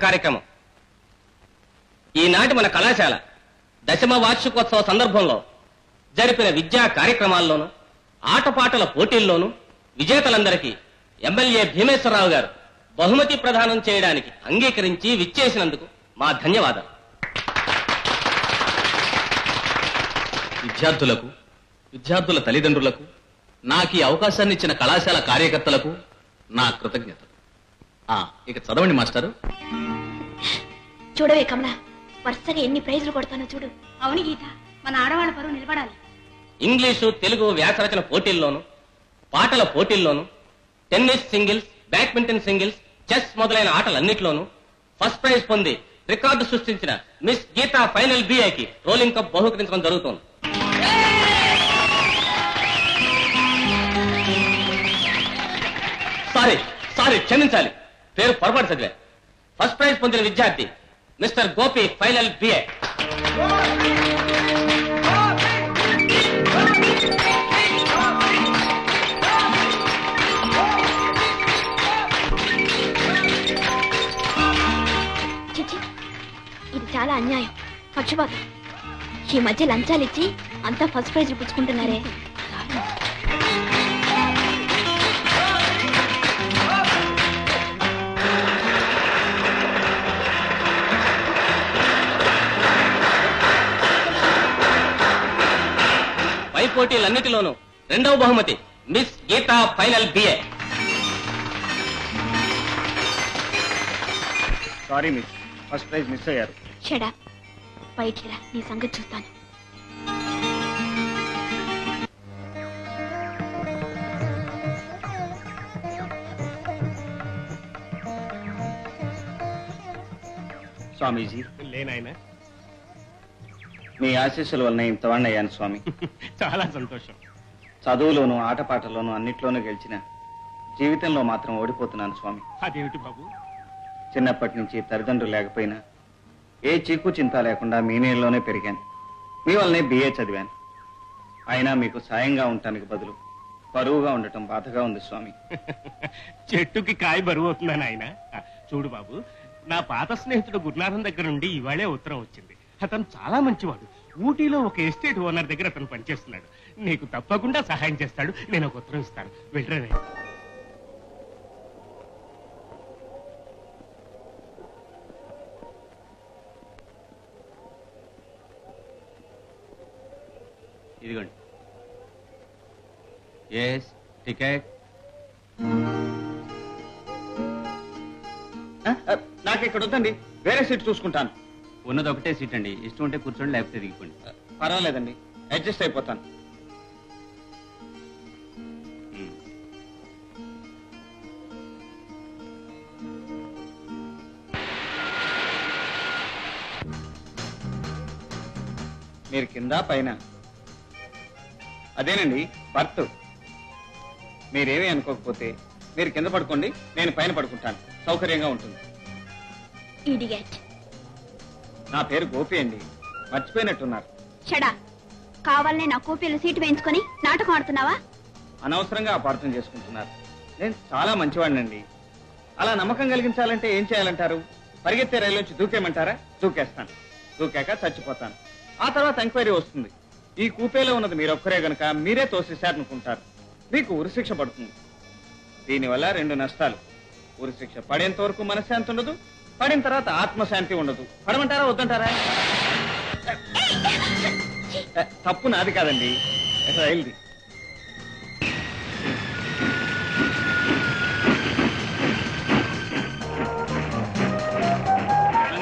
కార్యక్రమం. ఈనాటి మన కళాశాల 10వ వార్షికోత్సవ సందర్భంలో జరిపిన విద్యా కార్యక్రమాల్లోనూ ఆటపాటల పోటీల్లోనూ విజేతలందరికీ ఎమ్మెల్యే భీమేశ్వరరావు గారు బహుమతి ప్రదానం చేయడానికి అంగీకరించి విచ్చేసినందుకు మా ధన్యవాదాలు. విద్యార్థులకు, విద్యార్థుల తల్లిదండ్రులకు, నాకు ఈ అవకాశాన్ని ఇచ్చిన కళాశాల కార్యకర్తలకు నా కృతజ్ఞతలు. ఇక చదవండి మాస్టారు. చూడవే కమలా, వరుసగా ఎన్ని ప్రైజులు కొడతానో చూడు. అవును గీత, మన ఆడవాళ్ళ పరువు నిలబడాలి. ఇంగ్లీషు, తెలుగు వ్యాసరచన పోటీల్లోనూ, పాటల పోటీల్లోనూ, tennis singles, badminton singles, chess మొదలైన ఆటలన్నింటిలోనూ ఫస్ట్ ప్రైజ్ పొంది రికార్డు సృష్టించిన మిస్ గీతా ఫైనల్ బిఏకి రోలింగ్ కప్ బహుకరించడం జరుగుతోంది. సారీ క్షమించాలి, పేరు పొరపాటు చదివా. ఫస్ట్ ప్రైజ్ పొందిన విద్యార్థి మిస్టర్ గోపి ఫైనల్ బిఏ. ఇది చాలా అన్యాయం, పక్షపాతం. ఈ మధ్య లంచాలిచ్చి అంతా ఫస్ట్ ప్రైజ్ పుచ్చుకుంటున్నారే. పై పోటీలన్నిటిలోనూ 2వ బహుమతి miss Geeta final BA. Sorry miss, first prize miss అయ్యారు. షడా, బయటికి రా, నీ సంగతి చూస్తాను. స్వామీజీ, లేనాయన, మీ ఆశీస్సుల వలన ఇంతవాణ్ణి అయ్యాను స్వామి. చాలా సంతోషం. చదువులోనూ, ఆటపాటల్లోనూ అన్నిట్లోనూ గెలిచిన జీవితంలో మాత్రం ఓడిపోతున్నాను స్వామి. అదేమిటి బాబు? చిన్నప్పటి నుంచి తల్లిదండ్రులు లేకపోయినా ఏ చీకు చింత లేకుండా మీ నీళ్ళలోనే పెరిగాను. మీ వల్లనే బిఏ చదివాను. అయినా మీకు సాయంగా ఉండటానికి బదులు బరువుగా ఉండటం బాధగా ఉంది స్వామి. చెట్టుకి కాయ బరువు అవుతుందని ఆయన. చూడు బాబు, నా పాత స్నేహితుడు గురునాథం దగ్గర నుండి ఇవాళే ఉత్తరం వచ్చింది. అతను చాలా మంచివాడు. ఊటీలో ఒక ఎస్టేట్ ఓనర్ దగ్గర అతను పనిచేస్తున్నాడు. నీకు తప్పకుండా సహాయం చేస్తాడు. నేను ఒక ఉత్తరం ఇస్తాను, వెళ్ళరే. ఇదిగోండి. Yes, ticket. నాకు ఇక్కడ వద్దండి, వేరే సీట్ చూసుకుంటాను. ఉన్నది ఒకటే సీట్ అండి, ఇష్టం ఉంటే కూర్చోండి, లేకపోతే దిగిపోండి. పర్వాలేదండి, అడ్జస్ట్ అయిపోతాను. మీరు కింద పైన, అదేనండి బర్త్. మీరేమీ అనుకోకపోతే మీరు కింద పడుకోండి, నేను పైన పడుకుంటాను, సౌకర్యంగా ఉంటుంది. ఇడియట్. నా పేరు గోపి అండి, మర్చిపోయినట్టున్నారు. షడా, కావాలనే నా కూపీలు సీటు వేయించుకొని నాటకం ఆడుతున్నావా? అనవసరంగా అపార్థం చేసుకుంటున్నారు. నేను చాలా మంచివాడినండి. అలా నమ్మకం కలిగించాలంటే ఏం చేయాలంటారు? పరిగెత్తే రైల్లోంచి దూకేమంటారా? దూకేస్తాను. దూకాక చచ్చిపోతాను. ఆ తర్వాత ఎంక్వైరీ వస్తుంది. ఈ కూపేలో ఉన్నది మీరొక్కరే గనక మీరే తోసేశారనుకుంటారు. మీకు ఉరిశిక్ష పడుతుంది. దీనివల్ల 2 నష్టాలు. ఉరిశిక్ష పడేంత వరకు మనశ్శాంతి ఉండదు, పడిన తర్వాత ఆత్మశాంతి ఉండదు. పడమంటారా వద్దంటారా? తప్పు నాది కాదండి, రైల్ది.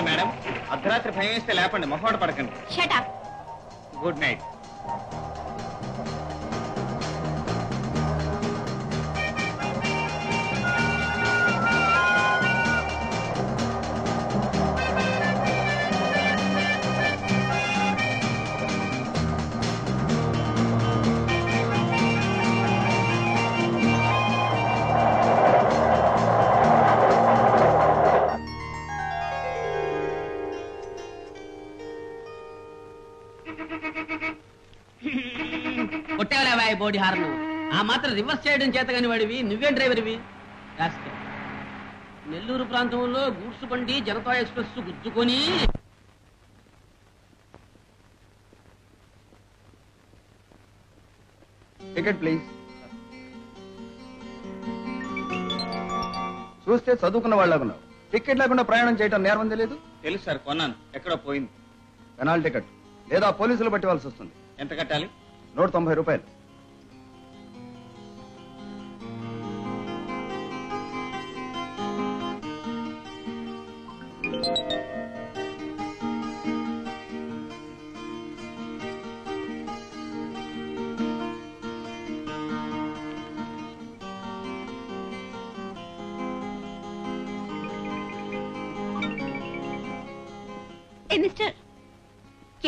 మేడం, అర్ధరాత్రి భయం వేస్తే లేపండి, మొహమాట పడకండి. Shut up. Good night. కొట్టేవలేవా బోడి హార్ను? ఆ మాత్రం రివర్స్ చేయడం చేత కాని వాడివి, నువ్వేం డ్రైవర్వి? నెల్లూరు ప్రాంతంలో గూడ్స్ బండి జనతా ఎక్స్ప్రెస్ గుద్దుకొని టికెట్ ప్లీజ్. చూస్తే చదువుకున్న వాళ్ళకున్నావు. టికెట్ లేకుండా ప్రయాణం చేయడం నేరం తెలియదు. తెలుసు సార్, కొన్నాను, ఎక్కడో పోయింది. పెనాల్టీ టికెట్ లేదా పోలీసులు పట్టివాల్సి వస్తుంది. ఎంత కట్టాలి? 190 రూపాయలు. మిస్టర్,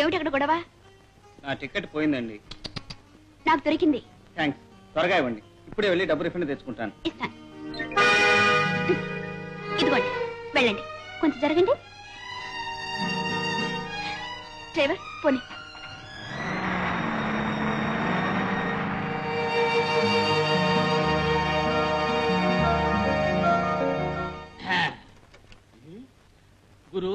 ఏమిటి అక్కడ గొడవ? నా టికెట్ పోయిందండి. నాకు దొరికింది. థ్యాంక్స్. త్వరగా ఇవ్వండి, ఇప్పుడే వెళ్ళి డబ్బు రిఫండ్ తెచ్చుకుంటాను. ఇస్తాను. ఇదిగోండి, వెళ్ళండి. కొంచెం జరగండి. డ్రైవర్ పోనీ. గురు,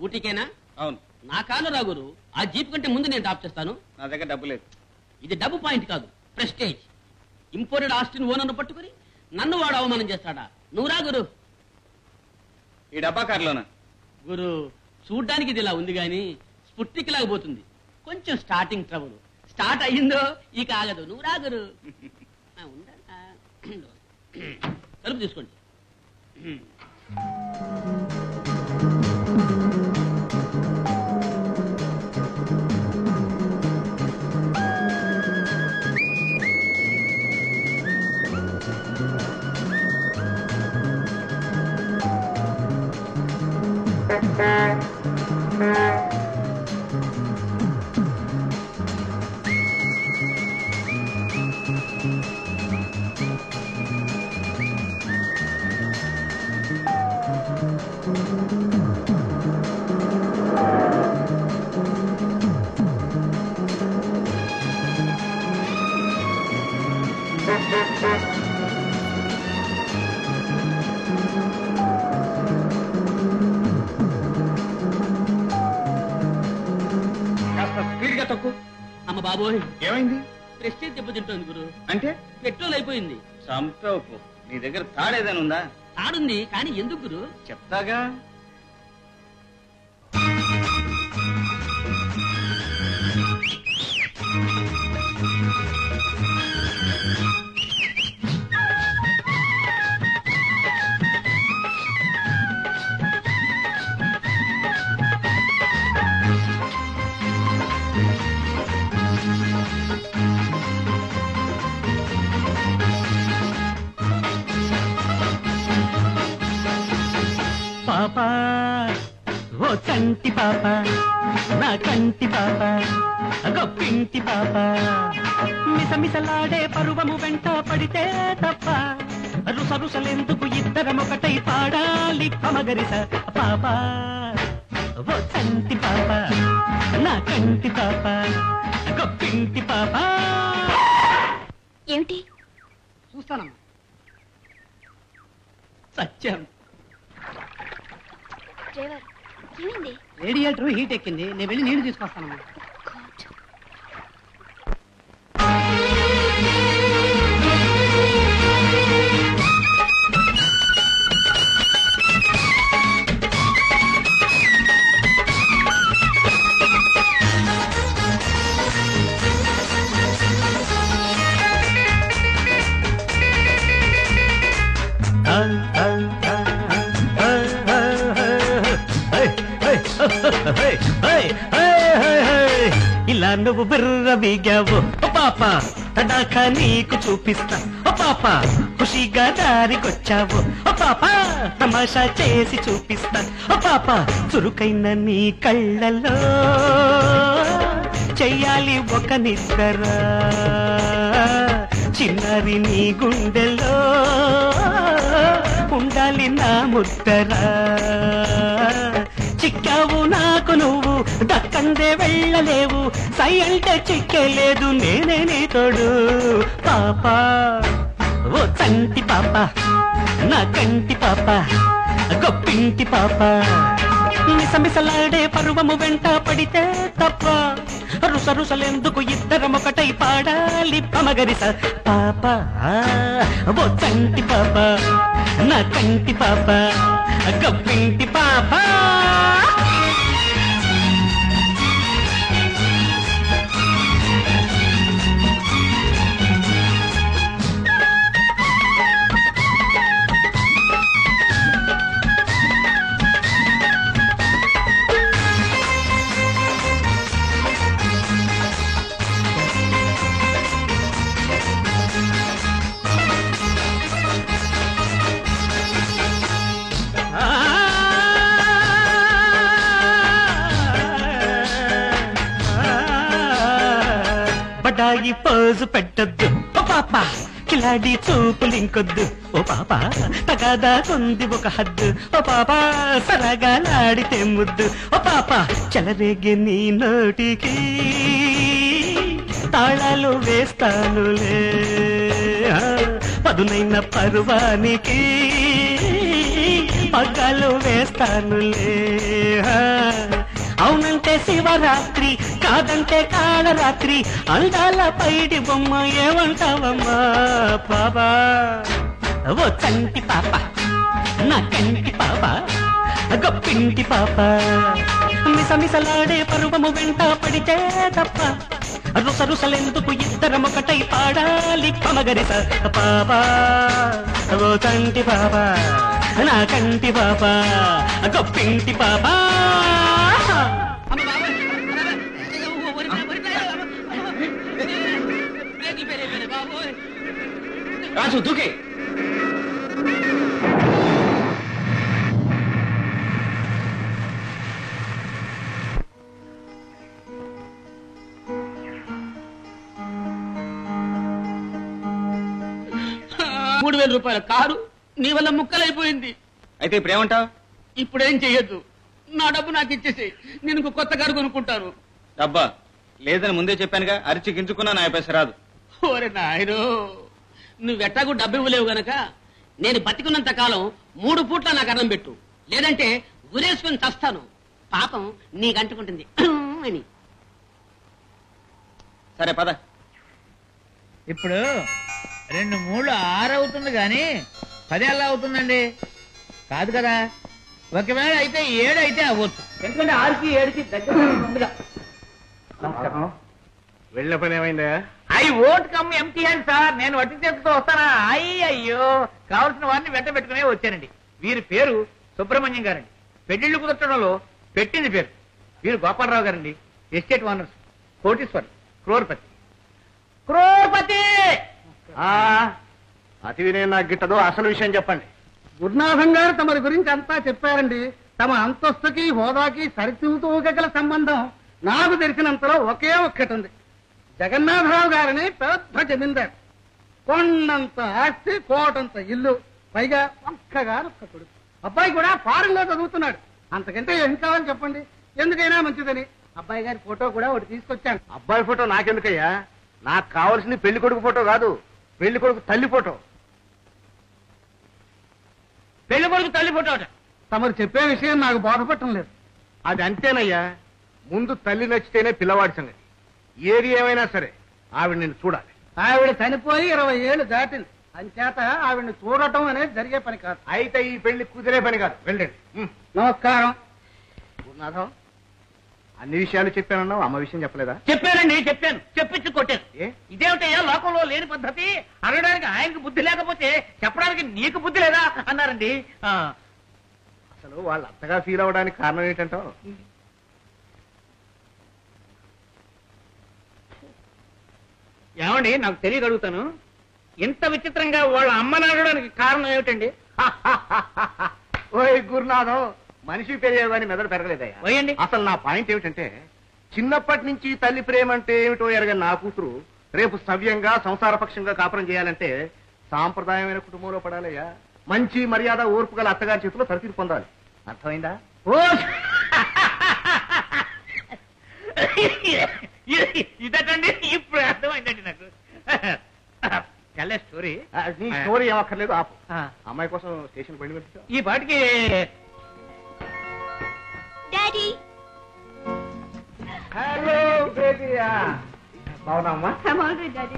ఊటీకేనా? అవును. నా కాలు రా గురు, ఆ జీప్ కంటే ముందు నేను డ్రాప్ చేస్తాను. నా దగ్గర డబ్బు లేదు. ఇది డబ్బు పాయింట్ కాదు, ప్రెస్టేజ్. ఇంపోర్టెడ్ ఆస్టిన్ ఓనర్ను పట్టుకుని నన్ను వాడు అవమానం చేస్తాడా? నువ్వు రా గురు. ఈ డబ్బా కారులోనా? గురు, చూడ్డానికి ఇది ఇలా ఉంది గాని స్ఫుట్టికి లాగబోతుంది. కొంచెం స్టార్టింగ్ ట్రబుల్. స్టార్ట్ అయ్యిందో ఇక ఆగదు. నువ్వు రా గురు. ఉండరా, తలుపు తీసుకోండి. స్పీడ్ గా తక్కువ. అమ్మ బాబోయ్, ఏమైంది? ప్రెస్టేజ్ దెబ్బతింటోంది గురు. అంటే పెట్రోల్ అయిపోయింది. చంపేవు. నీ దగ్గర తాడేదని ఉందా? తాడుంది, కానీ ఎందుకు గురు? చెప్తాగా. పాప, ఓ చంటి పాప, నా కంటి పాప, గొప్పింటి పాప, మిసమిసలాడే పరువము వెంట పడితే తప్ప రుసరుసలెందుకు ఇద్దరమొకటై పాడాలి పమగరిస. పాప, ఓ చంటి పాప, నా కంటి పాప, గొప్పింటి పాప. ఏమిటి? చూస్తానమ్మా. సత్యం, డ్రైవర్ ఏమైంది? రేడియేటర్ హీట్ ఎక్కింది. నేను వెళ్ళి నీళ్లు తీసుకొస్తానమ్మా. ఇలా నువ్వు బిర్ర వీగావు ఓ పాప, తడాకా నీకు చూపిస్తా ఓ పాప, ఖుషిగా దారికొచ్చావు ఓ పాప, తమాషా చేసి చూపిస్తా ఓ పాప, చురుకైన నీ కళ్ళలో చెయ్యాలి ఒక నిద్ర, చిన్నారి నీ గుండెలో ఉండాలి నా ముద్దర. చిక్కావు నాకు నువ్వు, దక్కందే వెళ్ళలేవు, సై అంటే చిక్కేలేదు, నేనే నీ తోడు. పాప, ఓ చంటి పాప, నా కంటి పాప గొప్పింటి పాప మిసమిసలాడే పరువము వెంట పడితే తప్ప రుసరుసలెందుకు ఇద్దరం ఒకటై పాడాలి పమగరిస పాప ఓ కంటి పాప నా కంటి పాప గొప్పింటి పాప బడాయి పోజు పెట్టద్దు ఓ పాప కిలాడి చూపులింకొద్దు ఓ పాప తగాదా కొంది ఒక హద్దు ఓ పాప సరగాలాడితే ముద్దు ఓ పాప చెలరేగే నీ నోటికి తాళాలు వేస్తానులే పదునైన పరువానికి పగ్గాలు వేస్తానులే అవునంటే శివరాత్రి కాదంటే కాళరాత్రి అందాల పైడి బొమ్మ ఏమంటావమ్మా బాబా ఓ కంటి పాప నా కంటి పాప గొప్పింటి పాప మిసమిసలాడే పరువము వెంట పడితే తప్ప రుసరుసలెందుకు ఇద్దరం ఒకటై పాడాలి పమగరిస పాపా ఓ కంటి పాప నా కంటి పాప గొప్పింటి పాప రాజు దూకే రూపాయల కారు నీ వల్ల ముక్కలైపోయింది. అయితే ఇప్పుడు ఏమంటావు? ఇప్పుడేం చెయ్యొద్దు, నా డబ్బు నాకు ఇచ్చేసి నేను ఇంకో కొత్త కారు కొనుక్కుంటాను. డబ్బా లేదని ముందే చెప్పానుగా, అరిచి గింజుకున్నా నా పైస రాదు. ఓరే నాయనో, నువ్వెట్టాకు డబ్బు ఇవ్వలేవు గనక నేను బతికున్నంత కాలం 3 పూట్ల నాకు అన్నం పెట్టు, లేదంటే ఉరేసుకుని చస్తాను. పాపం నీకంటుకుంటుంది అని. సరే పద. ఇప్పుడు 2 3 6 అవుతుంది గాని 10 ఎలా అవుతుందండి? కాదు కదా, ఒకవేళ అయితే 7 అయితే అవ్వచ్చు. ఎందుకంటే 6కి 7కి దగ్గర. వెళ్ళిన పని ఏమైందా? I vote come empty hand sir. నేను వడ్డీ చేతితో వస్తానా? అయ్యో, కావలసిన వారిని వెంట పెట్టుకునే వచ్చానండి. వీరి పేరు సుబ్రహ్మణ్యం గారండి. పెళ్లిళ్లు కుదర్చడంలో పెట్టింది పేరు. వీరు గోపాలరావు గారండి, ఎస్టేట్ ఓనర్స్, కోటీశ్వర్, క్రోర్పతి. క్రోర్పతి అతి వినయం నాకు గిట్టదు, అసలు విషయం చెప్పండి. గురునాథం గారు తమరి గురించి అంతా చెప్పారండి. తమ అంతస్తుకి హోదాకి సరితూగల సంబంధం నాకు తెలిసినంతలో ఒకే ఒక్కటి ఉంది. జగన్నాథరావు గారిని పెద్ద జమీందారు, కొండంత ఆస్తి, కోటంత ఇల్లు, పైగా ఒక్కగారు ఒక్క కొడుకు. అబ్బాయి కూడా ఫారెన్ లో చదువుతున్నాడు. అంతకంటే ఏం కావాలి చెప్పండి? ఎందుకైనా మంచిదని అబ్బాయి గారి ఫోటో కూడా ఒకటి తీసుకొచ్చాను. అబ్బాయి ఫోటో నాకెందుకయ్యా? నాకు కావాల్సింది పెళ్లి కొడుకు ఫోటో కాదు, పెళ్లి కొడుకు తల్లి ఫోటో. పెళ్లి కొడుకు తల్లి ఫోటో. తమరు చెప్పే విషయం నాకు బోధపట్టం లేదు. అది అంతేనయ్యా, ముందు తల్లి నచ్చితేనే పిల్లవాడి సంగతి. ఏది ఏమైనా సరే ఆవిడ నేను చూడాలి. ఆవిడ చనిపోయి 20 ఏళ్లు దాటింది. అంచేత ఆవిడని చూడటం అనేది జరిగే పని కాదు. అయితే ఈ పెళ్లి కుదిరే పని కాదు, వెళ్ళండి. నమస్కారం. గురునాథం, అన్ని విషయాలు చెప్పానన్నావు, అమ్మ విషయం చెప్పలేదా? చెప్పానండి, చెప్పాను, చెప్పించి కొట్టాను. ఏ? ఇదేమిటయ్యా లోకంలో లేని పద్ధతి? అనడానికి ఆయనకు బుద్ధి లేకపోతే చెప్పడానికి నీకు బుద్ధి లేదా అన్నారండి. అసలు వాళ్ళు అంతగా ఫీల్ అవ్వడానికి కారణం ఏంటంటావు? ఏమండి, నాకు తెలియగలుగుతాను, ఇంత విచిత్రంగా వాళ్ళ అమ్మ నాడడానికి కారణం ఏమిటండి? ఓయ్ గురునాథం, మనిషి పెరిగేవాని మెదడు పెరగలేదయ్యా. పోయండి. అసలు నా పాయింట్ ఏమిటంటే, చిన్నప్పటి నుంచి తల్లి ప్రేమ అంటే ఏమిటో ఎరగని నా కూతురు రేపు సవ్యంగా సంసారపక్షంగా కాపురం చేయాలంటే సాంప్రదాయమైన కుటుంబంలో పడాలయ్యా. మంచి మర్యాద, ఓర్పు గల అత్తగారి చేతిలో తరఫీదు పొందాలి. అర్థమైందా? ఓ ఇదటండి, ఇప్పుడు అర్థమైందండి నాకు. తెల్ల స్టోరీ నీ స్టోరీ ఏమక్కర్లేదు ఆపు. అమ్మాయి కోసం స్టేషన్ బండి పెట్టావు. ఈ పాటికి డాడీ హలో బేబీ. బాగున్నామ్మా? డాడీ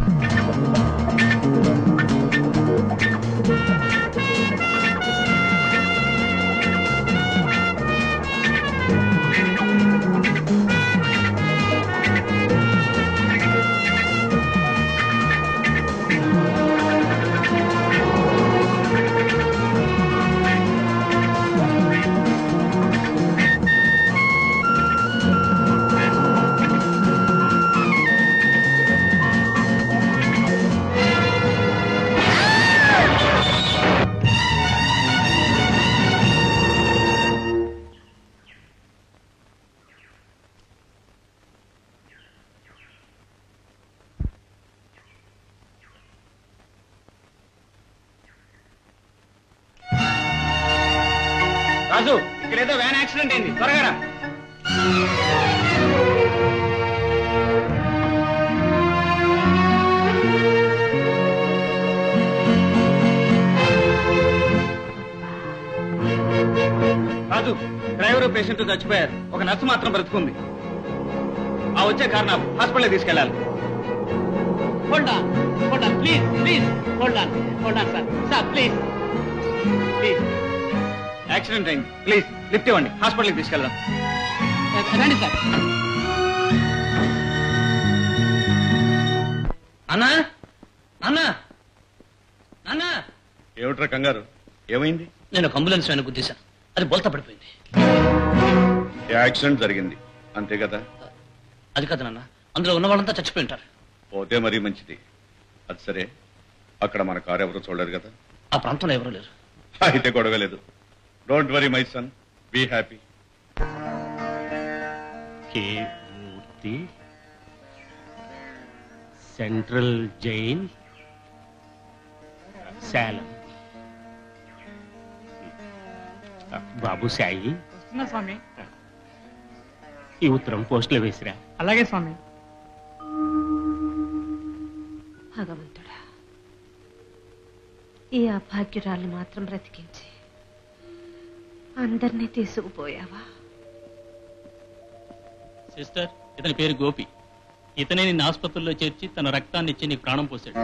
రాజు, ఇక్కడ ఏదో వ్యాన్ యాక్సిడెంట్ అయింది, త్వరగా రా. రాజు, డ్రైవరు పేషెంట్ చచ్చిపోయారు, ఒక నర్సు మాత్రం బ్రతుకుంది. ఆ వచ్చే కారణం హాస్పిటల్ తీసుకెళ్ళాలి. Hold on please hold on sir please accident అయింది, ప్లీజ్ లిఫ్ట్ ఇవ్వండి, హాస్పిటల్కి తీసుకెళ్దాం. రండి సార్. అన్నా అన్నా అన్నా, ఏమిట్రా కంగారు, ఏమైంది? నేను ఒక అంబులెన్స్ వెనక గుద్దేశాను, అది బోల్తా పడిపోయింది. యాక్సిడెంట్ జరిగింది అంతే కదా? అది కాదు నాన్న, అందులో ఉన్న వాళ్ళంతా చచ్చిపోయి ఉంటారు. పోతే మరీ మంచిది. అది సరే, అక్కడ మన కారు ఎవరు చూడలేరు కదా? ఆ ప్రాంతంలో ఎవరూ లేరు. అయితే గొడవ లేదు. Don't worry my son, be happy. K Murthy, central jail, శాలం. బాబు సాయి, స్వామి. ఈ ఉత్తరం పోస్టులో వేసిరా. అలాగే స్వామి. భగవంతుడా, ఈ అభాగ్యురాలు మాత్రం బ్రతికించి అందరినీ తీసుకుపోయావా? సిస్టర్, ఇతని పేరు గోపి. ఇతనే నిన్ను ఆసుపత్రిలో చేర్చి తన రక్తాన్ని ఇచ్చి నీకు ప్రాణం పోసాడు.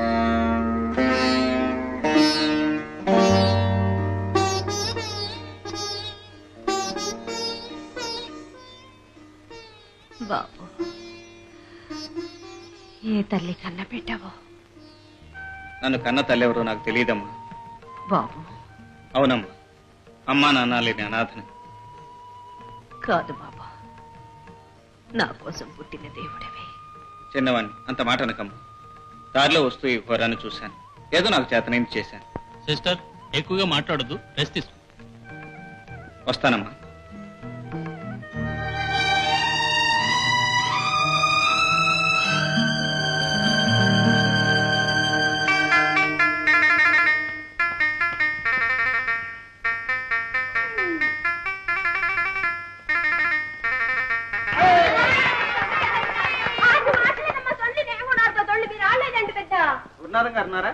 బాబు, ఏ తల్లి కన్న పెట్టావో? నన్ను కన్న తల్లి ఎవరో నాకు తెలియదమ్మా. బాబు. అవునమ్మా, అమ్మా నాన్న లేని అనాథని. కాదు బాబు, నా కోసం పుట్టిన దేవుడవే. చిన్నవాణ్ణి, అంత మాట అనకమ్మా. దారిలో వస్తూ ఈ ఘోరాన్ని చూశాను, ఏదో నాకు చేతనైంది చేశాను. సిస్టర్, ఎక్కువగా మాట్లాడద్దు, రెస్ట్ తీసుకో. వస్తానమ్మా. గురునాథం గారు ఉన్నారా?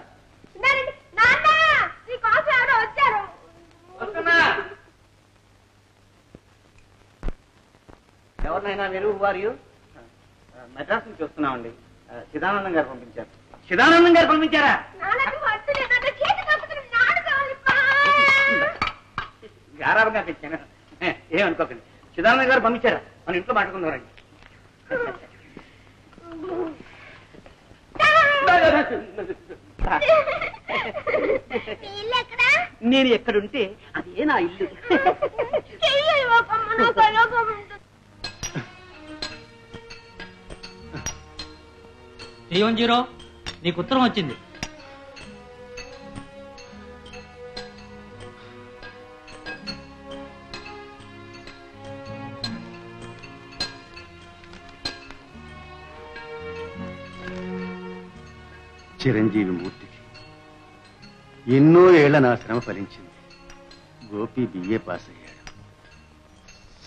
ఎవరినైనా మీరు వారు మెడ్రాస్ నుంచి వస్తున్నామండి. చిదానందం గారు పంపించారు. చిదానందం గారు పంపించారా? గారాబంగా తెచ్చాను, ఏమనుకోకండి. చిదానందం గారు పంపించారా? మన ఇంట్లో మాట్లాడుకుందామండి. నేను ఎక్కడుంటే అదే నా ఇల్లు. జీరో నీకు ఉత్తరం వచ్చింది. చిరంజీవి మూర్తికి ఎన్నో ఏళ్ల నా శ్రమ ఫలించింది. గోపి బిఏ పాస్ అయ్యాడు.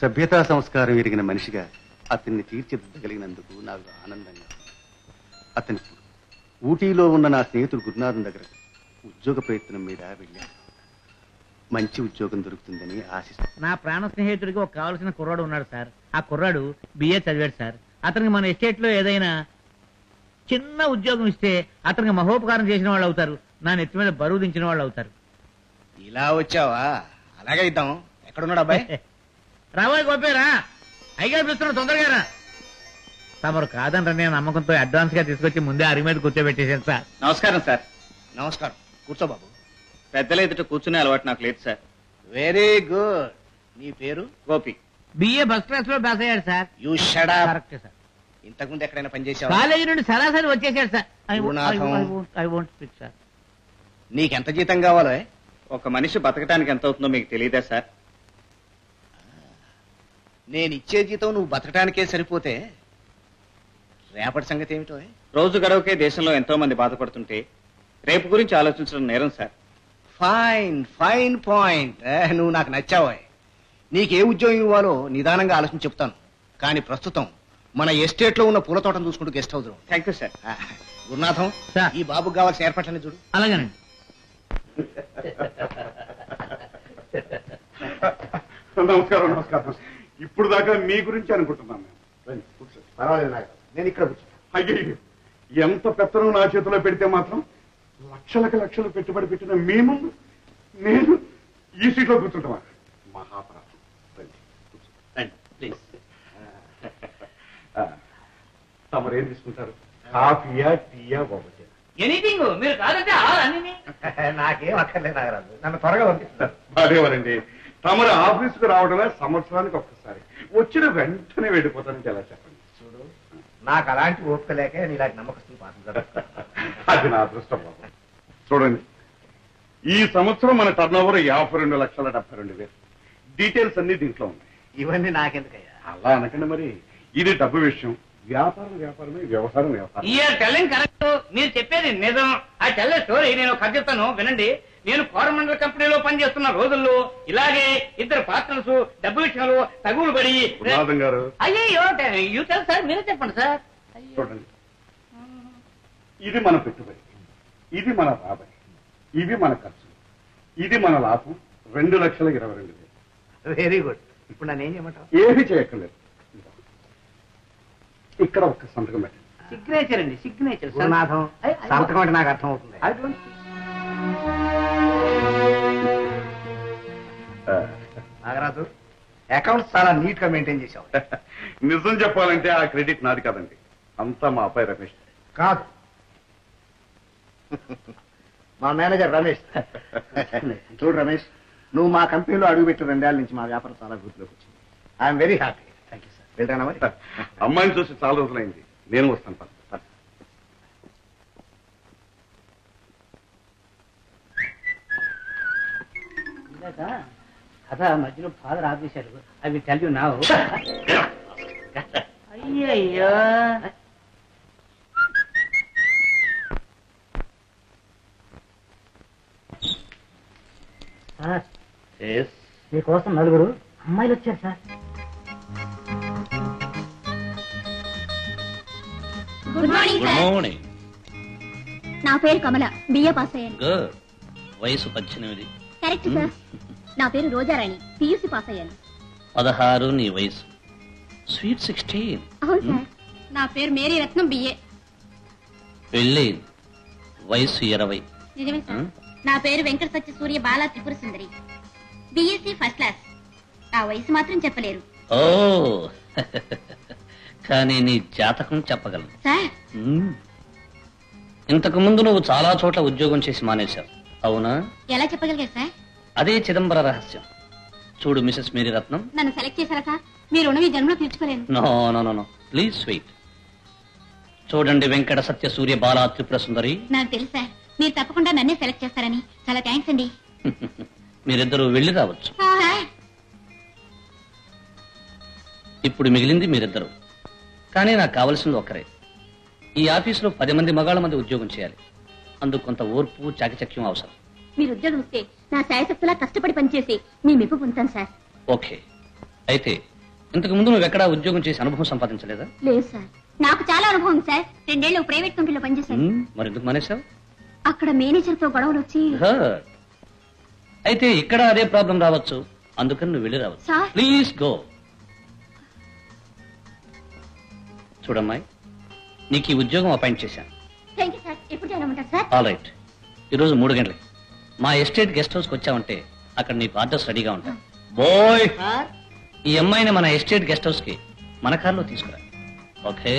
సభ్యతా సంస్కారం ఎరిగిన మనిషిగా అతన్ని తీర్చిదిద్దగలిగినందుకు నాకు ఆనందంగా. అతని ఊటీలో ఉన్న నా స్నేహితుడు గురునాథన్ దగ్గర ఉద్యోగ ప్రయత్నం మీద వెళ్ళాను. మంచి ఉద్యోగం దొరుకుతుందని ఆశిస్తాను. నా ప్రాణ స్నేహితుడికి ఒక కావాల్సిన కుర్రాడు ఉన్నాడు సార్. ఆ కుర్రాడు బిఏ చదివాడు సార్. అతనికి మన ఎస్టేట్ లో ఏదైనా చిన్న ఉద్యోగం ఇస్తే అతనికి మహోపకారం చేసిన వాళ్ళు అవుతారు, నా నెత్తి మీద బరువు దించిన వాళ్ళు అవుతారు. ఇలా వచ్చావా? అలాగే ఇద్దాం. ఎక్కడున్నాడు అబ్బాయి? రాబోయే గొప్పేరా, అయ్యగారు పిలుస్తున్నాడు, తొందరగా రా. తమరు కాదంటే నేను నమ్మకంతో అడ్వాన్స్ గా తీసుకొచ్చి ముందే అరి మీద కూర్చోబెట్టేశాను సార్. నమస్కారం సార్. నమస్కారం. కూర్చో బాబు. పెద్దల ఎదుట కూర్చునే అలవాటు నాకు లేదు సార్. Very good. నీ పేరు? గోపి. బిఏ ఫస్ట్ క్లాస్ లో పాస్ అయ్యాడు sir. You shut up. Correct sir. ఇంతకుముందు ఎక్కడైనా పనిచేసావా? కాలేజీ నుండి సరాసరి వచ్చేసాడు sir. Gurunatham. I won't speak sir. నీకెంత జీతం కావాలో? ఒక మనిషి బతకడానికి ఎంత అవుతుందో మీకు తెలియదా సార్? నేను ఇచ్చే జీతం నువ్వు బతకడానికే సరిపోతే రేపటి సంగతి ఏమిటో? రోజు గడవకే దేశంలో ఎంతో మంది బాధపడుతుంటే రేపు గురించి ఆలోచించడం నేరం సార్. Fine fine point. నువ్వు నాకు నచ్చావా? నీకే ఉద్యోగం ఇవ్వాలో నిదానంగా ఆలోచించి చెప్తాను. కానీ ప్రస్తుతం మన ఎస్టేట్ లో ఉన్న పూల తోటను చూసుకుంటూ guest house. Thank you sir. Gurunatham, ఈ బాబుకి కావాల్సిన ఏర్పాట్లని చూడు. అలాగేనండి. నమస్కారం. నమస్కారం. ఇప్పుడు దాకా మీ గురించి అనుకుంటున్నాను. పర్వాలేదు నాకు, నేను ఇక్కడ కూర్చో. అయ్యో, ఎంత పెత్తనం నా చేతిలో పెడితే మాత్రం లక్షలకు లక్షలు పెట్టుబడి పెట్టిన మీ ముందు నేను ఈ సీట్లో కూర్చుంటామా? మహాపరాధం. తమరేం తీసుకుంటారు? కాఫీయా, టీయా, బాబుజీ? ఎనీథింగ్. మీరు కాదంటే అన్ని నాకేం అక్కర్లేదు నాగరాజు. నన్ను త్వరగా పంపిస్తారు. అదేవరండి, తమరు ఆఫీసుకు రావడమే సంవత్సరానికి ఒక్కసారి, వచ్చిన వెంటనే వెళ్ళిపోతానంటే ఎలా చెప్పండి? చూడు, నాకు అలాంటి ఓపిక లేక నేను ఇలాంటి నమ్మకస్తులు పాటించాను. అది నా అదృష్టం బాబు. చూడండి, ఈ సంవత్సరం మన టర్న్ ఓవర్ 52,72,000. డీటెయిల్స్ అన్ని దీంట్లో ఉన్నాయి. ఇవన్నీ నాకెందుకయ్యా? అలా అనకండి మరి. ఇది డబ్బు విషయం. వ్యాపారం వ్యాపారమే, వ్యవహారం వ్యవహారం. You are telling correct. మీరు చెప్పేది నిజం. ఆ టెల్ స్టోరీ నేను కథ చెప్తాను వినండి. నేను కోరమండల్ కంపెనీలో పనిచేస్తున్న రోజుల్లో ఇలాగే ఇద్దరు పార్ట్నర్స్ డబ్బు విషయంలో తగులు పడి. గురునాథం గారు, అయ్యో యూ టెల్ సార్, మీరే చెప్పండి సార్. చూడండి, ఇది మన పెట్టుబడి, ఇది మన రాబడి, ఇవి మన ఖర్చు, ఇది మన లాభం 2,22,000. Very good. ఇప్పుడు నన్ను ఏం చేయమంటావు? ఏమీ చేయక్కర్లేదు. ఇక్కడ ఒక్క సంతకం పెట్టండి. సిగ్నేచర్ అండి, సిగ్నేచర్. గురునాథం, సంతకం అంటే నాకు అర్థం అవుతుంది. నాగరాజు, అకౌంట్స్ చాలా నీట్ గా మెయింటైన్ చేశావు. నిజం చెప్పాలంటే ఆ క్రెడిట్ నాది కాదండి, అంతా మా అబ్బాయి రమేష్. కాదు, మా మేనేజర్ రమేష్. చూడు రమేష్, నువ్వు మా కంపెనీలో అడుగుపెట్టిన 2 ఏళ్ల నుంచి మా వ్యాపారం చాలా వృద్ధిలోకి వచ్చింది. I'm very happy. Thank you sir. వెళ్తానా మరి? అమ్మాయిని చూసి చాలా రోజులైంది. నేను వస్తాను. కథ మధ్యలో ఫాదర్ ఆపేశారు. అవి టెల్ యు నౌ. అయ్యయ్యో, సార్ మీకోసం 4 అమ్మాయిలు వచ్చారు sir. Good morning sir. Morning. నా పేరు కమల, బిఏ పాస్ అయ్యాను. గుడ్. వయసు 18. Correct sir. నా పేరు రోజారాణి, పియూసీ పాస్ అయ్యాను. 16 నీ వయసు. స్వీట్ 16. అవును సార్. నా పేరు మేరీ రత్నం, బిఏ. పెళ్ళి వయసు 20. నిజమే సార్. నా పేరు వెంకట సత్య సూర్య Bala Tripura Sundari, BSc first class. ఆ వయసు మాత్రం చెప్పలేరు. ఓ కానీ నీ జాతకం చెప్పగలను సార్. ఇంతకు ముందు నువ్వు చాలా చోట్ల ఉద్యోగం చేసి మానేశావు, అవునా? ఎలా చెప్పగలిగారు సార్? అదే చిదంబర రహస్యం. చూడు మిసెస్ మేరీ రత్నం, నన్ను సెలెక్ట్ చేశారా సార్? మీరు రుణం ఈ జన్మలో తీర్చుకోలేను. No no no no, please wait. చూడండి, వెంకట సత్య సూర్య బాలా త్రిపుర సుందరి. నాకు తెలుసు సార్, మీరు తప్పకుండా నన్నే సెలెక్ట్ చేస్తారని. చాలా థ్యాంక్స్ అండి. మీరిద్దరూ వెళ్ళి రావచ్చు. ఇప్పుడు మిగిలింది మీరిద్దరు. కానీ నాకు కావలసింది ఒక్కరే. ఈ ఆఫీసులో 10 మంది మగాళ్ళ మంది ఉద్యోగం చేయాలి. అందుకు కొంత ఓర్పు చాకచక్యం అవసరం. మీరు ఉద్యోగం ఇస్తే నా శాయశక్తులా కష్టపడి పనిచేసి మీ మెప్పు పొందుతాను సార్. ఓకే. అయితే ఇంతకు ముందు నువ్వు ఎక్కడా ఉద్యోగం చేసి అనుభవం సంపాదించలేదా? లేదు సార్. నాకు చాలా అనుభవం సార్. 2 ఏళ్ళు ప్రైవేట్ కంపెనీలో పనిచేశాను. మరెందుకు మానేశావు? అక్కడ మేనేజర్ తో గొడవలు వచ్చి. అయితే ఇక్కడ అదే ప్రాబ్లం రావచ్చు, అందుకని నువ్వు వెళ్ళి రావచ్చు. Sir please go. చూడమ్మాయి, నీకు ఈ ఉద్యోగం అపాయింట్ చేశాను. Thank you sir. ఎప్పుడు చేయమంటారు సార్? ఆల్ రైట్, ఈరోజు 3 గంటలకి మా ఎస్టేట్ గెస్ట్ హౌస్కి వచ్చావంటే అక్కడ నీకు ఆర్డర్స్ రెడీగా ఉంటాయి. బాయ్, ఈ అమ్మాయిని మన ఎస్టేట్ గెస్ట్ హౌస్ కి మన కార్లో తీసుకురా. ఓకే?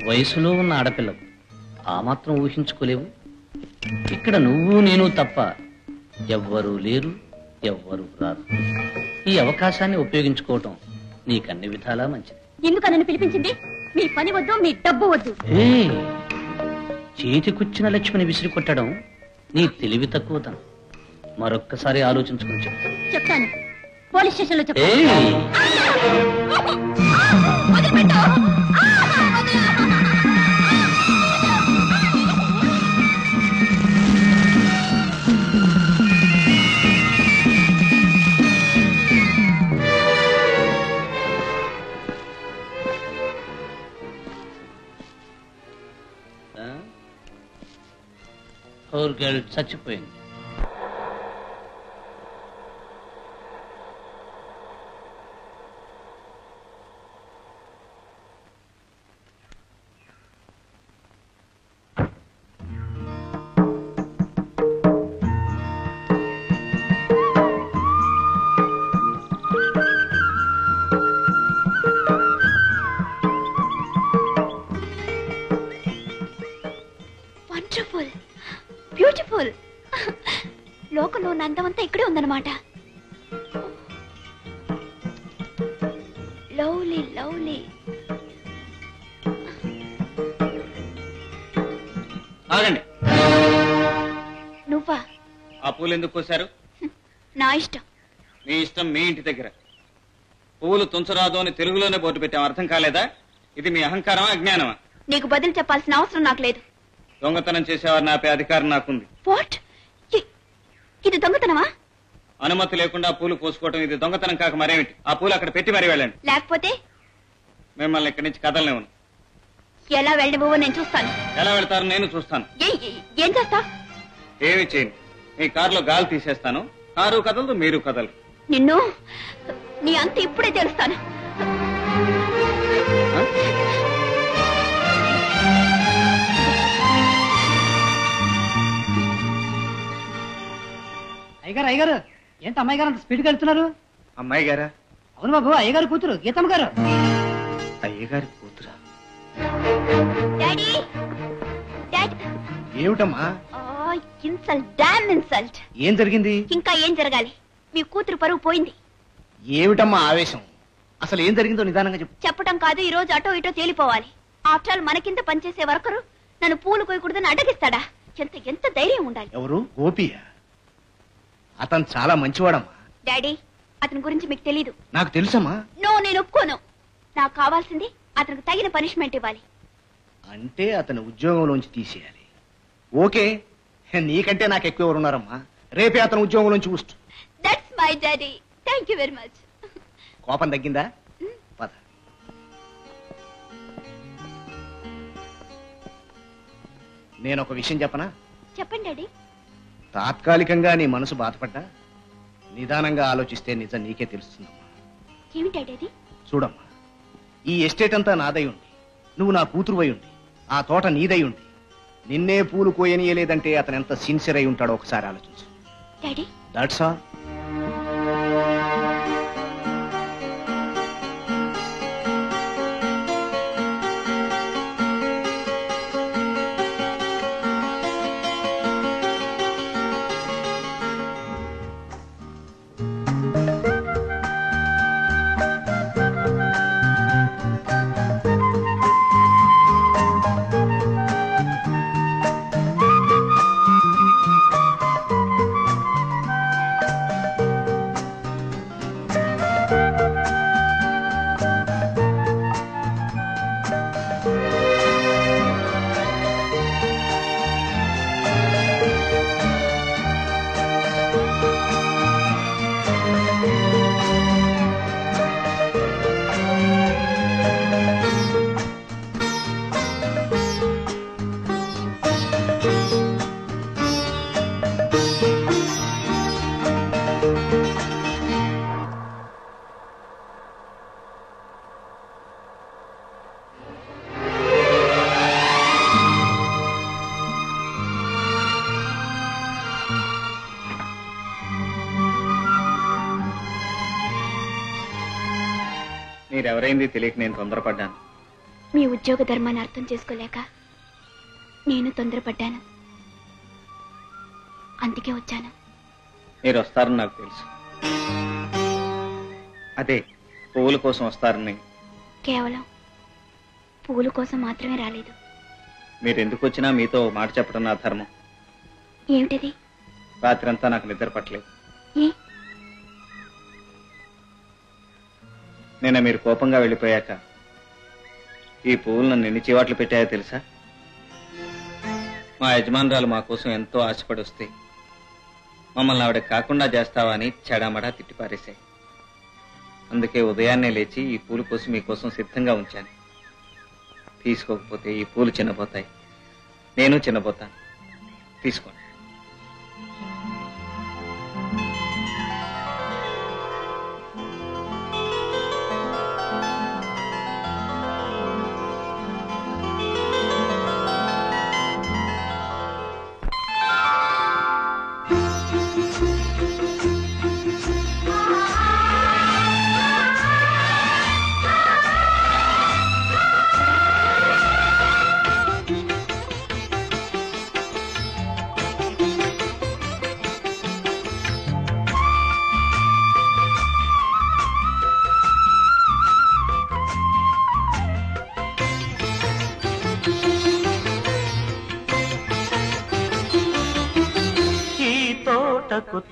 వయసులో ఉన్న ఆడపిల్లకు ఆ మాత్రం ఊహించుకోలేవు. ఇక్కడ నువ్వు నేను తప్ప ఎవ్వరూ లేరు, ఎవ్వరూ రారు. ఈ అవకాశాన్ని ఉపయోగించుకోవటం నీకన్ని విధాలా మంచిది. ఎందుకు నన్ను పిలిపించింది? మీ పని వద్దు, మీ డబ్బు వద్దు. చేతికొచ్చిన లక్ష్మిని విసిరి కొట్టడం నీ తెలివి తక్కువతనం. మరొక్కసారి ఆలోచించుకుని చెప్పు. చెప్తాను. పోలీస్ స్టేషన్ లో చెప్తాను. గర్ల్ చచ్చిపోయింది. Wonderful, beautiful. లోకంలో ఉన్న అందమంతా ఇక్కడే ఉందన్నమాట. Lovely lovely. ఆగండి. నువ్వా? ఆ పూలు ఎందుకు కోశారు? నా ఇష్టం. మీ ఇష్టం మీ ఇంటి దగ్గర. పువ్వులు తుంచరాదు అని తెలుగులోనే బోర్డు పెట్టాం, అర్థం కాలేదా? ఇది మీ అహంకారమా, అజ్ఞానమా? నీకు బదులు చెప్పాల్సిన అవసరం నాకు లేదు. దొంగతనం చేసేవారిని ఆపే అధికారం నాకుంది. వాట్? ఇది దొంగతనమా? అనుమతి లేకుండా పూలు కోసుకోవటం ఇది దొంగతనం కాక మరేమిటి? ఆ పూలు అక్కడ పెట్టి మరీ వెళ్ళండి. లేకపోతే మిమ్మల్ని ఇక్కడి నుంచి కదలనివ్వను. ఎలా వెళ్ళబోవో నేను చూస్తాను. ఎలా వెళ్తారో నేను చూస్తాను. ఏం చేస్తా? ఏమి చేయను. మీ కారులో గాలి తీసేస్తాను. కారు కదలదు, మీరు కదలరు. నిన్ను నీ అంత ఇప్పుడే తెలుస్తాను. అయ్యగారు అయ్యగారు, ఏంటి అమ్మాయి గారు అంత స్పీడ్గా వెళ్తున్నారు? అమ్మాయి గారా? అవును బాబు, అయ్యగారు కూతురు గీతమ్మ గారు. అయ్యగారి కూతురా? Daddy, daddy. ఏమిటమ్మా? Insult, damn insult. ఏం జరిగింది? ఇంకా ఏం జరగాలి? మీ కూతురు పరువు పోయింది. ఏమిటమ్మా ఆవేశం? అసలు ఏం జరిగిందో నిదానంగా చెప్పు. చెప్పటం కాదు, ఈ రోజు అటో ఇటో తేలిపోవాలి. ఆఫ్టర్ ఆల్ మన కింద పనిచేసే వర్కరు నన్ను పూలు కోయకూడదని అడ్డగిస్తాడా? ఎంత ఎంత ధైర్యం ఉండాలి? ఎవరు? గోపియా? అతను చాలా మంచివాడమ్మా. డాడీ, అతని గురించి మీకు తెలీదు. నాకు తెలుసమ్మా. నో, నేను ఒప్పుకోను. నాకు కావాల్సింది అతనికి తగిన పనిష్మెంట్ ఇవ్వాలి. అంటే అతని ఉద్యోగంలోంచి తీసేయాలి. ఓకే, నీకంటే నాకు ఎక్కువ ఎవరు ఉన్నారమ్మా. రేపే అతని ఉద్యోగంలోంచి oust. That's my daddy. Thank you very much. కోపం తగ్గిందా? పద. నేను ఒక విషయం చెప్పనా? చెప్పండి డాడీ. తాత్కాలికంగా నీ మనసు బాధపడ్డా నిదానంగా ఆలోచిస్తే నిజం నీకే తెలుస్తుందమ్మా. ఏమిటి డాడీ? చూడమ్మా, ఈ ఎస్టేట్ అంతా నాదై ఉండి, నువ్వు నా కూతురువై ఉండి, ఆ తోట నీదై ఉండి, నిన్నే పూలు కోయనీయలేదంటే అతను ఎంత సిన్సియర్ అయి ఉంటాడో ఒకసారి ఆలోచించు. Daddy, that's all. మీరెవరైంది తెలియక నేను తొందరపడ్డాను. మీ ఉద్యోగ ధర్మాన్ని అర్థం చేసుకోలేక నేను తొందరపడ్డాను. అందుకే వచ్చాను. మీరు వస్తారని నాకు తెలుసు. అదే పువ్వుల కోసం వస్తారని. కేవలం పువ్వుల కోసం మాత్రమే రాలేదు. మీరు ఎందుకు వచ్చినా మీతో మాట చెప్పడం నా ధర్మం. ఏమిటిది? రాత్రంతా నాకు నిద్ర పట్టలేదు. నిన్న మీరు కోపంగా వెళ్ళిపోయాక ఈ పువ్వులు నన్ను ఎన్ని చివాట్లు పెట్టాయో తెలుసా? మా యజమానురాలు మా కోసం ఎంతో ఆశపడి వస్తే మమ్మల్ని ఆవిడ కాకుండా చేస్తావా అని చెడామడా తిట్టిపారేశాయి. అందుకే ఉదయాన్నే లేచి ఈ పూల కోసం మీకోసం సిద్ధంగా ఉంచాను. తీసుకోకపోతే ఈ పూలు చిన్నపోతాయి, నేను చిన్నపోతాను. తీసుకోండి.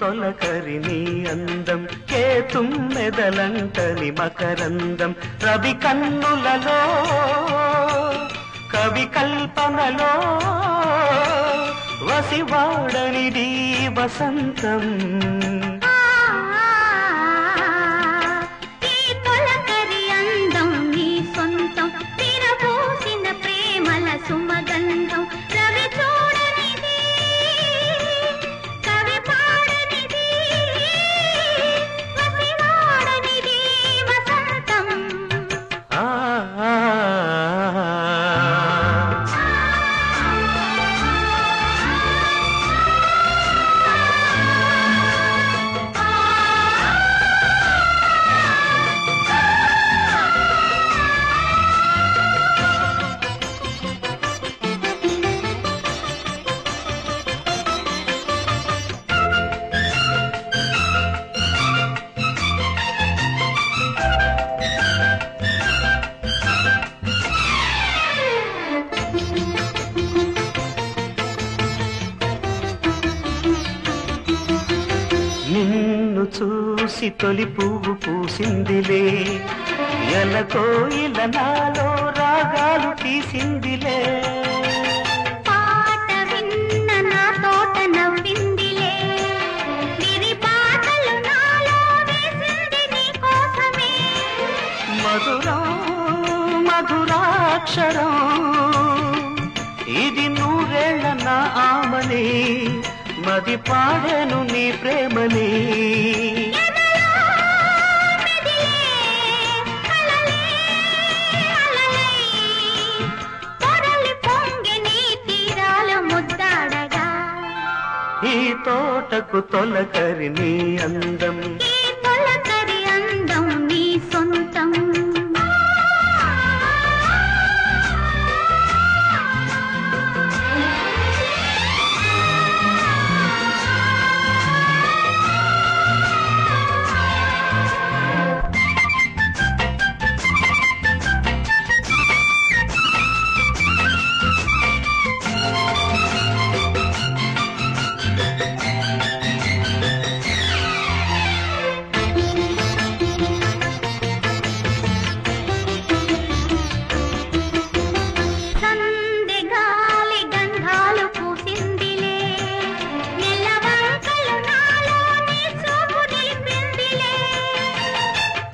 తొలకరి నీ అందం కే తుమ్మెదలంటని మకరందం రవి కన్నులలో కవి కల్పనలో వసివాడనిది వసంతం. సుమగంధం రవి చూడనిది కవి పాడనిది వసివాడనిది వసంతం. నిన్ను చూసి తొలి పువ్వు పూసిందిలే, ఎలకోయిల నాలో రాగాలు తీసిందిలే. పాట విన్న నా తోట నవ్విందిలే, విరి పాటలు నాలో వేసింది నీ కోసమే. మధురం మధురాక్షరం ఇది నూరేళ్ల నా ఆమని, మది పాడెను నీ ప్రేమని. ఈ తోటకు తొలకరి నీ అందం, ఈ తొలకరి అందం నీ సొంతం.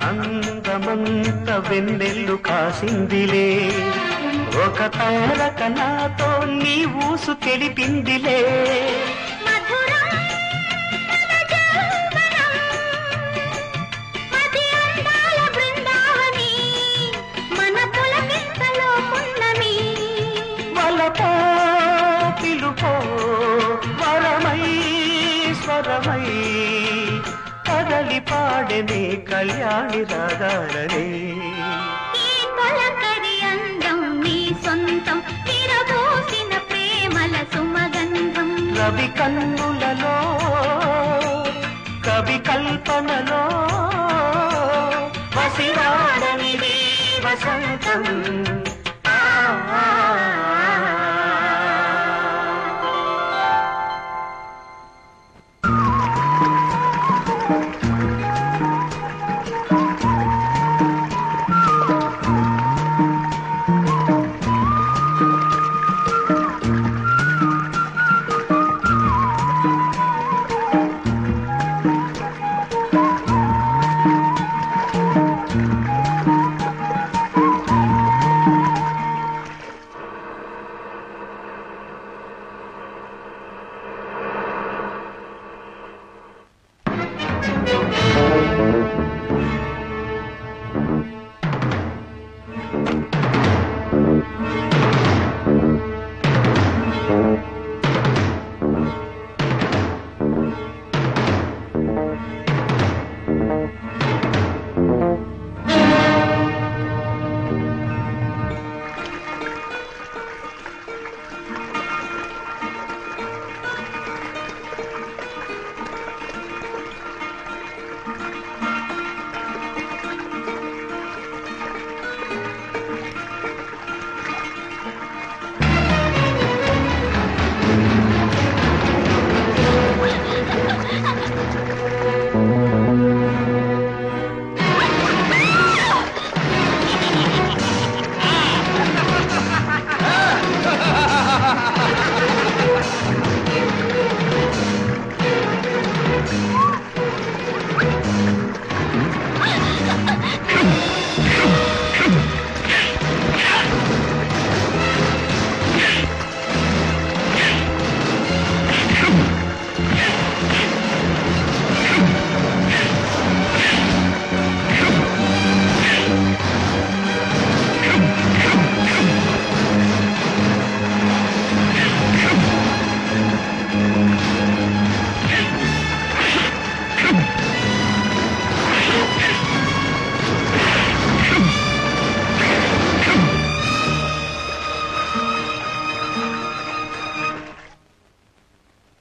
అందమంత వెన్నెల్లు కాసిందిలే, ఒక తారక నాతో నీ ఊసు తెలిపిందిలే. వలపో పిలుపో వరమై స్వరమై కదలి పాడెనే కళ్యాణి రాగాలనే. కవి కన్నులలో కవి కల్పనలో వసివాడనిది వసంతం.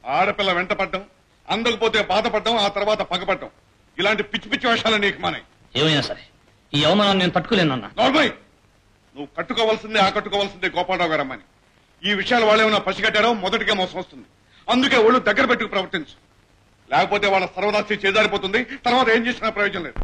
ఆడపిల్ల వెంట పడ్డం, అందకపోతే బాధపడ్డం, ఆ తర్వాత పగపడ్డం, ఇలాంటి పిచ్చి పిచ్చి వేషాలు నీకు మానే. ఏమైనా సరే ఈ అవమానాన్ని నేను తట్టుకోలేనన్నా. నార్మల్, నువ్వు కట్టుకోవాల్సిందే ఆకట్టుకోవాల్సిందే గోపాలరావు గారు అమ్మని. ఈ విషయాలు వాళ్ళేమైనా పసిగట్టారో మొదటిగా మోసం వస్తుంది. అందుకే ఒళ్ళు దగ్గర పెట్టుకు ప్రవర్తించు, లేకపోతే వాళ్ళ సర్వనాశి చేజారిపోతుంది. తర్వాత ఏం చేసినా ప్రయోజనం లేదు.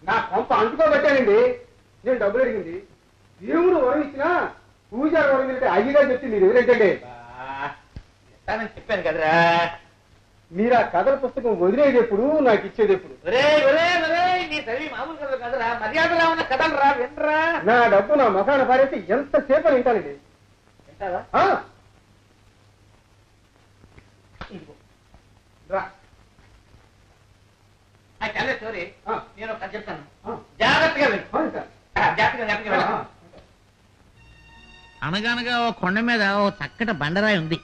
నా కొంప అంటుకోబట్టానండి. నేను డబ్బులు అడిగింది, దేవుడు వరం ఇచ్చినా పూజారి వరం వెళ్తే అయ్యగా చెప్తే మీరు ఎవరేంటండి చెప్పాను కదరా. మీరు ఆ కథల పుస్తకం వదిలేది ఎప్పుడు, నాకు ఇచ్చేది ఎప్పుడు? మామూలు కథలు కదరా, మర్యాదలా ఉన్న కథలు రా, వినరా. నా డబ్బు నా మసాలా పారేసి ఎంతసేపు అని వింటానండి. వింటావా? రా స్టోరీ నేను ఒకటి చెప్తాను, జాగ్రత్తగా జాగ్రత్తగా. అనగనగా ఓ కొండ మీద ఓ చక్కటి బండరాయి ఉంది.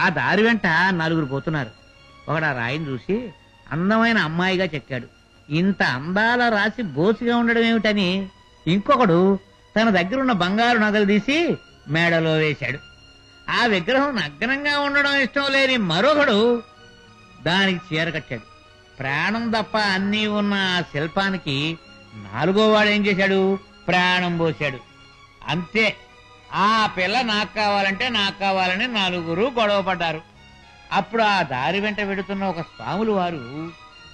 ఆ దారి వెంట నలుగురు పోతున్నారు. ఒకడు ఆ రాయిని చూసి అందమైన అమ్మాయిగా చెక్కాడు. ఇంత అందాల రాసి బోసిగా ఉండడం ఏమిటని ఇంకొకడు తన దగ్గరున్న బంగారు నగలు తీసి మేడలో వేశాడు. ఆ విగ్రహం నగ్నంగా ఉండడం ఇష్టం లేని మరొకడు దానికి చీర కట్టాడు. ప్రాణం తప్ప అన్నీ ఉన్న ఆ శిల్పానికి నాలుగో వాడు ఏం చేశాడు? ప్రాణం పోశాడు. అంతే. ఆ పిల్ల నాకు కావాలని నలుగురు గొడవ పడ్డారు. అప్పుడు ఆ దారి వెంట వెడుతున్న ఒక స్వాములు వారు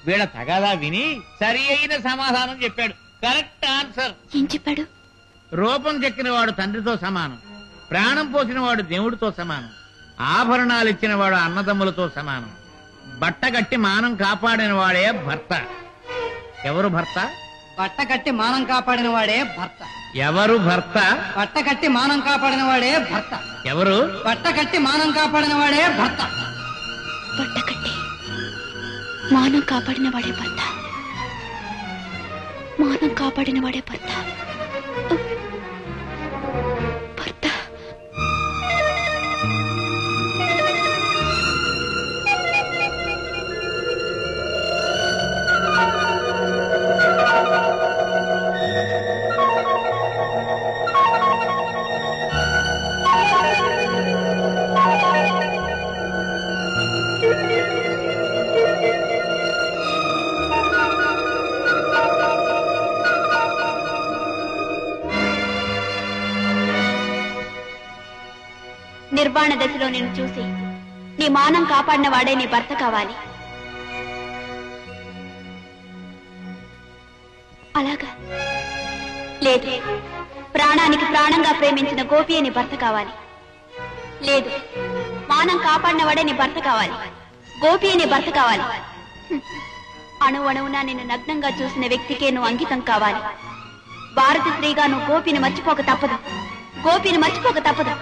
వీళ్ళ తగాదా విని సరి అయిన సమాధానం చెప్పాడు. Correct answer. ఏం చెప్పాడు? రూపం చెక్కిన వాడు తండ్రితో సమానం, ప్రాణం పోసిన వాడు దేవుడితో సమానం, ఆభరణాలు ఇచ్చిన వాడు అన్నదమ్ములతో సమానం, బట్ట కట్టి మానం కాపాడిన వాడే భర్త. ఎవరు భర్త? బట్ట కట్టి మానం కాపాడిన వాడే భర్త. ఎవరు భర్త? బట్ట కట్టి మానం కాపాడిన వాడే భర్త. ఎవరు? బట్ట కట్టి మానం కాపాడిన వాడే భర్త. బట్ట కట్టి మానం కాపాడిన వాడే భర్త. మానం కాపాడిన వాడే భర్త. భర్త. నిర్వాణ దశలో నిన్ను చూసి నీ మానం కాపాడిన వాడే నీ భర్త కావాలి. అలాగా? లేదు, ప్రాణానికి ప్రాణంగా ప్రేమించిన గోపి నీ భర్త కావాలి. లేదు, మానం కాపాడిన వాడే నీ భర్త కావాలి. గోపి నీ భర్త కావాలి. అణువణువునా నిన్ను నగ్నంగా చూసిన వ్యక్తికే నువ్వు అంకితం కావాలి. భారత స్త్రీగా నువ్వు గోపిని మర్చిపోక తప్పదు. గోపిని మర్చిపోక తప్పదు.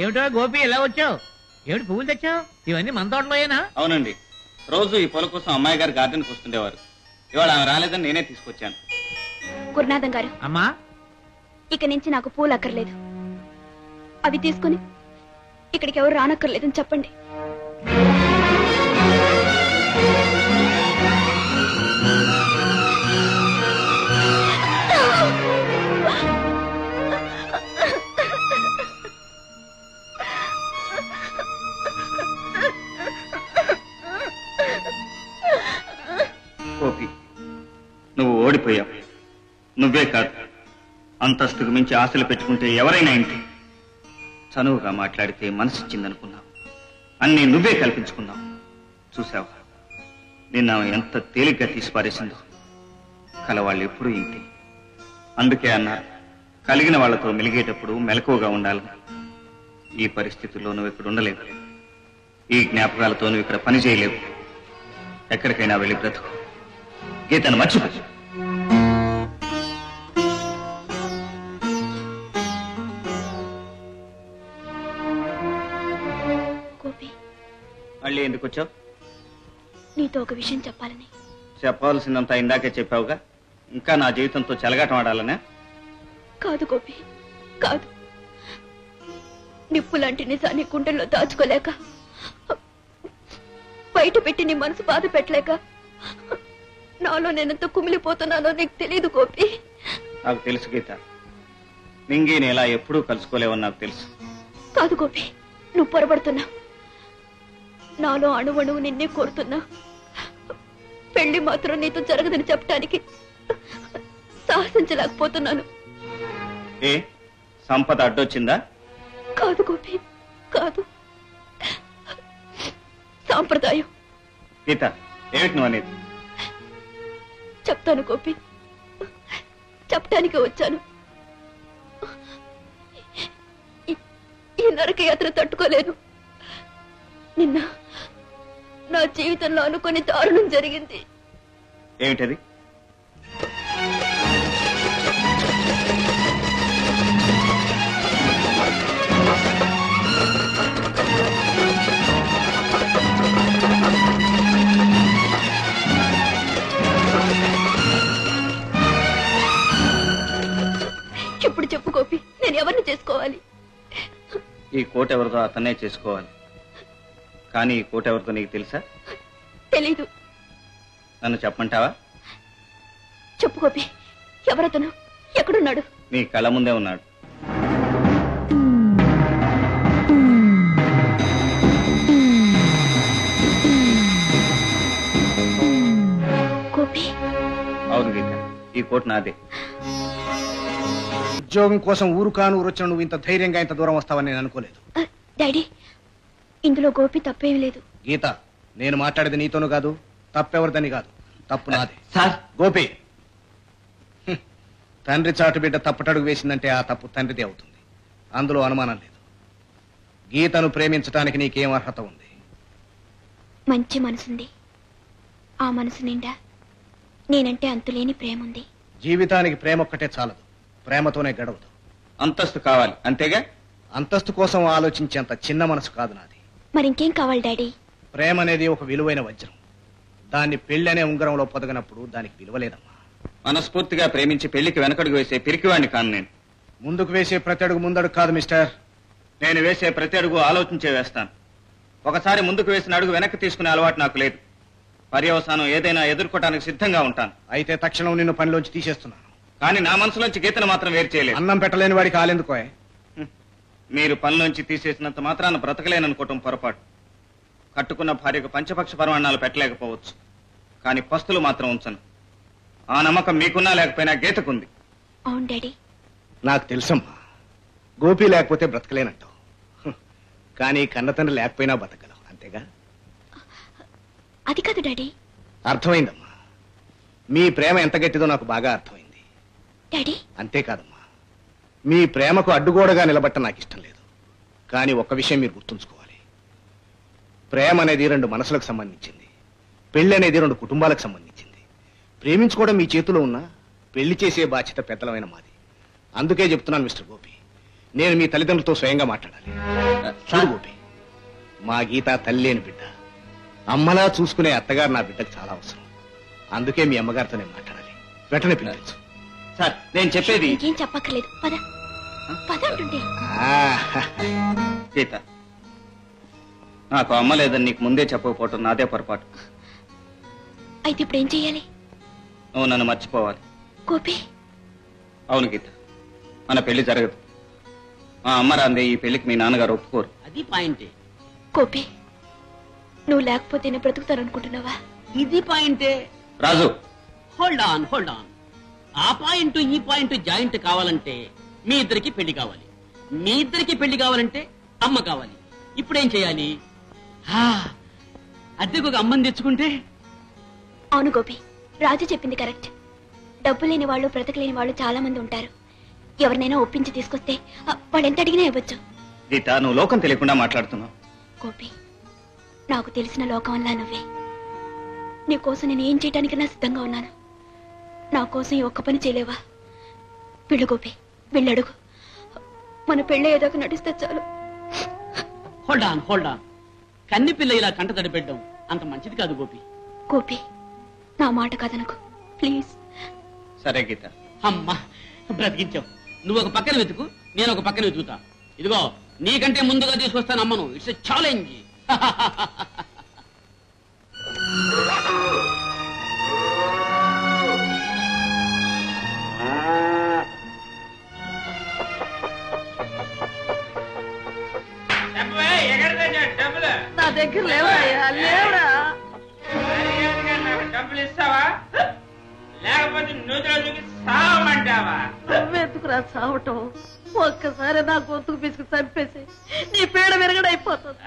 ఏమిటో గోపి ఎలా వచ్చావు? ఏమిటి పువ్వులు తెచ్చావు? ఇవన్నీ మన తోటలోయేనా? అవునండి, రోజు ఈ పూల కోసం అమ్మాయి గారు గార్డెన్కి వస్తుండేవారు. ఇవాళ ఆమె రాలేదని నేనే తీసుకొచ్చాను. గురునాథం గారు, అమ్మా, ఇక నుంచి నాకు పూలు అక్కర్లేదు. అవి తీసుకుని ఇక్కడికి ఎవరు రానక్కర్లేదని చెప్పండి. గోపి, నువ్వు ఓడిపోయావు. నువ్వే కాదు, అంతస్తుకు మించి ఆశలు పెట్టుకుంటే ఎవరైనా ఇంటి. చనువుగా మాట్లాడితే మనసిచ్చిందనుకున్నావు, అన్నీ నువ్వే కల్పించుకున్నావు. చూసావా, నిన్న ఎంత తేలిగ్గా తీసిపారేసిందో. కలవాళ్ళు ఎప్పుడూ ఇంటి. అందుకే అన్నారు, కలిగిన వాళ్లతో మెలిగేటప్పుడు మెలకువగా ఉండాలని. ఈ పరిస్థితుల్లో నువ్వు ఇక్కడ ఉండలేవు. ఈ జ్ఞాపకాలతో నువ్వు ఇక్కడ పని చేయలేవు. ఎక్కడికైనా వెళ్ళి బ్రతుకు. గీతను మర్చిపో. గోపి, మళ్ళీ ఎందుకు వచ్చావు? నీతో ఒక విషయం చెప్పాలని. చెప్పాల్సిందంతా ఇందాకే చెప్పావుగా. ఇంకా నా జీవితంతో చెలగాటం ఆడాలనే? కాదు గోపి, కాదు. నిప్పు లాంటి నిజాన్ని గుండెల్లో దాచుకోలేక, బయట పెట్టి నీ మనసు బాధ పెట్టలేక నాలో నేనెంత కుమిలిపోతున్నానో నీకు తెలియదు గోపి. నాకు తెలుసు గీత, నింగి నేలా ఎప్పుడూ కలుసుకోలేవని నాకు తెలుసు. కాదు గోపి, నువ్వు పొరపడుతున్నా. నాలో అణువణువు నిన్నే కోరుతున్నా. పెళ్లి మాత్రం నీతో జరగదని చెప్పడానికి సాహసించలేకపోతున్నాను. ఏ సంపద అడ్డొచ్చిందా? కాదు గోపి, కాదు. సాంప్రదాయం. గీత, ఏమిటి నువ్వు అనేది? చెప్తాను గోపి, చెప్పటానికి వచ్చాను. ఈ నరక యాత్ర తట్టుకోలేను. నిన్న నా జీవితంలో అనుకుని దారుణం జరిగింది. ఏమిటది? ఈ కోట్ ఎవరితో అతన్నే చేసుకోవాలి. కానీ ఈ కోట్ ఎవరితో నీకు తెలుసా? తెలీదు. నన్ను చెప్పమంటావా? చెప్పు గోపి, ఎవరతను? ఎక్కడున్నాడు? నీ కళ్ళ ముందే ఉన్నాడు. గోపి. అవును గీత, ఈ కోట్ నాదే. ఉద్యోగం కోసం ఊరు కాను ఊరు వచ్చిన నువ్వు ఇంత ధైర్యంగా ఇంత దూరం వస్తావని నేను అనుకోలేదు. డాడీ, ఇందులో గోపి తప్పేం లేదు. గీత, నేను మాట్లాడేది నీతోనూ కాదు, తప్పెవరిదని కాదు, తప్పు నాదే. సార్, గోపి, తండ్రి చాటు బిడ్డ తప్పటడుగు వేసిందంటే ఆ తప్పు తండ్రిదే అవుతుంది. అందులో అనుమానం లేదు. గీతను ప్రేమించడానికి నీకేం అర్హత ఉంది? మంచి మనసుంది. ఆ మనసు నిండా నేనంటే అంతులేని ప్రేమ ఉంది. జీవితానికి ప్రేమ ఒక్కటే చాలదు, ప్రేమతోనే గడవదు. అంతస్తు కావాలి, అంతేగా? అంతస్తు కోసం ఆలోచించేంత చిన్న మనసు కాదు నాది. మరింకేం కావాలి డాడీ? ప్రేమ అనేది ఒక విలువైన వజ్రం. దాన్ని పెళ్లి అనే ఉంగరంలో పొదగనప్పుడు దానికి విలువలేదమ్మా. మనస్ఫూర్తిగా ప్రేమించి పెళ్లికి వెనకడుగు వేసే పిరికివాణ్ణి కాను నేను. ముందుకు వేసే ప్రతి అడుగు ముందడుగు కాదు మిస్టర్. నేను వేసే ప్రతి అడుగు ఆలోచించే వేస్తాను. ఒకసారి ముందుకు వేసిన అడుగు వెనక్కి తీసుకునే అలవాటు నాకు లేదు. పర్యవసానం ఏదైనా ఎదుర్కోవడానికి సిద్ధంగా ఉంటాను. అయితే తక్షణం నిన్ను పనిలోంచి తీసేస్తున్నాను. కానీ నా మనసులోంచి గీతను మాత్రం వేరు చేయలేదు. అన్నం పెట్టలేని వాడికి కాలేందుకోయ్. మీరు పనిలోంచి తీసేసినంత మాత్రాన బ్రతకలేననుకోవటం పొరపాటు. కట్టుకున్న భార్యకు పంచపక్ష పరమాణాలు పెట్టలేకపోవచ్చు, కానీ పస్తులు మాత్రం ఉంచను. ఆ నమ్మకం మీకున్నా లేకపోయినా గీతకుంది. అవును డాడీ. నాకు తెలుసమ్మా, గోపి లేకపోతే బ్రతకలేనంటావు, కానీ కన్నతండ్రి లేకపోయినా బతకగలవు, అంతేగా? అది కాదు డాడీ. అర్థమైందమ్మా, మీ ప్రేమ ఎంత గట్టిదో నాకు బాగా అర్థమైంది. డాడీ, అంతేకాదమ్మా, మీ ప్రేమకు అడ్డుగోడగా నిలబట్టం నాకు ఇష్టం లేదు. కానీ ఒక్క విషయం మీరు గుర్తుంచుకోవాలి. ప్రేమ అనేది రెండు మనసులకు సంబంధించింది, పెళ్లి అనేది రెండు కుటుంబాలకు సంబంధించింది. ప్రేమించుకోవడం మీ చేతిలో ఉన్నా పెళ్లి చేసే బాధ్యత పెద్దలమైన మాది. అందుకే చెప్తున్నాను మిస్టర్ గోపి, నేను మీ తల్లిదండ్రులతో స్వయంగా మాట్లాడాలి. చూడు గోపి, మా గీత తల్లి లేని బిడ్డ, అమ్మలా చూసుకునే అత్తగారు నా బిడ్డకు చాలా అవసరం. అందుకే మీ అమ్మగారితో నేను మాట్లాడాలి. వెంటనే పిల్లచ్చు. సార్, నేను చెప్పేది ఇంకేం చెప్పక్కర్లేదు, పద పద అంటుంటే. గీత, నాకు అమ్మ లేదని నీకు ముందే చెప్పకపోవటం నాదే పొరపాటు. అయితే ఇప్పుడు ఏం చెయ్యాలి? నువ్వు నన్ను మర్చిపోవాలి. గోపి. అవును గీత, మన పెళ్లి జరగదు. మా అమ్మ రాందే ఈ పెళ్లికి మీ నాన్నగారు ఒప్పుకోరు. అది పాయింటే. గోపి, నువ్వు లేకపోతే నేను బ్రతుకుతాననుకుంటున్నావా? ఇది పాయింటే. రాజు, హోల్డ్ ఆన్. ఆ పాయింట్ ఈ పాయింట్ జాయింట్ కావాలంటే మీ ఇద్దరికి పెళ్లి కావాలి. మీ ఇద్దరికి పెళ్లి కావాలంటే అమ్మ కావాలి. ఇప్పుడేం చేయాలి? అద్దెకు ఒక అమ్మని తెచ్చుకుంటే? అవును గోపి, రాజు చెప్పింది కరెక్ట్. డబ్బు లేని వాళ్ళు, బ్రతకలేని వాళ్ళు చాలా మంది ఉంటారు. ఎవరినైనా ఒప్పించి తీసుకొస్తే వాళ్ళు ఎంత అడిగినా ఇవ్వచ్చు. గీత, నువ్వు లోకం తెలియకుండా మాట్లాడుతున్నావు. గోపి, నాకు తెలిసిన లోకం అలా నువ్వే. నీ కోసం నేను ఏం చేయడానికైనా సిద్ధంగా ఉన్నాను. నా కోసం ఈ ఒక్క పని చేయలేవా? వెళ్ళు గోపి, వెళ్ళడుగు. మన పెళ్ళి ఏదో నటిస్తే చాలు. Hold on. కన్ని పిల్ల ఇలా కంట తడిపెట్టడం అంత మంచిది కాదు గోపి. గోపి, నా మాట కాదనుకో ప్లీజ్. సరే గీత. అమ్మా, బ్రతికించావు. నువ్వు ఒక పక్కన వెతుకు, నేను ఒక పక్కన వెతుకుతా. ఇదిగో, నీకంటే ముందుగా తీసుకొస్తాను అమ్మను. It's a challenge. నా దగ్గర లేవయ్యా, లేవరా. డబ్బులు ఇస్తావా లేకపోతే నూతులకి సావమంటావా? నువ్వెందుకురా సావటం? ఒక్కసారి నా గొంతుకు పిసికి చంపేసి నీ పీడ విరగడైపోతుంది.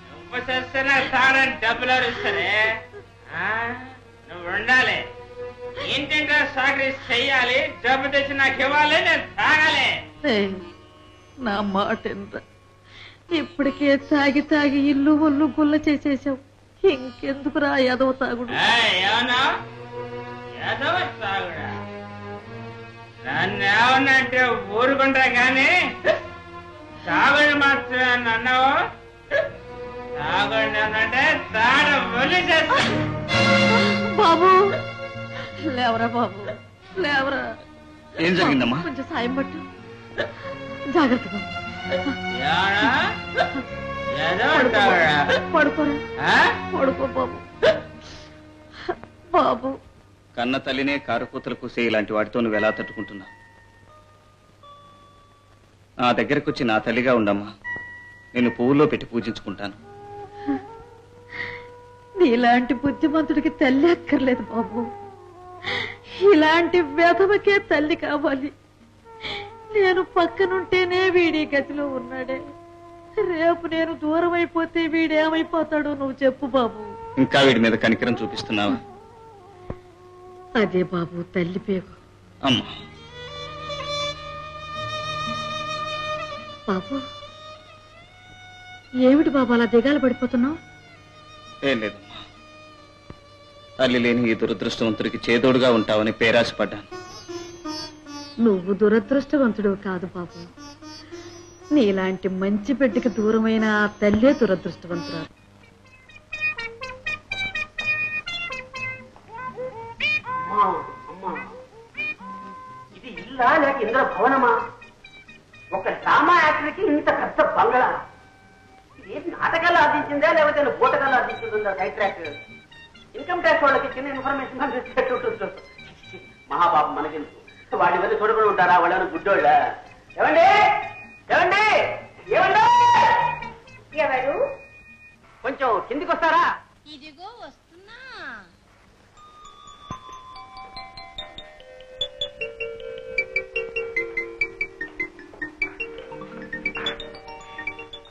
నువ్వు చేస్తేనే తాగడానికి డబ్బులు ఇస్తారే. నువ్వు ఉండాలి, ఏంటంటే సాగరి చెయ్యాలి, డబ్బు తెచ్చి నాకు ఇవ్వాలి, నేను తాగాలి. నా మాట ఏంట్రా? ఇప్పటికే తాగి తాగి ఇల్లు ఒళ్ళు గుల్ల చేసేసావు. ఇంకెందుకురా ఎదవ తాగుడు? తాగుడా? నన్ను ఏమన్నంటే ఊరుకుంటా గాని తాగుడు మాత్రమే అన్నావు. తాగుడు అంటే తాడ ఒలి చేస్తా. బాబు లేవరా, బాబు లేవరా. ఏం జరిగిందమ్మా? కొంచెం సాయం పట్టు. జాగ్రత్తగా పడుకోరా. పడుకో బాబు. బాబు, కన్న తల్లినే కారుకూతలు కూసే ఇలాంటి వాటితో నువ్వు ఎలా తట్టుకుంటున్నావు? నా దగ్గరకు వచ్చి నా తల్లిగా ఉండమ్మా. నేను పువ్వుల్లో పెట్టి పూజించుకుంటాను. నీలాంటి బుద్ధిమంతుడికి తల్లి అక్కర్లేదు బాబు. ఇలాంటి వ్యధవకే తల్లి కావాలి. నేను పక్కనుంటేనే వీడి గతిలో ఉన్నాడే. రేపు నేను దూరం అయిపోతే వీడేమైపోతాడో నువ్వు చెప్పు బాబు. ఇంకా వీడి మీద కనికరం చూపిస్తున్నావా? అదే బాబు తల్లి పేరు. అమ్మా బాబు, ఏమిటి బాబు అలా దిగాలు పడిపోతున్నావు? ఏం లేదమ్మా, తల్లి లేని ఈ దురదృష్టవంతుడికి చేదోడుగా ఉంటావని పేరాశపడ్డాను. నువ్వు దురదృష్టవంతుడు కాదు బాబు. నీలాంటి మంచి బిడ్డకి దూరమైన ఆ తల్లే దురదృష్టవంతురాలు. ఇది ఇల్లా లేక ఇంద్ర భవనమా? ఒక డ్రామా యాక్టర్కి ఇంత పెద్ద బంగళా. ఇది నాటకాలు ఆర్జించిందా లేకపోతే బోటకాలు ఆర్జించిందా? డైరెక్ట్ ఇన్కమ్ ట్యాక్స్ వాళ్ళకి చిన్న ఇన్ఫర్మేషన్ మహాబాబు మనకెందుకు? వాడి వల్ల చూడకుండా ఉంటారా? వాళ్ళని గుడ్డోళ్ళ. ఏమండి ఏమండి ఏమండి, ఎవరు? కొంచెం కిందికి వస్తారా? ఇదిగో వస్తున్నా.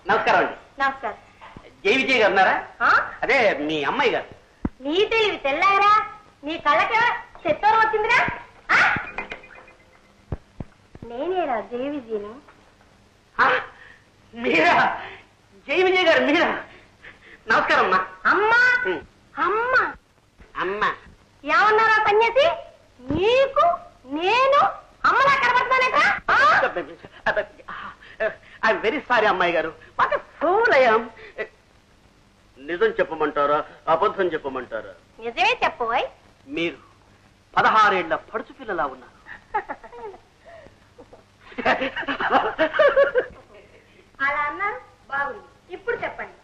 నమస్కారం అండి. నమస్కారం. జై విజయ్ గారు ఉన్నారా? అదే మీ అమ్మాయి గారు. నీ తెలివి తెల్లారా? నీ కళ్ళకి చెత్తోరం వచ్చిందిరా? నేనేరా జయ విజయని. మీరా? జై విజయ్ గారు మీరా? నమస్కారం అమ్మా. అమ్మా అమ్మా అమ్మా ఏమన్నారా సన్యాసి? నీకు నేను అమ్మలా కనబడుతున్నానేట్రా? ఐఎమ్ వెరీ సారీ అమ్మాయి గారు. What a fool I am. నిజం చెప్పమంటారా అబద్ధం చెప్పమంటారా? నిజమే చెప్పబోయ్. మీరు 16 ఏళ్ల పడుచు పిల్లలా ఉన్నారు. అలా అన్నారు బాగుంది. ఇప్పుడు చెప్పండి.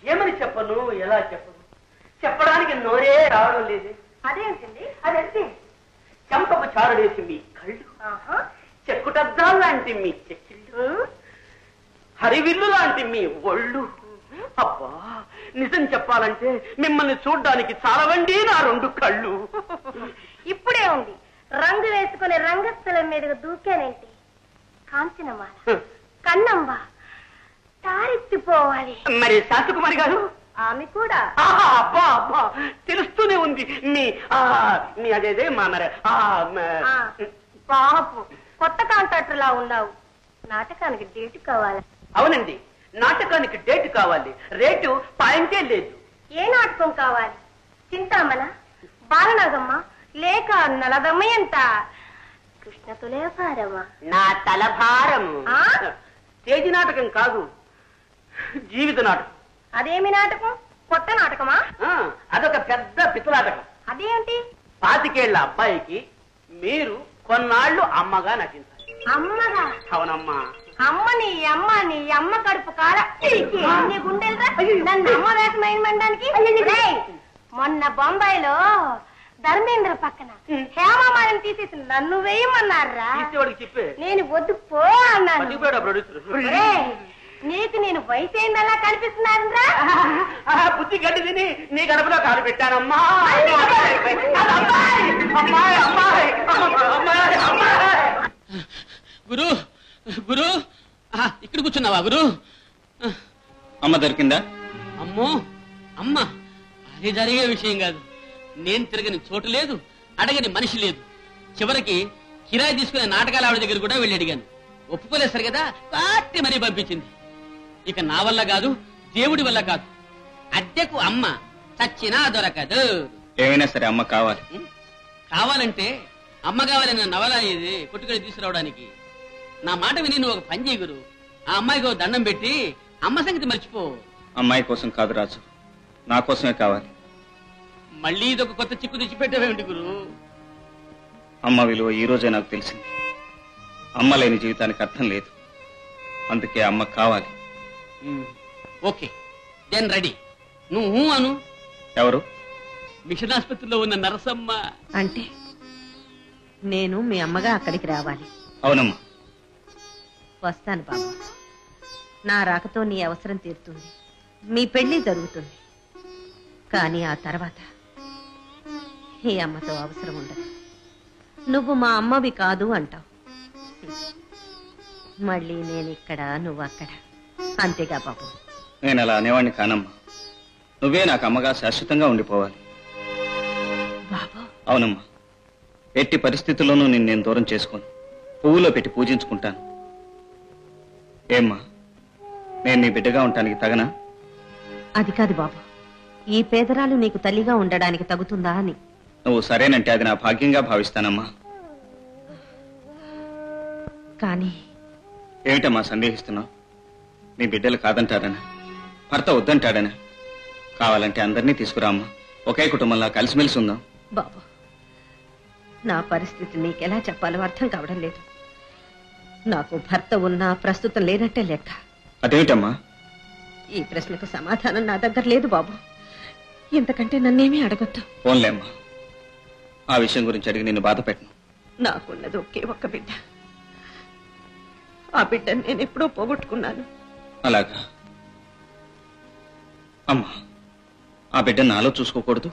ఏమని చెప్పను, ఎలా చెప్పను? చెప్పడానికి నోరే రావడం లేదు. అదేంటండి? అదేంటి? చెంపకు చారడేసి మీ కళ్ళు, చెక్కుటద్దాలు లాంటి మీ చెక్కిళ్ళు, హరివిల్లు లాంటి మీ ఒళ్ళు. అబ్బా, నిజం చెప్పాలంటే మిమ్మల్ని చూడ్డానికి చాలవండి నా 2 కళ్ళు. ఇప్పుడే ఉంది. రంగు వేసుకునే రంగస్థలం మీదగా దూకానేంటి? కాంచనమాల కన్నమ్మ తారెత్తిపోవాలి. మరి శాంతకుమారి గారు? ఆమె కూడా. అబ్బా అబ్బా, తెలుస్తూనే ఉంది మీ మీ అదేదే మా మరి పాపు కొత్త కాంట్రాక్టర్ లా ఉన్నావు. నాటకానికి డేట్ కావాలి. అవునండి, నాటకానికి డేట్ కావాలి. రేటు పాయింటే లేదు. ఏ నాటకం కావాలి? చింతామణ, బాలనాగమ్మ లేక నలదమయంత, కృష్ణ తులేభారమా? నా తలభారము. తేజీ నాటకం కాదు, జీవిత నాటకం. అదేమి నాటకం? కొత్త నాటకమా? అదొక పెద్ద పిత్తలాటకం. అదేంటి? 25 ఏళ్ల అబ్బాయికి మీరు కొన్నాళ్లు అమ్మగా నటించాలి. అమ్మగా? అవునమ్మా. అమ్మ నీ అమ్మ కడుపు కాల నీ గుండెలరా నన్ను అమ్మ వేషం వేయమనడానికి. మొన్న బొంబాయిలో ధర్మేంద్ర పక్కన హేమామాలిని తీసేసి నన్ను వేయమన్నారా? చెప్పే నేను వద్దు పో అన్నాను. నీకు నేను వయసు అయిందలా కనిపిస్తున్నారా? బుద్ధి గడ్డి తిని నీ గడపలో కాలు పెట్టానమ్మా. గురు గురు, ఇక్కడ కూర్చున్నావా గురు? అమ్మ దొరికిందా? అమ్మో అమ్మ, అది జరిగే విషయం కాదు. నేను తిరగని చోటు లేదు, అడగని మనిషి లేదు. చివరికి కిరాయి తీసుకునే నాటకాల ఆవిడ దగ్గర కూడా వెళ్ళి అడిగాను. ఒప్పుకోలేసారు కదా, కాటి మరీ పంపించింది. ఇక నా వల్ల కాదు, దేవుడి వల్ల కాదు. అద్దెకు అమ్మ చచ్చినా దొరకదు. ఏమైనా సరే అమ్మ కావాలి. కావాలంటే అమ్మ కావాలన్న నవల ఇది కొట్టుకొని తీసుకురావడానికి. నా మాట విని నువ్వు ఒక పని చేయి గురు. ఆ అమ్మాయికి ఒక దండం పెట్టి అమ్మ సంగతి మర్చిపో. అమ్మాయి కోసం కాదు రాజు, నా కోసమే కావాలి. మళ్ళీ ఇదొక కొత్త చిక్కు తెచ్చిపెట్టావేమిటి గురు? అమ్మ విలువ ఈ రోజే నాకు తెలిసింది. అమ్మ లేని జీవితానికి అర్థం లేదు. అందుకే అమ్మ కావాలి. Okay then ready. నువ్వు అను. ఎవరు? మిషన్ ఆసుపత్రిలో ఉన్న నరసమ్మ. అంటే నేను మీ అమ్మగా అక్కడికి రావాలి? అవునమ్మా. వస్తాను బాబు. నా రాకతో నీ అవసరం తీరుతుంది, మీ పెళ్లి జరుగుతుంది. కానీ ఆ తర్వాత ఈ అమ్మతో అవసరం ఉండదు. నువ్వు మా అమ్మవి కాదు అంటావు. మళ్ళీ నేను ఇక్కడ, నువ్వు అక్కడ. అంతేగా బాబు? నేను అలా అనేవాడిని కానమ్మా. నువ్వే నాకు అమ్మగా శాశ్వతంగా ఉండిపోవాలి. అవునమ్మా. ఎట్టి పరిస్థితుల్లోనూ నేను దూరం చేసుకోను. పువ్వులో పెట్టి పూజించుకుంటాను. ఏమ్మా, నేను నీ బిడ్డగా ఉండటానికి తగనా? అది కాదు బాబు, ఈ పేదరాలు నీకు తల్లిగా ఉండడానికి తగుతుందా అని. నువ్వు సరేనంటే అది నా భాగ్యంగా భావిస్తానమ్మా. కానీ ఏమిటమ్మా సందేహిస్తున్నావు? నీ బిడ్డలు కాదంటాడనా? భర్త వద్దంటాడనా? కావాలంటే అందరినీ తీసుకురామ్మా. ఒకే కుటుంబంలో కలిసిమెలిసి ఉందాం. బాబు, నా పరిస్థితి నీకెలా చెప్పాలో అర్థం కావడం లేదు. నాకు భర్త ఉన్నా ప్రస్తుతం లేనట్టే లెక్క. అదేమిటమ్మా? ఈ ప్రశ్నకు సమాధానం నా దగ్గర లేదు బాబు. ఇంతకంటే నన్నేమీ అడగొద్దు. పోన్లేమ్మా, ఆ విషయం గురించి అడిగి నిన్ను బాధ పెట్టను. నాకున్నది ఒకే ఒక్క బిడ్డ. ఆ బిడ్డను నేను ఎప్పుడో పోగొట్టుకున్నాను. అలాగా అమ్మా, ఆ బిడ్డను నాలో చూసుకోకూడదు?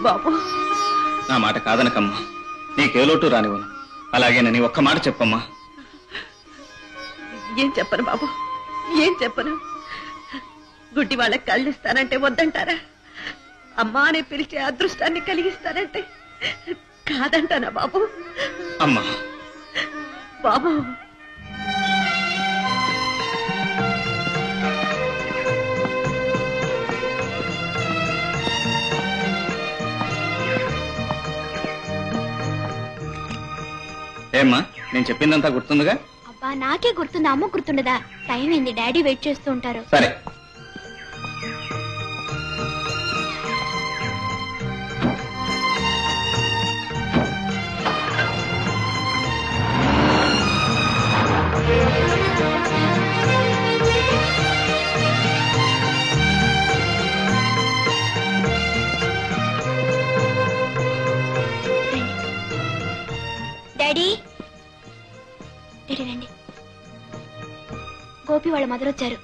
బాబు, నా మాట కాదనకమ్మా. నీకే లోటు రానివ్వను. అలాగేనని ఒక్క మాట చెప్పమ్మా. ఏం చెప్పను బాబు, ఏం చెప్పను? గుడ్డి వాళ్ళకి కళ్ళిస్తానంటే వద్దంటారా? అమ్మా అని పిలిచే అదృష్టాన్ని కలిగిస్తానంటే కాదంటానా బాబు? అమ్మా బాబు, ఏమ్మా, నేను చెప్పిందంతా గుర్తుందిగా? అబ్బా, నాకే గుర్తుంది, అమ్మ గుర్తుండదా? టైం అయింది, డాడీ వెయిట్ చేస్తూ ఉంటారు. సరే. డాడీ, డాడీ రండి. గోపి వాళ్ళ మదర్ వచ్చారు.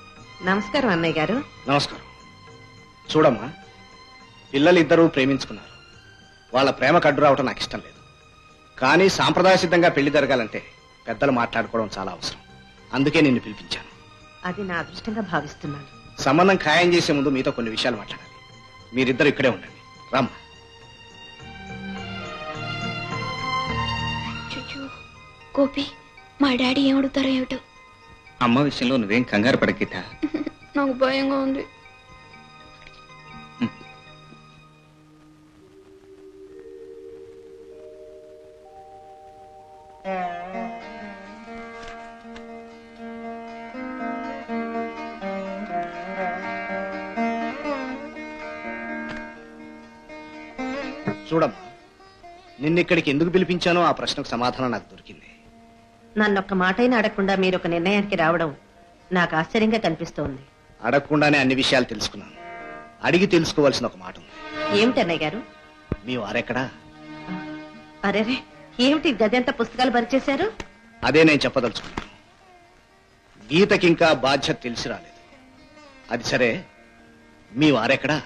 నమస్కారం అన్నయ్య గారు. నమస్కారం. చూడమ్మా, పిల్లలిద్దరూ ప్రేమించుకున్నారు. వాళ్ళ ప్రేమకు అడ్డు రావటం నాకు ఇష్టం లేదు. కానీ సాంప్రదాయ సిద్ధంగా పెళ్లి జరగాలంటే పెద్దలు మాట్లాడుకోవడం చాలా అవసరం. అందుకే నిన్ను పిలిపించాను. అది నా అదృష్టంగా భావిస్తున్నాను. సంబంధం ఖాయం చేసే ముందు మీతో కొన్ని విషయాలు మాట్లాడాలి. మీరిద్దరు ఇక్కడే ఉండండి. రామ్మా. గోపి, మా డాడీ ఏమడుగుతారో ఏమిటో. అమ్మ విషయంలో నువ్వేం కంగారు పడకిట. నాకు భయంగా ఉంది. చూడమ్మా, నిన్నిక్కడికి ఎందుకు పిలిపించానో ఆ ప్రశ్నకు సమాధానం నాకు దొరికింది. నన్నొక్క మాటైనా అడగకుండా మీరు ఒక నిర్ణయానికి రావడం నాకు ఆశ్చర్యంగా కనిపిస్తోంది. అడగకుండానే అన్ని విషయాలు తెలుసుకున్నాను. అడిగి తెలుసుకోవాల్సిన ఒక మాట ఉంది. ఏమిటి అన్నయ్య గారు? మీ వారెక్కడా? అరేరే, ఏమిటి గదంతా పుస్తకాలు పరిచేశారు? అదే నేను చెప్పదలుచుకున్నాను. గీతకింకా బాధ్యత తెలిసి రాలేదు. అది సరే, మీ వారెక్కడా?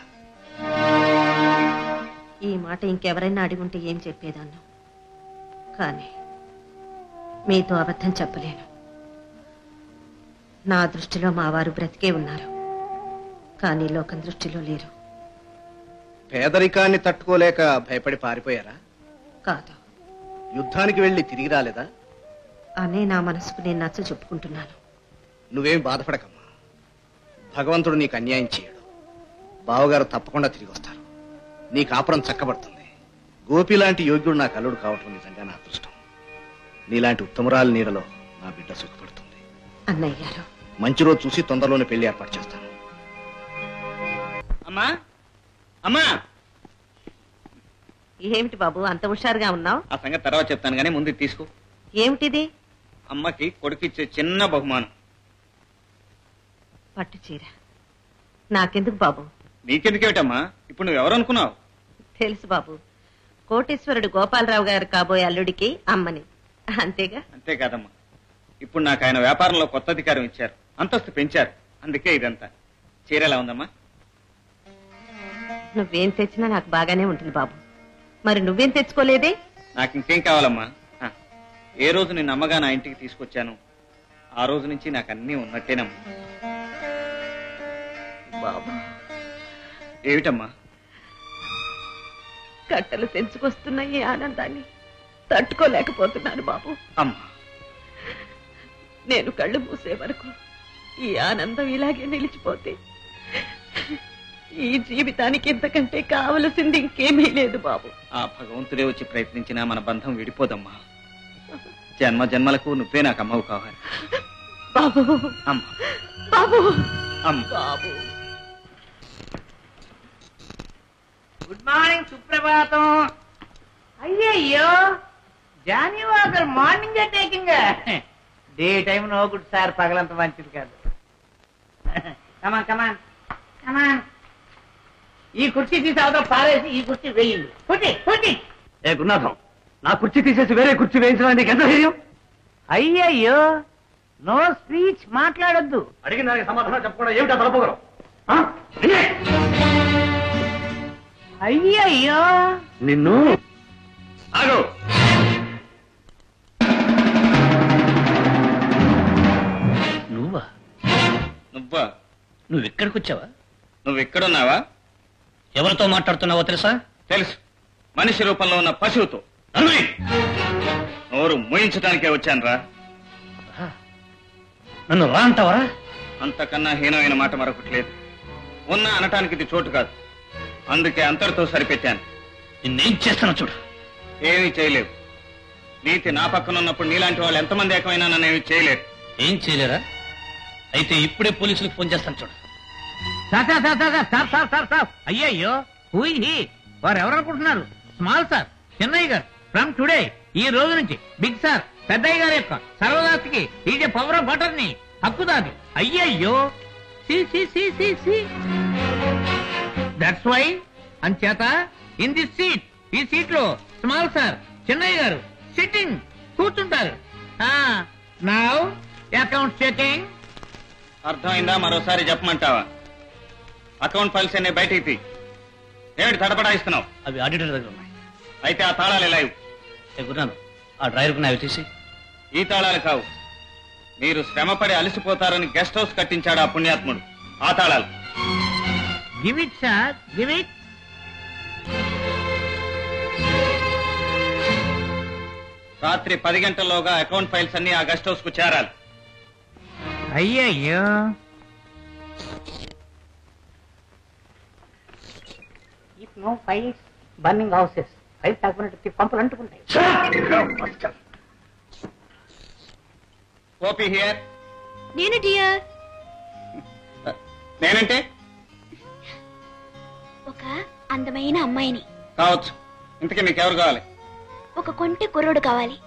ఈ మాట ఇంకెవరైనా అడిగుంటే ఏం చెప్పేదాన్ని, కానీ మీతో అబద్ధం చెప్పలేను. నా దృష్టిలో మా వారు బ్రతికే ఉన్నారు, కానీ లోకం దృష్టిలో లేరు. పేదరికాన్ని తట్టుకోలేక భయపడి పారిపోయారా? కాదు. యుద్ధానికి వెళ్లి తిరిగి రాలేదా? అనే నా మనసుకు నేను నచ్చ చెప్పుకుంటున్నాను. నువ్వేం బాధపడకమ్మా. భగవంతుడు నీకు అన్యాయం చేయడు. బావగారు తప్పకుండా తిరిగి వస్తారు. నీ కాపురం చక్కబడుతుంది. గోపి లాంటి యోగ్యుడు నాకు అల్లుడు కావటం నిజంగా నా అదృష్టం. నీలాంటి ఉత్తమరాల నీడలో నా బిడ్డ సుఖపడుతుంది. అన్నయ్య గారు, మంచి రోజు చూసి తొందరలోనే పెళ్లి ఏర్పాటు చేస్తాను. అమ్మా, అమ్మా, ఏమిటి బాబు అంత హుషారుగా ఉన్నావు? ఆ సంగతి తర్వాత చెప్తాను కానీ ముందు తీసుకో. ఏమిటిది? అమ్మకి కొడుకిచ్చే చిన్న బహుమానం. పట్టు చీర. నాకెందుకు బాబు? నీకెందుకేమిటమ్మా, ఇప్పుడు నువ్వెవరు అనుకున్నావు? తెలుసు బాబు, కోటేశ్వరుడు గోపాలరావు గారు కాబోయే అల్లుడికి అమ్మని. అంతేగా? అంతే కాదమ్మా, ఇప్పుడు నాకు ఆయన వ్యాపారంలో కొత్త అధికారం ఇచ్చారు, అంతస్తు పెంచారు, అందుకే ఇదంతా. చీర ఎలా ఉందమ్మా? నువ్వేం తెచ్చినా నాకు బాగానే ఉంటుంది బాబు. మరి నువ్వేం తెచ్చుకోలేదే? నాకు ఇంకేం కావాలమ్మా? ఏ రోజు నిన్న అమ్మగా నా ఇంటికి తీసుకొచ్చాను ఆ రోజు నుంచి నాకు అన్నీ ఉన్నట్టేనమ్మా. బాబు ఏమిటమ్మా? కట్టలు తెంచుకొస్తున్న ఈ ఆనందాన్ని తట్టుకోలేకపోతున్నాను బాబు. అమ్మా, నేను కళ్ళు మూసే వరకు ఈ ఆనందం ఇలాగే నిలిచిపోతే ఈ జీవితానికి ఇంతకంటే కావలసింది ఇంకేమీ లేదు బాబు. ఆ భగవంతుడే వచ్చి ప్రయత్నించినా మన బంధం విడిపోదమ్మా. జన్మ జన్మలకు నువ్వే నాకు అమ్మవు కావాలి. బాబు అమ్మ, బాబు, అమ్మ. బాబు. గుడ్ మార్నింగ్, సుప్రభాతం. అయ్యయ్యో, Johnny Walker morning taking. Day time no good sir, పగలంత మంచిది కాదు. కమాన్ కమాన్ కమాన్. ఈ కుర్చీ తీసి అవతల పారేసి ఈ కుర్చీ వేయండి. కుర్చీ కుర్చీ. ఏ గురునాథం, నా కుర్చీ తీసేసి వేరే కుర్చీ వేయించడానికి నీకు ఎంత ధైర్యం? అయ్యయ్యో, నో స్పీచ్, మాట్లాడొద్దు. అడిగిన దానికి సమాధానం చెప్పకుండా ఏమిటా తలపోగలం? అయ్యయ్యో, నిన్ను ఆగు. నువ్వా? నువ్వా? నువ్వెక్కడికి వచ్చావా? నువ్వెక్కడున్నావా? ఎవరితో మాట్లాడుతున్నావో తెలుసా? తెలుసు, మనిషి రూపంలో ఉన్న పశువుతో. నోరు మూయించడానికే వచ్చానురా. నన్ను రా అంటావరా? అంతకన్నా హీనమైన మాట మరొకటి లేదు. ఉన్నా అనటానికి ఇది చోటు కాదు, అందుకే అంతటితో సరిపెట్టాను. నిన్నేం చేస్తానో చూడు. ఏమీ చేయలేవు. నీతి నా పక్కన ఉన్నప్పుడు నీలాంటి వాళ్ళు ఎంతమంది ఏకమైనా నన్ను ఏమీ చేయలేరు. ఏం చేయలేరా? అయితే ఇప్పుడే పోలీసులకు ఫోన్ చేస్తాను చూడు. Sir sir sir sir sir sir sir sir. అయ్యయ్యో, హూయి వారు ఎవరు అనుకుంటున్నారు? స్మాల్ సార్, చెన్నయ్య గారు. ఫ్రమ్ టుడే, ఈ రోజు నుంచి బిగ్ సార్, పెద్దయ్య గారి యొక్క సర్వదాస్తికి ఈజ్ ఎ పవర్ ఆఫ్ బటర్ని, హక్కుదాది. అయ్యయ్యో, see see see see see. That's why అంచేత ఇన్ దిస్ సీట్, ఈ సీట్ లో స్మాల్ సార్, చెన్నయ్య గారు సిట్టింగ్, కూర్చుంటారు. Now account checking. అర్థమైందా? మరోసారి చెప్పమంటావా? అకౌంట్ ఫైల్స్ అనే బయటికి తీ. ఏమిటి తడపడాయిస్తున్నావు? అవి ఆడిటర్ దగ్గర ఉన్నాయి. అయితే ఆ తాళాలు ఎలా ఇవ్వు? గురునాను, ఆ డ్రైవర్కి నావి తీసి. ఈ తాళాలు కావు, మీరు శ్రమపడి అలసిపోతారని గెస్ట్ హౌస్ కట్టించాడు ఆ పుణ్యాత్ముడు. ఆ తాళాలు. Give it sir, give it. రాత్రి 10 గంటల్లోగా అకౌంట్ ఫైల్స్ అన్ని ఆ గెస్ట్ హౌస్ కు చేరాలి. అయ్యయ్యో, no files, burning houses. Files తగ్గినట్టు పంపులు అంటుకుంటాయి. ఓపీ హియర్. నేను డియర్. నేనంటే ఒక అందమైన అమ్మాయిని. కావచ్చు. ఇంతకీ మీకు ఎవరు కావాలి? ఒక కొంటె కుర్రోడు కావాలి.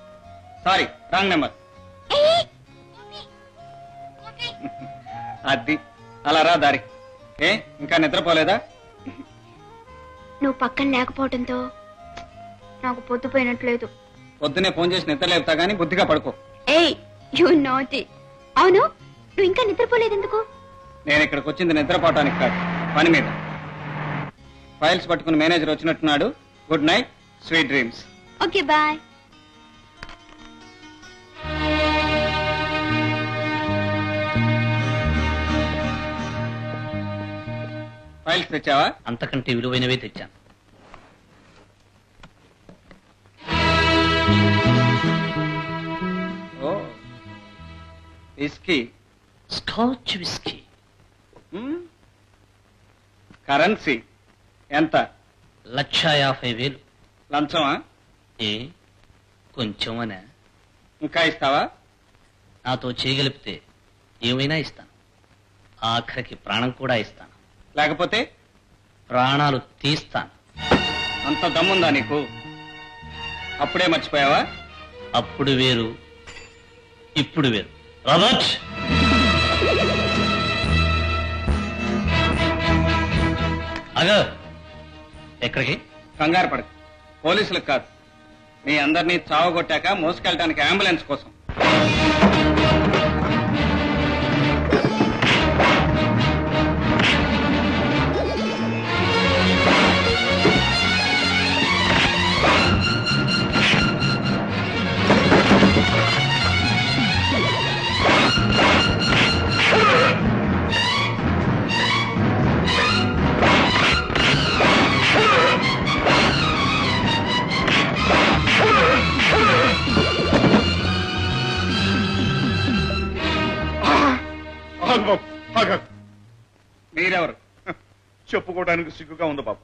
Sorry, wrong number. అది అలా రా దారి. ఏ ఇంకా నిద్రపోలేదా? నువ్వు పక్కన లేకపోవడంతో నాకు పొద్దుపోయినట్లేదు. పొద్దునే ఫోన్ చేసి నిద్ర లేపుతా గానీ బుద్ధిగా పడుకో. ఏయ్, యు నాటి. అవును, నువ్వు ఇంకా నిద్రపోలేదు ఎందుకు? నేను ఇక్కడికి వచ్చింది నిద్రపోవటానికి కాదు, పని మీద. ఫైల్స్ పట్టుకుని మేనేజర్ వచ్చినట్టున్నాడు. Good night, sweet dreams. Okay, bye. Files తెచ్చావా? అంతకంటే విలువైనవే తెచ్చాను. Oh, whisky. Scotch whisky. Currency ఎంత? 1,50,000. లంచమా? ఏ కొంచెమనా? ఇంకా ఇస్తావా? నాతో చేయగలిపితే ఏమైనా ఇస్తాను. ఆఖరికి ప్రాణం కూడా ఇస్తాను. లేకపోతే ప్రాణాలు తీస్తాను. అంత దమ్ముందా నీకు? అప్పుడే మర్చిపోయావా? అప్పుడు వేరు, ఇప్పుడు వేరు. రాబర్ట్, అగా ఎక్కడికి? కంగారు పడకు, పోలీసులకు కాదు, మీ అందరినీ చావగొట్టాక మోసుకెళ్ళడానికి అంబులెన్స్ కోసం. మీరెవరు? చెప్పుకోవడానికి సిగ్గుగా ఉంది బాబు.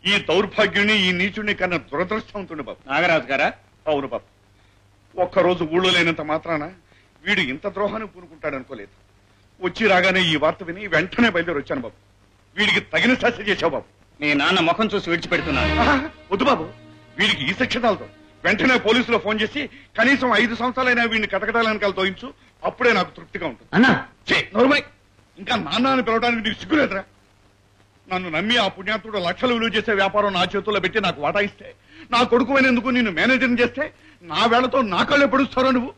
ఈ దౌర్భాగ్యుని, ఈ నీచుడిని కన్నా దురదృష్టవంతుడు బాబు. నాగరాజు గారా? అవును బాబు. ఒక్కరోజు ఊళ్ళో లేనంత మాత్రాన వీడు ఇంత ద్రోహాన్ని పూనుకుంటాడు అనుకోలేదు. వచ్చి రాగానే ఈ వార్త విని వెంటనే బయలుదేరి వచ్చాను బాబు. వీడికి తగిన శాస్త్ర చేశావు బాబు. మీ నాన్న ముఖం చూసి విడిచిపెడుతున్నాను. వద్దు బాబు, వీడికి ఈ శిక్షణాలతో వెంటనే పోలీసులో ఫోన్ చేసి కనీసం 5 సంవత్సరాలైనా వీడిని కటకటాల వెనకాల తోయించు. అప్పుడే నాకు తృప్తిగా ఉంటుంది. నోరుమై, ఇంకా నాన్న అని పిలవడానికి నీకు సిగ్గులేదురా? నన్ను నమ్మి ఆ పుణ్యాత్తుడు లక్షలు విలువ చేసే వ్యాపారం నా చేతుల్లో పెట్టి నాకు వాటా ఇస్తే, నా కొడుకు అయినందుకు నిన్ను మేనేజర్ని చేస్తే నా వేళతో నా కళ్ళే పొడుస్తారో నువ్వు.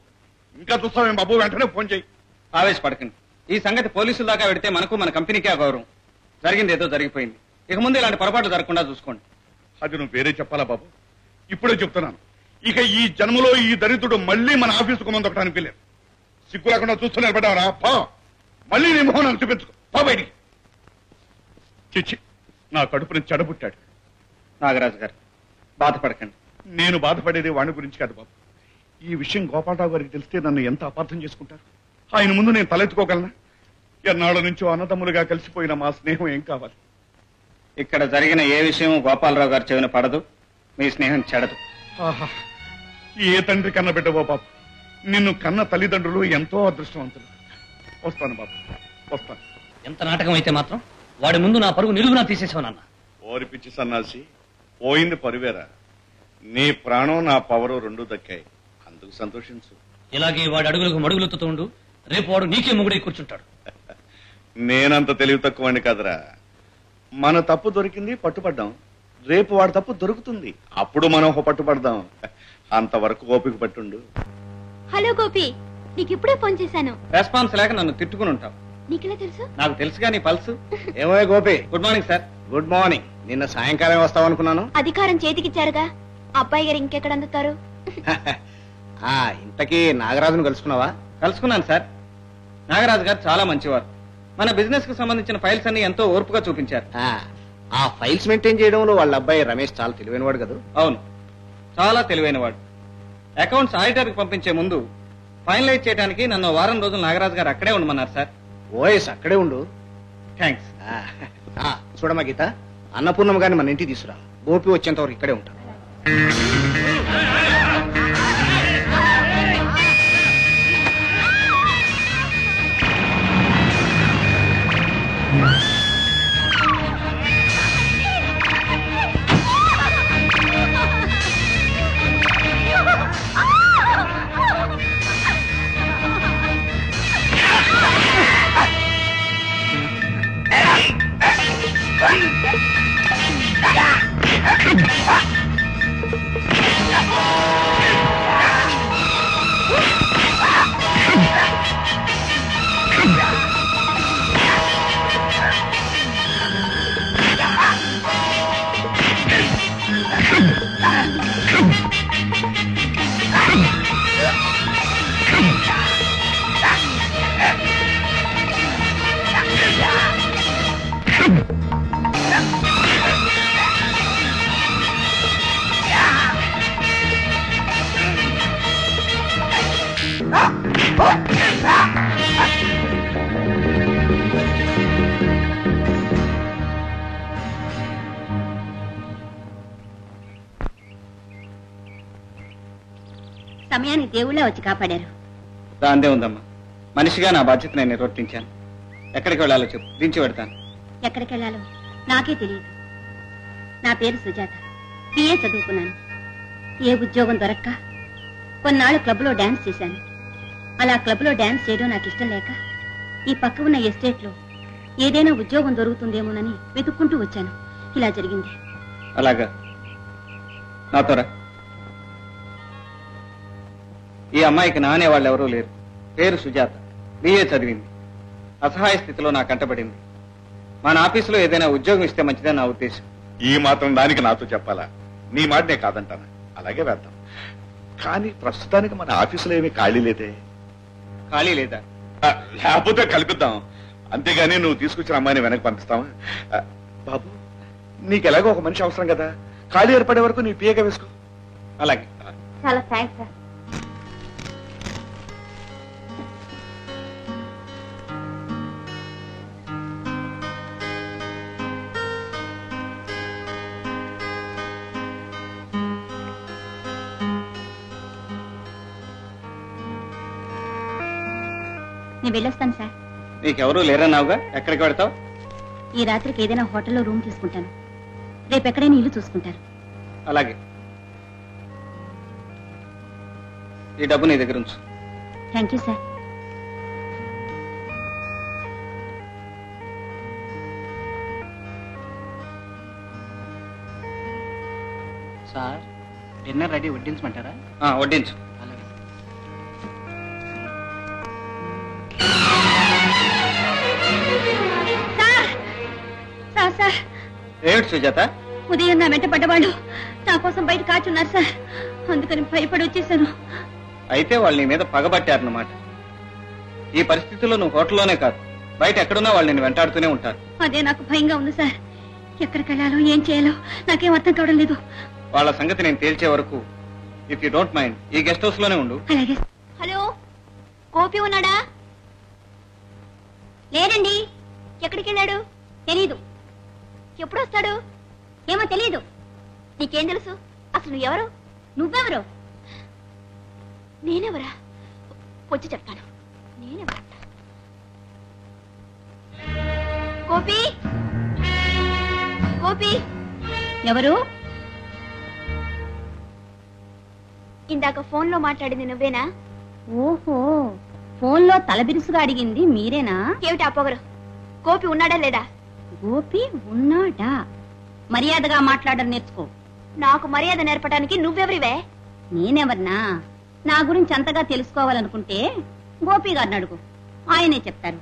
ఇంకా చూస్తావేం బాబు? వెంటనే ఫోన్ చేయి. ఆవేశపడకండి. ఈ సంగతి పోలీసుల దాకా పెడితే మనకు మన కంపెనీకే అగౌరవం. జరిగింది ఏదో జరిగిపోయింది. ఇక ముందు ఇలాంటి పొరపాటు జరగకుండా చూసుకోండి. అది నువ్వు వేరే చెప్పాలా బాబు? ఇప్పుడే చెప్తున్నాను, ఇక ఈ జన్మలో ఈ దరిద్రుడు మళ్ళీ మన ఆఫీసుకు ముందొకటానికి వెళ్ళారు. సిగ్గు లేకుండా చూస్తూ నిలబడ్డావరా? పో, మళ్ళీ నీ మొహం నాకు చూపించుకో. పో బయటికి. చిచ్చి, నా కడుపుని చెడబుట్టాడు. నాగరాజు గారు, బాధపడకండి. నేను బాధపడేది వాడి గురించి కాదు బాబు. ఈ విషయం గోపాలరావు గారికి తెలిస్తే నన్ను ఎంత అపార్థం చేసుకుంటారు. ఆయన ముందు నేను తలెత్తుకోగలనా? ఎన్నాళ్ళ నుంచో అన్నదమ్ములుగా కలిసిపోయిన మా స్నేహం ఏం కావాలి? ఇక్కడ జరిగిన ఏ విషయం గోపాలరావు గారి చెవిన పడదు, మీ స్నేహం చెడదు. ఆహా, ఏ తండ్రి కన్న బిడ్డవో బాబు. నిన్ను కన్న తల్లిదండ్రులు ఎంతో అదృష్టవంతులు. వస్తాను బాబు, వస్తాను. ఎంత నాటకం అయితే మాత్రం వాడి ముందు నా పరుగు నిలువునా తీసేసావు నాన్న. ఓరిపిచ్చి సన్నాసి, పోయింది పరువేరా. నీ ప్రాణం నా పవరు రెండు దక్కాయి, అందుకు సంతోషించు. ఇలాగే వాడి అడుగులకు మడుగులెత్తుతూ ఉండు, రేపు వాడు నీకే ముగుడై కూర్చుంటాడు. నేనంత తెలివి తక్కువని కదరా. మన తప్పు దొరికింది, పట్టుపడ్డాం. రేపు వాడి తప్పు దొరుకుతుంది, అప్పుడు మనం పట్టుపడదాం. అంతవరకు ఓపిక పట్టుండు. హలో గోపి, నీకు ఇప్పుడే ఫోన్ చేశాను. రెస్పాన్స్ లేక నన్ను తిట్టుకుని ఉంటావు. నీకెలా తెలుసు? నాకు తెలుసుగా నీ పల్సు. ఏమో Gopi. Good morning sir. Good morning. నిన్న సాయంకాలం వస్తావు అనుకున్నాను. అధికారం చేతికిచ్చారుగా, అబ్బాయి గారు ఇంకెక్కడ అందుతారు? ఇంతకీ నాగరాజును కలుసుకున్నావా? కలుసుకున్నాను సార్. నాగరాజు గారు చాలా మంచివారు. మన బిజినెస్ కు సంబంధించిన ఫైల్స్ అన్ని ఎంతో ఓర్పుగా చూపించారు. ఆ ఫైల్స్ మెయింటైన్ చేయడంలో వాళ్ళ అబ్బాయి రమేష్ చాలా తెలివైనవాడు కదా? అవును, చాలా తెలివైనవాడు. అకౌంట్స్ ఆడిటర్ కి పంపించే ముందు ఫైనలైజ్ చేయడానికి నన్ను వారం రోజులు నాగరాజు గారు అక్కడే ఉండమన్నారు సార్. ఓఎస్, అక్కడే ఉండు. థ్యాంక్స్. చూడమ్మా గీత, అన్నపూర్ణమ్మ గారిని మన ఇంటికి తీసుకురా. గోపి వచ్చేంత వరకు ఇక్కడే ఉంటాను. సమయానికి దేవుళ్ళ వచ్చి కాపాడారు. దాందే ఉందమ్మా, మనిషిగా నా బాధ్యత నేను నిర్వర్తించాను. ఎక్కడికి వెళ్ళాలో చెప్పు, దించి పెడతాను. ఎక్కడికి వెళ్ళాలో నాకే తెలియదు. నా పేరు సుజాత. బిఏ చదువుకున్నాను. ఏ ఉద్యోగం దొరక్క కొన్నాళ్ళు క్లబ్లో డాన్స్ చేశాను. అలా క్లబ్లో డాన్స్ చేయడం నాకు ఇష్టం లేక ఈ పక్క ఉన్న ఎస్టేట్లో ఏదైనా ఉద్యోగం దొరుకుతుందేమోనని వెతుక్కుంటూ వచ్చాను. ఇలా జరిగింది. అలాగా, నాతోరా. ఈ అమ్మాయికి నానే వాళ్ళు ఎవరూ లేరు. పేరు సుజాత, బిఏ చదివింది. అసహాయ స్థితిలో నా కంటపడింది. మన ఆఫీసులో ఏదైనా ఉద్యోగం ఇస్తే మంచిదని నా ఉద్దేశం. ఈ మాత్రం దానికి నాతో చెప్పాలా? నీ మాట నేను కాదంటాను. అలాగే వేద్దాం. కానీ ప్రస్తుతానికి మన ఆఫీసులో ఏమీ ఖాళీ లేదే. ఖాళీ లేదా? లేకపోతే కల్పిద్దాం. అంతేగాని నువ్వు తీసుకొచ్చిన అమ్మాయిని వెనక్కి పంపిస్తావా? బాబు, నీకు ఎలాగో ఒక మనిషి అవసరం కదా, ఖాళీ ఏర్పడే వరకు నీ పిఏగా వేసుకో. అలాగే. చాలా థ్యాంక్స్ సార్. నేను వెళ్ళొస్తాను సార్. నీకెవరూ లేరన్నావుగా, ఎక్కడికి వెడతావు? ఈ రాత్రికి ఏదైనా హోటల్లో రూమ్ తీసుకుంటాను. రేపు ఎక్కడైనా ఇల్లు చూసుకుంటారు. అలాగే. ఈ డబ్బు నీ దగ్గర ఉంచు. Thank you sir. Sir, dinner ready, వడ్డించమంటారా? వడ్డించు. సార్, ఏమిటి సుజాత? ఉదయం నా వెంట పడ్డవాళ్ళు నా కోసం బయట కాచున్నారు సార్. అందుకని భయపడి వచ్చేసాను. అయితే వాళ్ళు నీ మీద పగబట్టారన్నమాట. ఈ పరిస్థితుల్లో నువ్వు హోటల్లోనే కాదు, బయట ఎక్కడున్నా వాళ్ళు నేను వెంటాడుతూనే ఉంటారు. అదే నాకు భయంగా ఉంది సార్. ఎక్కడికి వెళ్ళాలో ఏం చేయాలో నాకేం అర్థం కావడం లేదు. వాళ్ళ సంగతి నేను తేల్చే వరకు ఇఫ్ యూ డోంట్ మైండ్ ఈ గెస్ట్ హౌస్ లోనే ఉండు. అలాగే. హలో, గోపి ఉన్నాడా? లేదండి. ఎక్కడికి వెళ్ళాడు? తెలీదు. ఎప్పుడు వస్తాడు? ఏమో తెలీదు. నీకేం తెలుసు? అసలు నువ్వెవరు? నువ్వెవరు? నేనెవరా? వచ్చి చెప్తాను. నేనెవరా? గోపి, గోపి. ఎవరు? ఇందాక ఫోన్ లో మాట్లాడింది నువ్వేనా? ఓహో, ఫోన్లో తలబిరుసుగా అడిగింది మీరేనా? ఏమిటి ఆ పొగరు? గోపి ఉన్నాడా లేదా? గోపి ఉన్నాడా? మర్యాదగా మాట్లాడడం నేర్చుకో. నాకు మర్యాద నేర్పడానికి నువ్వెవరివే? నేనెవరినా? నా గురించి అంతగా తెలుసుకోవాలనుకుంటే గోపి గారిని అడుగు, ఆయనే చెప్తారు.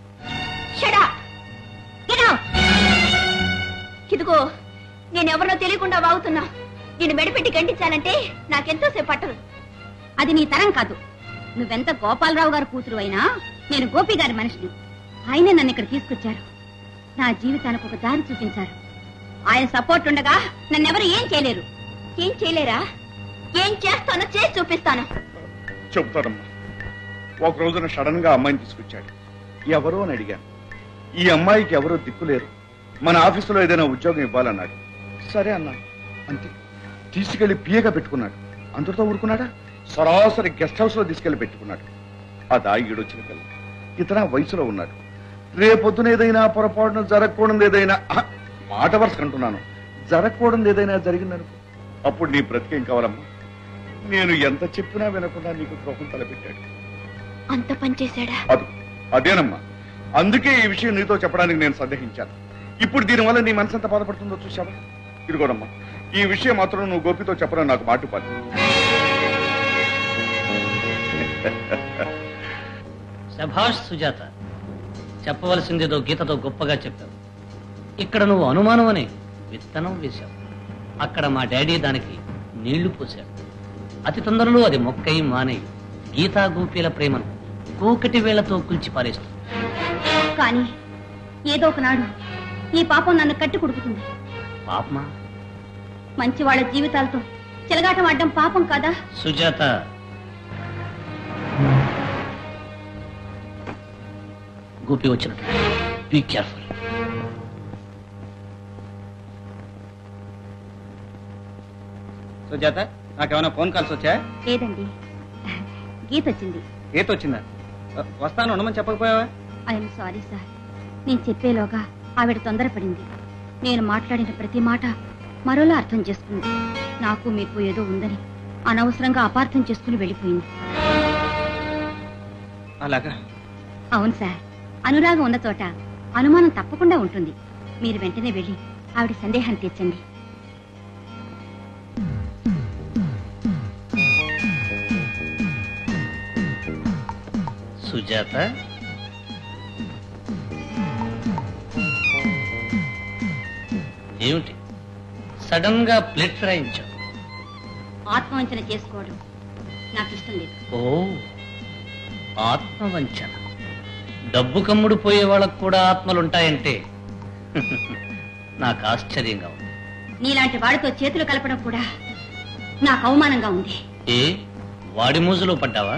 ఇదిగో, నేనెవరినో తెలియకుండా వాగుతున్నా. నేను మెడిపెట్టి గంటించాలంటే నాకెంతో సేపు పట్టదు. అది నీ తరం కాదు. నువ్వెంత గోపాలరావు గారి కూతురు అయినా నేను గోపి గారి మనిషిని. ఆయనే నన్ను ఇక్కడ తీసుకొచ్చారు. నా జీవితానికి ఒక దారి చూపించారు. ఆయన సపోర్ట్ ఉండగా నన్నెవరు ఏం చేయలేరు. ఏం చేయలేరా? ఏం చేస్తానో చేసి చూపిస్తాను. చెబుతానమ్మా. ఒక రోజున సడన్ గా అమ్మాయిని తీసుకొచ్చాడు. ఎవరో అని అడిగాను. ఈ అమ్మాయికి ఎవరో దిక్కులేరు, మన ఆఫీసులో ఏదైనా ఉద్యోగం ఇవ్వాలన్నాడు. సరే అన్నాను, అంతే. తీసుకెళ్లి పిఏగా పెట్టుకున్నాడు. అందరితో ఊరుకున్నాడా? సరాసరి గెస్ట్ హౌస్ లో తీసుకెళ్లి పెట్టుకున్నాడు. అదా ఈడొచ్చిన పిల్ల. ఇతర వయసులో ఉన్నాడు. రేపొద్దున ఏదైనా పొరపాటున జరగకూడదు, ఏదైనా మాట వరుస అంటున్నాను, జరగకూడదు ఏదైనా జరిగిందనుకో, అప్పుడు నీ బ్రతికేం కావాలమ్మా? నేను ఎంత చెప్పినా వినకుండా నీకు ద్రోహం తలపెట్టాడు. అంత పనిచేశాడా? అదేనమ్మా. అందుకే ఈ విషయం నీతో చెప్పడానికి నేను సందేహించాను. ఇప్పుడు దీనివల్ల నీ మనసు ఎంత బాధపడుతుందో చూసావా? ఇదిగోనమ్మా, ఈ విషయం మాత్రం నువ్వు గోపితో చెప్పడం నాకు మాట పని. శభాష్ సుజాత, చెప్పవలసిందేదో గీతతో గొప్పగా చెప్పావు. ఇక్కడ నువ్వు అనుమానం అనే విత్తనం వేశావు. అక్కడ మా డాడీ దానికి నీళ్లు పోశాడు. అతి తొందరలో అది మొక్కై మానై గీతా గోపీల ప్రేమను కూకటి వేళ్లతో కూల్చి పారేస్తుంది. కానీ ఏదో ఒకనాడు ఈ పాపం నన్ను కట్టి కుడుకుతుంది. పాపమా? మంచి వాళ్ళ జీవితాలతో చెలగాటం ఆడడం పాపం కాదా? సుజాత, గోపి వచ్చినట్టు. Be careful. సుజాత, నాకేమైనా ఫోన్ కాల్స్ వచ్చాయా? లేదండి, గీత వచ్చింది. గీత వచ్చిందా? వస్తాను, ఉండమని చెప్పకపోయావా? I'm sorry sir. నేను చెప్పేలోగా ఆవిడ తొందరపడింది. నేను మాట్లాడిన ప్రతి మాట మరోలా అర్థం చేసుకుంది. నాకు మీకు ఏదో ఉందని అనవసరంగా అపార్థం చేసుకుని వెళ్ళిపోయింది. అలాగా? అవును సార్, అనురాగం ఉన్న చోట అనుమానం తప్పకుండా ఉంటుంది. మీరు వెంటనే వెళ్ళి ఆవిడ సందేహాన్ని తీర్చండి. సుజాత, ఏమిటి సడన్ గా ప్లేట్ రాయించావు? ఆత్మవంచన చేసుకోవడం నాకు ఇష్టం లేదు. ఓ, ఆత్మవంచన. డబ్బు కమ్ముడు పోయే వాళ్ళకు కూడా ఆత్మలుంటాయంటే నాకు ఆశ్చర్యంగా ఉంది. నీలాంటి వాడితో చేతులు కలపడం కూడా నాకు అవమానంగా ఉంది. ఏ, వాడి మూజులో పడ్డావా?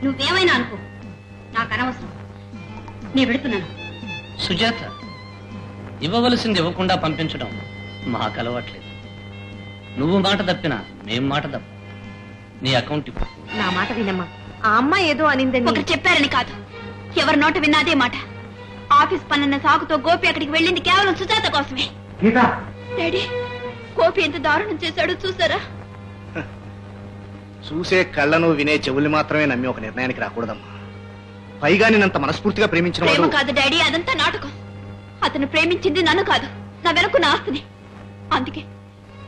నువ్వేమైనా అనుకో, నాకు అనవసరం. నేను వెళుతున్నాను. సుజాత, ఇవ్వవలసింది ఇవ్వకుండా పంపించడం మాకు అలవాట్లేదు. నువ్వు మాట తప్పినా మేం మాట తప్ప. నీ అకౌంట్ ఇవ్వు. నా మాట వినమ్మా. ఆ అమ్మాయి ఏదో అనిందని ఒకరు చెప్పారని కాదు, ఎవరి నోట విన్నాదే మాట. ఆఫీస్ పనున్న సాగుతో గోపి అక్కడికి వెళ్ళింది కేవలం సుజాత కోసమే. డాడీ, గోపి ఎంత దారుణం చేశాడో చూసారా? చూసే కళ్ళను వినే చెవులు మాత్రమే నమ్మి ఒక నిర్ణయానికి రాకూడదమ్మా. పైగా నేనంత మనస్ఫూర్తిగా ప్రేమించిన ప్రేమ వాడు. కాదు డాడీ, అదంతా నాటకం. అతను ప్రేమించింది నన్ను కాదు, నా వెనుకున్న ఆస్తిని. అందుకే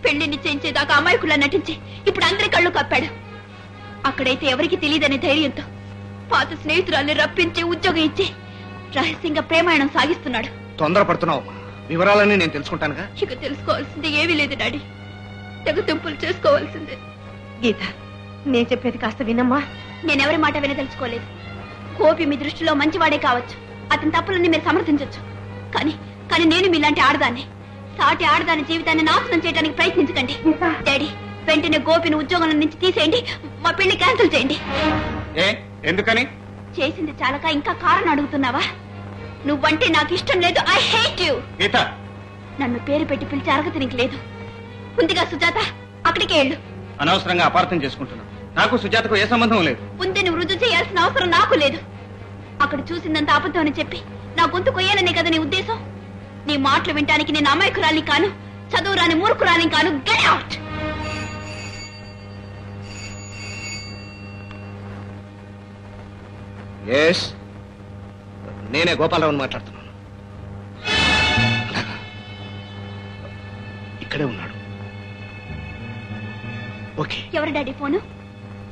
పెళ్లి నిశ్చయించేదాకా అమాయకుల్లా నటించి ఇప్పుడు అందరి కళ్ళు కప్పాడు. అక్కడైతే ఎవరికి తెలియదనే ధైర్యంతో పాత స్నేహితురాల్ని రప్పించి ఉద్యోగం ఇచ్చి రహస్యంగా ప్రేమాయణం సాగిస్తున్నాడు. తొందరపడుతున్నావమ్మా. వివరాలన్నీ నేను తెలుసుకుంటానుగా. ఇక తెలుసుకోవాల్సింది ఏమీ లేదు డాడీ, తెగతింపులు చేసుకోవాల్సిందే. గీత, నేను చెప్పేది కాస్త వినమ్మా. నేనెవరి మాట వినదలుచుకోలేదు. గోపి మీ దృష్టిలో మంచివాడే కావచ్చు, అతని తప్పులన్నీ మీరు సమర్థించవచ్చు. కానీ కానీ నేను మీలాంటి ఆడదాన్ని, సాటి ఆడదాని జీవితాన్ని నాశనం చేయడానికి ప్రయత్నించకండి. డాడీ, వెంటనే గోపిని ఉద్యోగం నుంచి తీసేయండి, మా పెళ్లి క్యాన్సిల్ చేయండి. ఎందుకని? చేసింది చాలక ఇంకా కారణం అడుగుతున్నావా? నువ్వంటే నాకు ఇష్టం లేదు. I hate you. గీత, నన్ను పేరు పెట్టి పిలిచే అర్హత నీకు లేదు. ఉందిగా సుజాత, అక్కడికే వెళ్ళు. అనవసరంగా అపార్థం చేసుకుంటున్నావు. నాకు సుజాతకు ఏ సంబంధం లేదు. ఉందని రుజువు చేయాల్సిన అవసరం నాకు లేదు. అక్కడ చూసిందంత అబద్ధం అని చెప్పి నా గొంతు కొయ్యాలనే కదా నీ ఉద్దేశం? నీ మాటలు వినటానికి నేను అమాయకురాలిని కాను, చదువు రాని మూర్ఖురాలిని కాను. Get out. ఎస్, నేనే గోపాలరావుని మాట్లాడుతున్నాను. అలాగా? ఇక్కడే ఉన్నాడు. ఓకే. ఎవరు డాడీ ఫోను?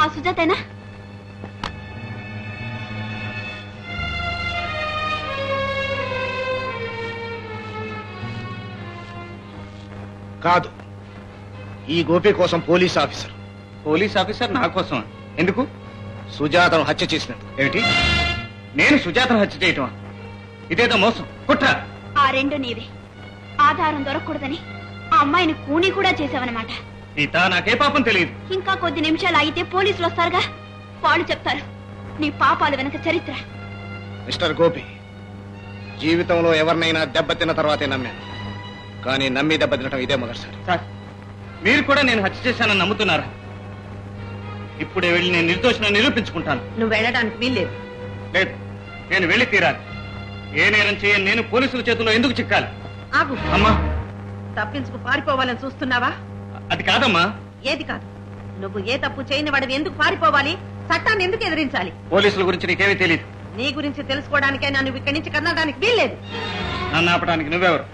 ఆ సుజాతేనా? కాదు, ఈ గోపి కోసం పోలీస్ ఆఫీసర్. పోలీస్ ఆఫీసర్ నా కోసం? ఎందుకు? సుజాతను హత్య చేసినట్టు. ఏమిటి? నేను సుజాతను హత్య చేయటం? ఇదేదో మోసం, కుట్ర. ఆ రెండు నీవే. ఆధారం దొరకకూడదని ఆ అమ్మాయిని కూనీ కూడా చేసావన్నమాట. గీత, నాకే పాపం తెలియదు. ఇంకా కొద్ది నిమిషాలు ఆగితే పోలీసులు వస్తారుగా, వాళ్ళు చెప్తారు నీ పాపాల వెనక చరిత్ర. మిస్టర్ గోపి, జీవితంలో ఎవరినైనా దెబ్బతిన్న తర్వాతే నమ్మాను, కానీ నమ్మి దెబ్బతినటం ఇదే మొదటిసారి. సార్, మీరు కూడా నేను హత్య చేశానని నమ్ముతున్నారా? ఇప్పుడే వెళ్ళి నేను నిర్దోషిని నిరూపించుకుంటాను. నువ్వు వెళ్ళడానికి వీల్లేదు. లేదు, నేను వెళ్ళి తీరాలి. ఏ నేరం చేయని నేను పోలీసుల చేతుల్లో ఎందుకు చిక్కాలి? ఆగు. అమ్మా, తప్పించుకు పారిపోవాలని చూస్తున్నావా? అది కాదమ్మా. ఏది కాదు? నువ్వు ఏ తప్పు చేయని వాడిని ఎందుకు పారిపోవాలి? చట్టాన్ని ఎందుకు ఎదిరించాలి? పోలీసుల గురించి నీకేమీ తెలియదు. నీ గురించి తెలుసుకోవడానికే నన్ను ఇక్కడి నుంచి కదలడానికి వీల్లేదు. నన్ను ఆపడానికి నువ్వెవరు?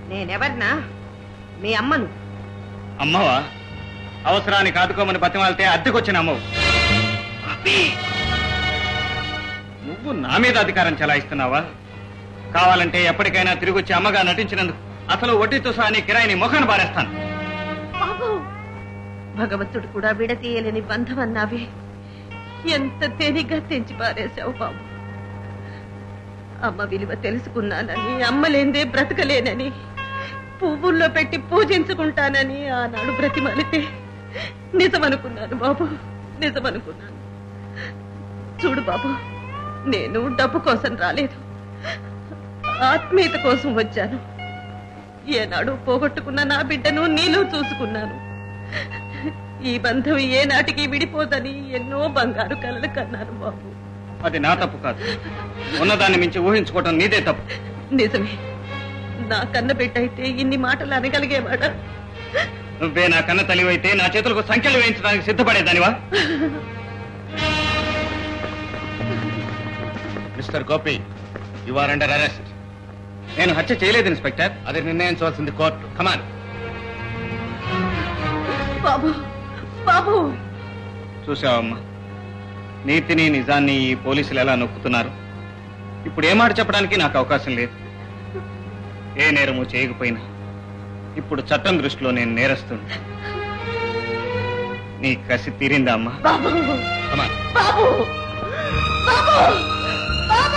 నేనెవరినా? మీ అమ్మను. అమ్మవా? అవసరానికి ఆదుకోమని బతిమాలితే అద్దెకొచ్చిన అమ్మవు. నువ్వు నా మీద అధికారం చెలాయిస్తున్నావా? కావాలంటే ఎప్పటికైనా తిరిగి వచ్చి అమ్మగా నటించినందుకు అసలు వడ్డీతో సహా నీ కిరాయిని ముఖాన్ని పారేస్తాను. భగవంతుడు కూడా విడతీయలేని బంధం అన్నావే, ఎంత తేలిగ్గా తెంచి పారేశావు బాబు. అమ్మ విలువ తెలుసుకున్నానని, అమ్మలేందే బ్రతకలేనని, పువ్వుల్లో పెట్టి పూజించుకుంటానని ఆనాడు బ్రతిమాలితే నిజమనుకున్నాను బాబు, నిజమనుకున్నాను. చూడు బాబు, నేను డబ్బు కోసం రాలేదు, ఆత్మీయత కోసం వచ్చాను. ఏనాడు పోగొట్టుకున్న నా బిడ్డను నీలో చూసుకున్నాను. ఈ బంధం ఏనాటికి విడిపోదని ఎన్నో బంగారు కలలు కన్నాను బాబు. అది నా తప్పు కాదు, ఉన్నదాన్ని మించి ఊహించుకోవటం నీదే తప్పు. నిజమే, నా కన్న బిడ్డ అయితే ఇన్ని మాటలు అనగలిగేవాడా? నువ్వే నా కన్న తల్లివైతే నా చేతులకు సంఖ్యలు వేయించడానికి సిద్ధపడేదానివా? Mister Gopi, you are under arrest. నేను హత్య చేయలేదు ఇన్స్పెక్టర్. అది నిర్ణయించవలసింది కోర్టు. కమాన్. బాబు బాబు చూసావమ్మా, నీతిని నిజాన్ని ఈ పోలీసులు ఎలా నొక్కుతున్నారు. ఇప్పుడు ఏ మాట చెప్పడానికి నాకు అవకాశం లేదు. ఏ నేరము చేయకపోయినా ఇప్పుడు చట్టం దృష్టిలో నేను నేరస్తున్నా. నీ కసి తీరిందా అమ్మా? బాబు కమాన్. బాబు బాబు బాబు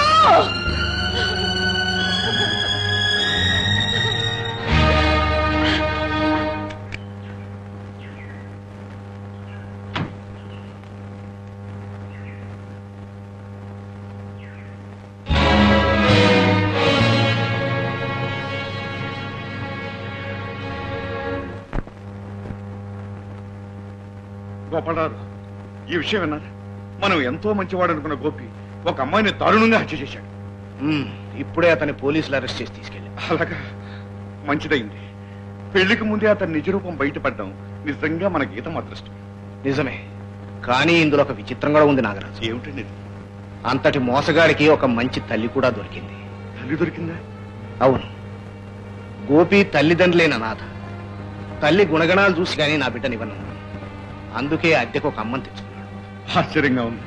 గోపాలరావు, ఈ విషయం విన్నారా? మనం ఎంతో మంచివాడు అనుకున్న గోపి ఒక అమ్మాయిని దారుణంగా హత్య చేశాడు. ఇప్పుడే అతన్ని పోలీసులు అరెస్ట్ చేసి తీసుకెళ్ళి. అలాగా, మంచిదైంది. పెళ్లికి ముందే అతని నిజరూపం బయటపడ్డాం నిజంగా మన గీతం అదృష్టం. నిజమే, కానీ ఇందులో ఒక విచిత్రం కూడా ఉంది నాగరాజు. ఏమిటండి? అంతటి మోసగాడికి ఒక మంచి తల్లి కూడా దొరికింది. తల్లి దొరికిందా? అవును. గోపి తల్లిదండ్రులేన అనాథ. తల్లి గుణగణాలు చూసి కానీ నా బిడ్డనివ్వను. అందుకే అద్దెకు ఒక అమ్మని తెచ్చుకున్నాడు. ఆశ్చర్యంగా ఉంది.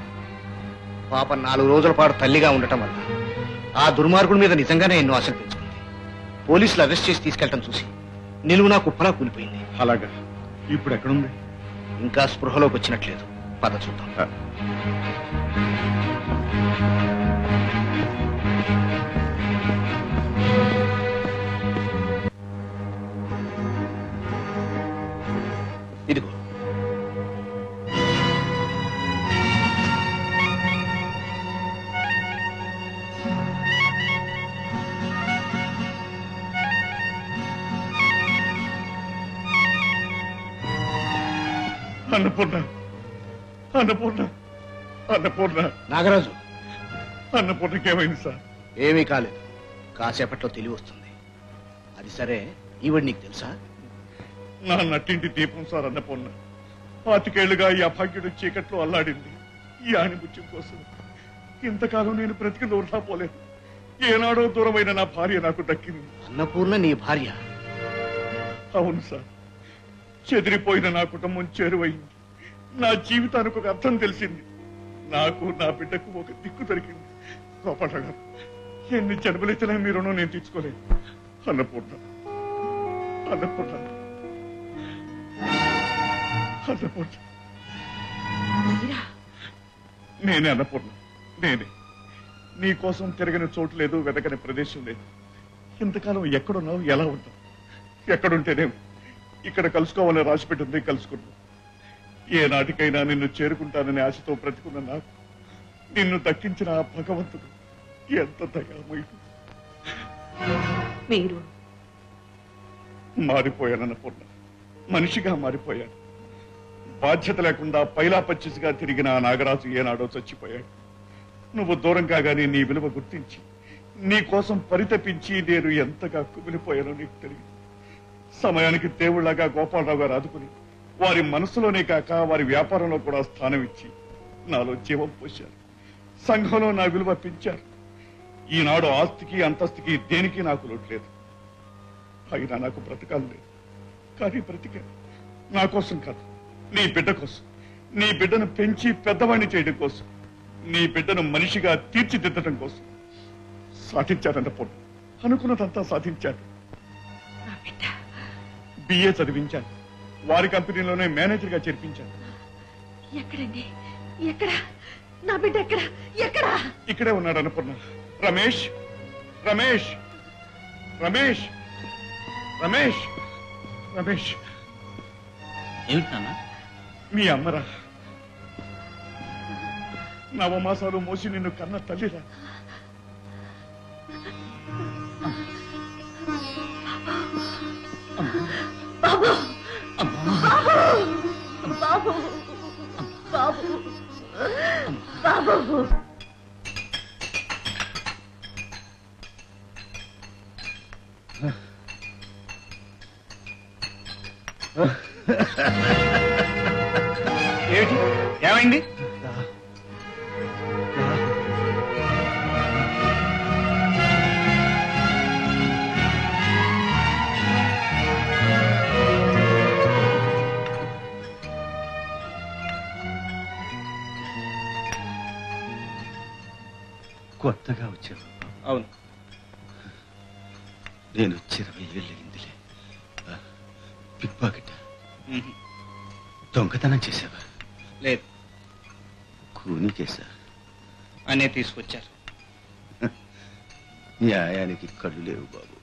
పాప 4 రోజుల పాటు తల్లిగా ఉండటం వల్ల ఆ దుర్మార్గుడి మీద నిజంగానే ఎన్నో ఆశలు పెంచుకుంది. పోలీసులు అరెస్ట్ చేసి తీసుకెళ్లటం చూసి నిలువునా కుప్పలా కూలిపోయింది. అలాగా, ఇప్పుడు ఎక్కడుంది? ఇంకా స్పృహలోకి వచ్చినట్లేదు. పద చూద్దాం. ఇదిగో. అన్నపూర్ణ, అన్నపూర్ణ, అన్నపూర్ణ. నాగరాజు, అన్నపూర్ణకి ఏమైంది సార్? ఏమీ కాలేదు. కాసేపట్లో తెలివి వస్తుంది. అది సరే, ఈవిడ నీకు తెలుసా? నా నట్టింటి దీపం సార్ అన్నపూర్ణ. 25 ఏళ్లుగా ఈ అభాగ్యుడు చీకట్లో అల్లాడింది ఈ ఆణిముత్యం కోసం. ఇంతకాలం నేను బ్రతికి వృధా పోలేదు. ఏనాడో దూరమైన నా భార్య నాకు దక్కింది. అన్నపూర్ణ నీ భార్య? అవును సార్. చెదిరిపోయిన నా కుటుంబం చేరువైంది. నా జీవితానికి ఒక అర్థం తెలిసింది. నాకు నా బిడ్డకు ఒక దిక్కు దొరికింది. గోపాలరావు గారు, ఎన్ని జన్మలెత్తినా మీ రుణం నేను తీర్చుకోలేదు. అన్నపూర్ణ, అన్నపూర్ణ, అన్నపూర్ణ. నేనే అన్నపూర్ణ, నేనే. నీ కోసం తిరగని చోటు లేదు, వెతకని ప్రదేశం లేదు. ఇంతకాలం ఎక్కడున్నావు, ఎలా ఉన్నావు? ఎక్కడుంటేనేం ఇక్కడ కలుసుకోవాలని రాసిపెట్టింది, కలుసుకున్నావు. ఏ నాటికైనా నిన్ను చేరుకుంటానని ఆశతో బ్రతికున్న నాకు నిన్ను దక్కించిన ఆ భగవంతుడు ఎంత దయామయుడు. మీరు మారిపోయానన్నపూర్ణ, మనిషిగా మారిపోయాను. బాధ్యత లేకుండా పైలా పచ్చిసిగా తిరిగిన ఆ నాగరాజు ఏనాడో చచ్చిపోయాడు. నువ్వు దూరం కాగానే నీ విలువ గుర్తించి నీ కోసం పరితపించి నేను ఎంతగా కుమిలిపోయానో నీకు తెలియదు. సమయానికి దేవుళ్లాగా గోపాలరావు గారు ఆదుకుని వారి మనసులోనే కాక వారి వ్యాపారంలో కూడా స్థానం ఇచ్చి నాలో జీవం పోశారు. సంఘంలో నా విలువ పెంచారు. ఈనాడు ఆస్తికి అంతస్తుకి దేనికి నాకు లోట్లేదు. అయినా నాకు బ్రతకాలు లేదు. కానీ బ్రతికా నా కోసం కాదు, నీ బిడ్డ కోసం. నీ బిడ్డను పెంచి పెద్దవాణ్ణి చేయడం కోసం, నీ బిడ్డను మనిషిగా తీర్చిదిద్దడం కోసం. సాధించానన్నప్పుడు అనుకున్నదంతా సాధించాను. బిఏ చదివించాను. వారి కంపెనీలోనే మేనేజర్ గా చేర్పించాను. ఎక్కడండి? ఎక్కడ? నా బిడ్డ ఎక్కడ? ఎక్కడ? ఇక్కడే ఉన్నాడు అన్నపూర్ణ. రమేష్, రమేష్, రమేష్, రమేష్, రమేష్. ఏమిటి నాన్న? మీ అమ్మరా, నవమాసాలు మోసి నిన్ను కన్న తల్లిరా. బాబు బాబు బాబు బాబు. Huh? ఏమైంది? కొత్తగా వచ్చావు. అవును. నేను వచ్చి 20 ఏళ్ళు అయిందిలే. పిక్ పాకెట్ దొంగతనం చేసావా? లేదు. కూని చేశా. అనే తీసుకొచ్చారు. న్యాయానికి కళ్ళు లేవు బాబు.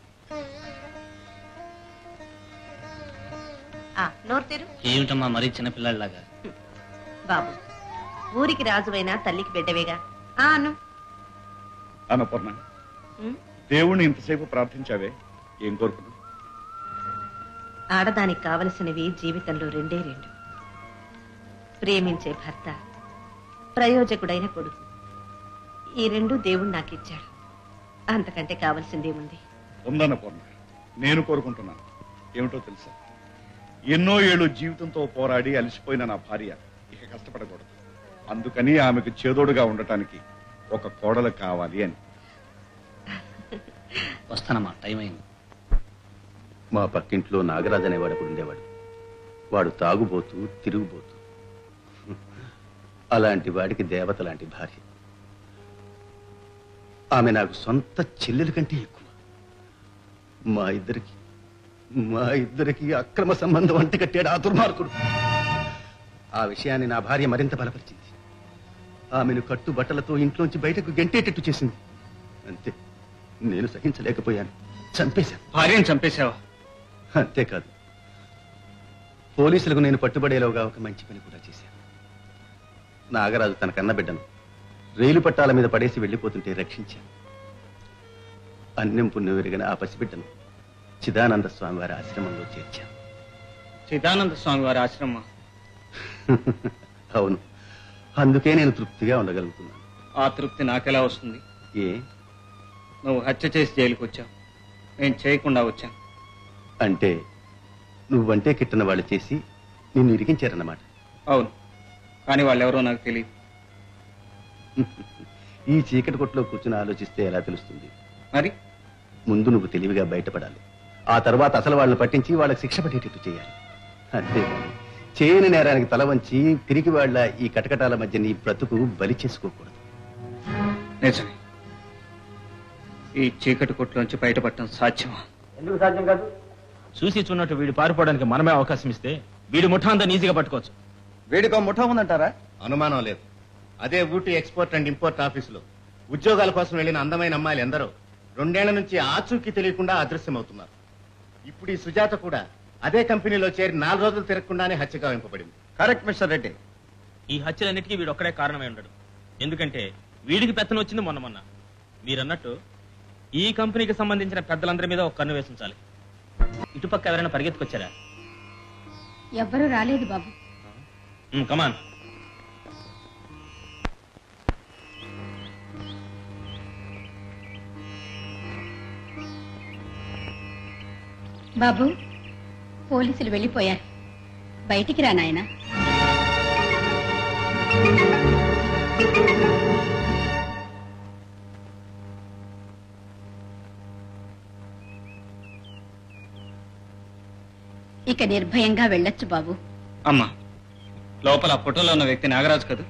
నోరు తెరు. ఏమిటమ్మా మరీ చిన్నపిల్లలాగా? బాబు, ఊరికి రాజువైనా తల్లికి బిడ్డవేగా. అను. అన్నపూర్ణ, దేవుణ్ణి ఇంతసేపు ప్రార్థించావే, ఏం కోరుకున్నావు? ఆడదానికి కావలసినవి జీవితంలో రెండే రెండు: ప్రేమించే భర్త, ప్రయోజకుడైన కొడుకు. ఈ రెండు దేవుడు నాకు ఇచ్చాడు. అంతకంటే కావలసిందేముంది? ఉందన్నపూర్ణ, నేను కోరుకుంటున్నాను. ఏమిటో తెలుసా? ఎన్నో ఏళ్ళు జీవితంతో పోరాడి అలసిపోయిన నా భార్య ఇక కష్టపడకూడదు. అందుకని ఆమెకు చేదోడుగా ఉండటానికి ఒక కోడలు కావాలి అని. వస్తానమ్మా, టైం అయింది. మా పక్కింట్లో నాగరాజు అనేవాడు అప్పుడు ఉండేవాడు. వాడు తాగుబోతూ తిరుగుబోతూ. అలాంటి వాడికి దేవత లాంటి భార్య. ఆమె నాకు సొంత చెల్లెల కంటే ఎక్కువ. మా ఇద్దరికి అక్రమ సంబంధం అంటకట్టాడు ఆ దుర్మార్గుడు. ఆ విషయాన్ని నా భార్య మరింత బలపరిచింది. ఆమెను కట్టుబట్టలతో ఇంట్లోంచి బయటకు గెంటేటట్టు చేసింది. అంతే, నేను సహించలేకపోయాను, చంపేశాను. భార్యను చంపేశావా? అంతేకాదు, పోలీసులకు నేను పట్టుబడేలోగా ఒక మంచి పని కూడా చేశాను. నాగరాజు తన కన్న బిడ్డను రైలు పట్టాల మీద పడేసి వెళ్లిపోతుంటే రక్షించాను. అన్నం పుణ్యం విరిగిన ఆ పసిబిడ్డను చిదానంద స్వామి వారి ఆశ్రమంలో చేర్చాను. చిదానంద స్వామి వారి ఆశ్రమం? అవును, అందుకే నేను తృప్తిగా ఉండగలుగుతున్నాను. ఆ తృప్తి నాకెలా వస్తుంది? ఏ? నువ్వు హత్య చేసి జైలుకు వచ్చావు, నేను చేయకుండా వచ్చాను. అంటే నువ్వంటే కిట్టన వాళ్ళు చేసి నిన్ను ఇరికించారన్నమాట. అవును, కానీ వాళ్ళెవరో నాకు తెలియదు. ఈ చీకటి కొట్టులో కూర్చుని ఆలోచిస్తే ఎలా తెలుస్తుంది? మరి ముందు నువ్వు తెలివిగా బయటపడాలి. ఆ తర్వాత అసలు వాళ్ళని పట్టించి వాళ్ళకి శిక్ష పడేటట్టు చేయాలి. అంతేగాని చేయని నేరానికి తల వంచి తిరిగి వాళ్ళ ఈ కటకటాల మధ్య నీ బ్రతుకు బలి చేసుకోకూడదు. నిజమే, ఈ చీకటి కొట్టులోంచి బయటపడటం సాధ్యమా? ఎందుకు సాధ్యం కాదు? చూసి చూన్నట్టు వీడు పారిపోవడానికి మనమే అవకాశం ఇస్తే వీడి ముఠా అంతా ఈజీగా పట్టుకోవచ్చు. వీడికో ముఠా ఉందంటారా? అనుమానం లేదు. అదే ఊటీ ఎక్స్పోర్ట్ అండ్ ఇంపోర్ట్ ఆఫీసులో ఉద్యోగాల కోసం వెళ్లిన అందమైన అమ్మాయిలు ఎందరో 2 ఏళ్ల నుంచి ఆచూకీ తెలియకుండా అదృశ్యమవుతున్నారు. ఇప్పుడు ఈ సుజాత కూడా అదే కంపెనీలో చేరి 4 రోజులు తిరగకుండానే హత్య గావింపబడింది. Correct mister Reddy. ఈ హత్యలన్నిటికీ వీడు ఒక్కడే కారణమై ఉండడు. ఎందుకంటే వీడికి పెత్తనం వచ్చింది మొన్న. మీరన్నట్టు ఈ కంపెనీకి సంబంధించిన పెద్దలందరి మీద ఒక కన్ను వేసించాలి. ఇటుపక్క ఎవరైనా పరిగెత్తుకొచ్చారా? ఎవ్వరూ రాలేదు బాబు. కమాన్. బాబు, పోలీసులు వెళ్ళిపోయారు. బయటికి రా నాయనా. ఇక నిర్భయంగా వెళ్ళొచ్చు బాబు. అమ్మా, లోపల ఆ ఫోటోలో ఉన్న వ్యక్తి నాగరాజు కదా?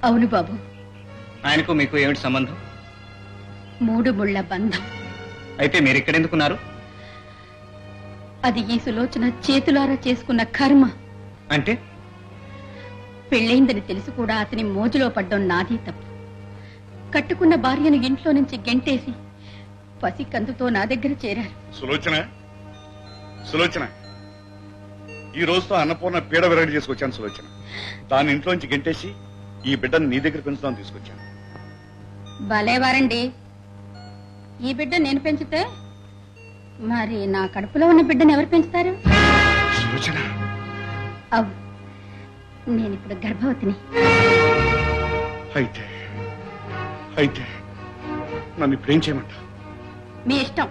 అవును బాబు. ఆయనకు మీకు ఏమిటి సంబంధం? 3 ముళ్ల బంధం. అయితే మీరు ఇక్కడెందుకున్నారు? అది ఈ సులోచన చేతులారా చేసుకున్న కర్మ. అంటే పెళ్ళైందని తెలిసి కూడా అతని మోజులో పడ్డం నాది తప్పు. కట్టుకున్న భార్యను ఇంట్లో నుంచి గెంటేసి పసి కందుతో నా దగ్గర చేరారు. సులోచన, ఈ రోజుతో అన్నపూర్ణ పీడ విరగడి చేసుకొచ్చాను. సులోచన, దాని ఇంట్లోంచి గెంటేసి ఈ బిడ్డను నీ దగ్గర పెంచుదాం తీసుకొచ్చాను. భలేవారండి. ఈ బిడ్డ నేను పెంచితే మరి నా కడుపులో ఉన్న బిడ్డను ఎవరు పెంచుతారు? అవును, నేనిప్పుడు గర్భవతిని. అయితే నన్ను ఇప్పుడేం చేయమంట? మీ ఇష్టం.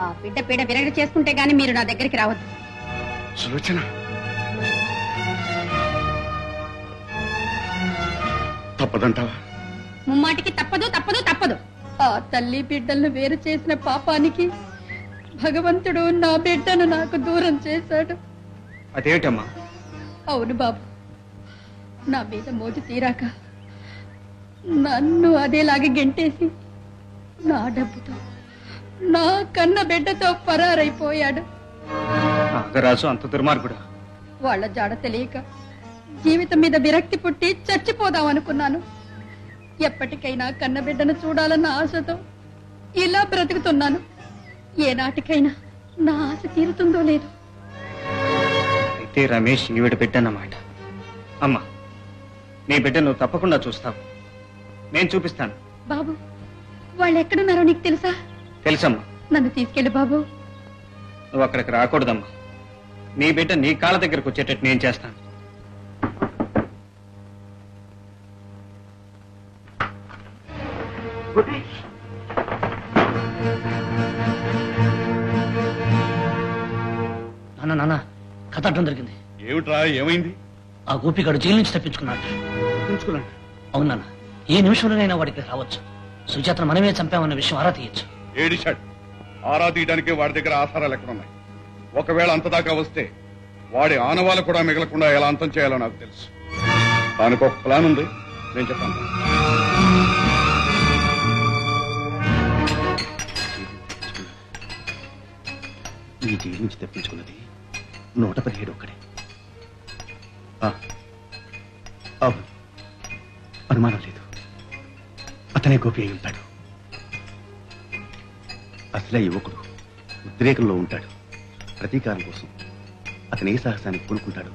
ఆ బిడ్డ పీడ విరగడ చేసుకుంటే గాని మీరు నా దగ్గరికి రావద్దు. సులోచన తప్పదంటావా? ముమ్మాటికి తప్పదు తప్పదు తప్పదు. ఆ తల్లి బిడ్డలను వేరు చేసిన పాపానికి భగవంతుడు నా బిడ్డను నాకు దూరం చేశాడు. అదేమిటమ్మా? అవును బాబు, నా మీద మోజు తీరాక నన్ను అదేలాగా గెంటేసి నా డబ్బుతో నా కన్న బిడ్డతో పరారైపోయాడు. నాగరాజు అంత దుర్మార్గుడా? వాళ్ళ జాడ తెలియక జీవితం మీద విరక్తి పుట్టి చచ్చిపోదాం అనుకున్నాను. ఎప్పటికైనా కన్నబిడ్డను చూడాలన్న ఆశతో ఇలా బ్రతుకుతున్నాను. ఏనాటికైనా నా ఆశ తీరుతుందో లేదో. అయితే రమేష్ ఈవిడ బిడ్డన్నమాట. అమ్మా, నీ బిడ్డ నువ్వు తప్పకుండా చూస్తావు. నేను చూపిస్తాను. బాబు, వాళ్ళు ఎక్కడున్నారో నీకు తెలుసా? తెలుసమ్మా. నన్ను తీసుకెళ్ళి బాబు. నువ్వు అక్కడికి రాకూడదమ్మా. నీ బిడ్డ నీ కాళ్ళ దగ్గరకు వచ్చేటట్టు నేను చేస్తాను. నాన్న నాన్న కథ అడ్డం జరిగింది. ఏమిట్రా, ఏమైంది? ఆ గోపిగాడు జైలు నుంచి తప్పించుకున్నాడు. అవును నాన్న, ఏ నిమిషంలోనైనా వాడికి రావచ్చు. సుజాతను మనమే చంపామన్న విషయం ఆరా తీయచ్చు. ఏడిశాడు. ఆరా తీయడానికి వాడి దగ్గర ఆధారాలు ఎక్కడున్నాయి? ఒకవేళ అంతదాకా వస్తే వాడి ఆనవాళ్ళు కూడా మిగలకుండా ఎలా అంతం చేయాలో నాకు తెలుసు. దానికి ఒక ప్లాన్ ఉంది, నేను చెప్పాను. ఈ జైలు నుంచి తప్పించుకున్నది 117 ఒక్కడే. అవును, అనుమానం లేదు, అతనే గోపి అయి ఉంటాడు. అసలే యువకుడు ఉద్రేకంలో ఉంటాడు. ప్రతీకారం కోసం అతను ఏ సాహసానికి పూనుకుంటాడో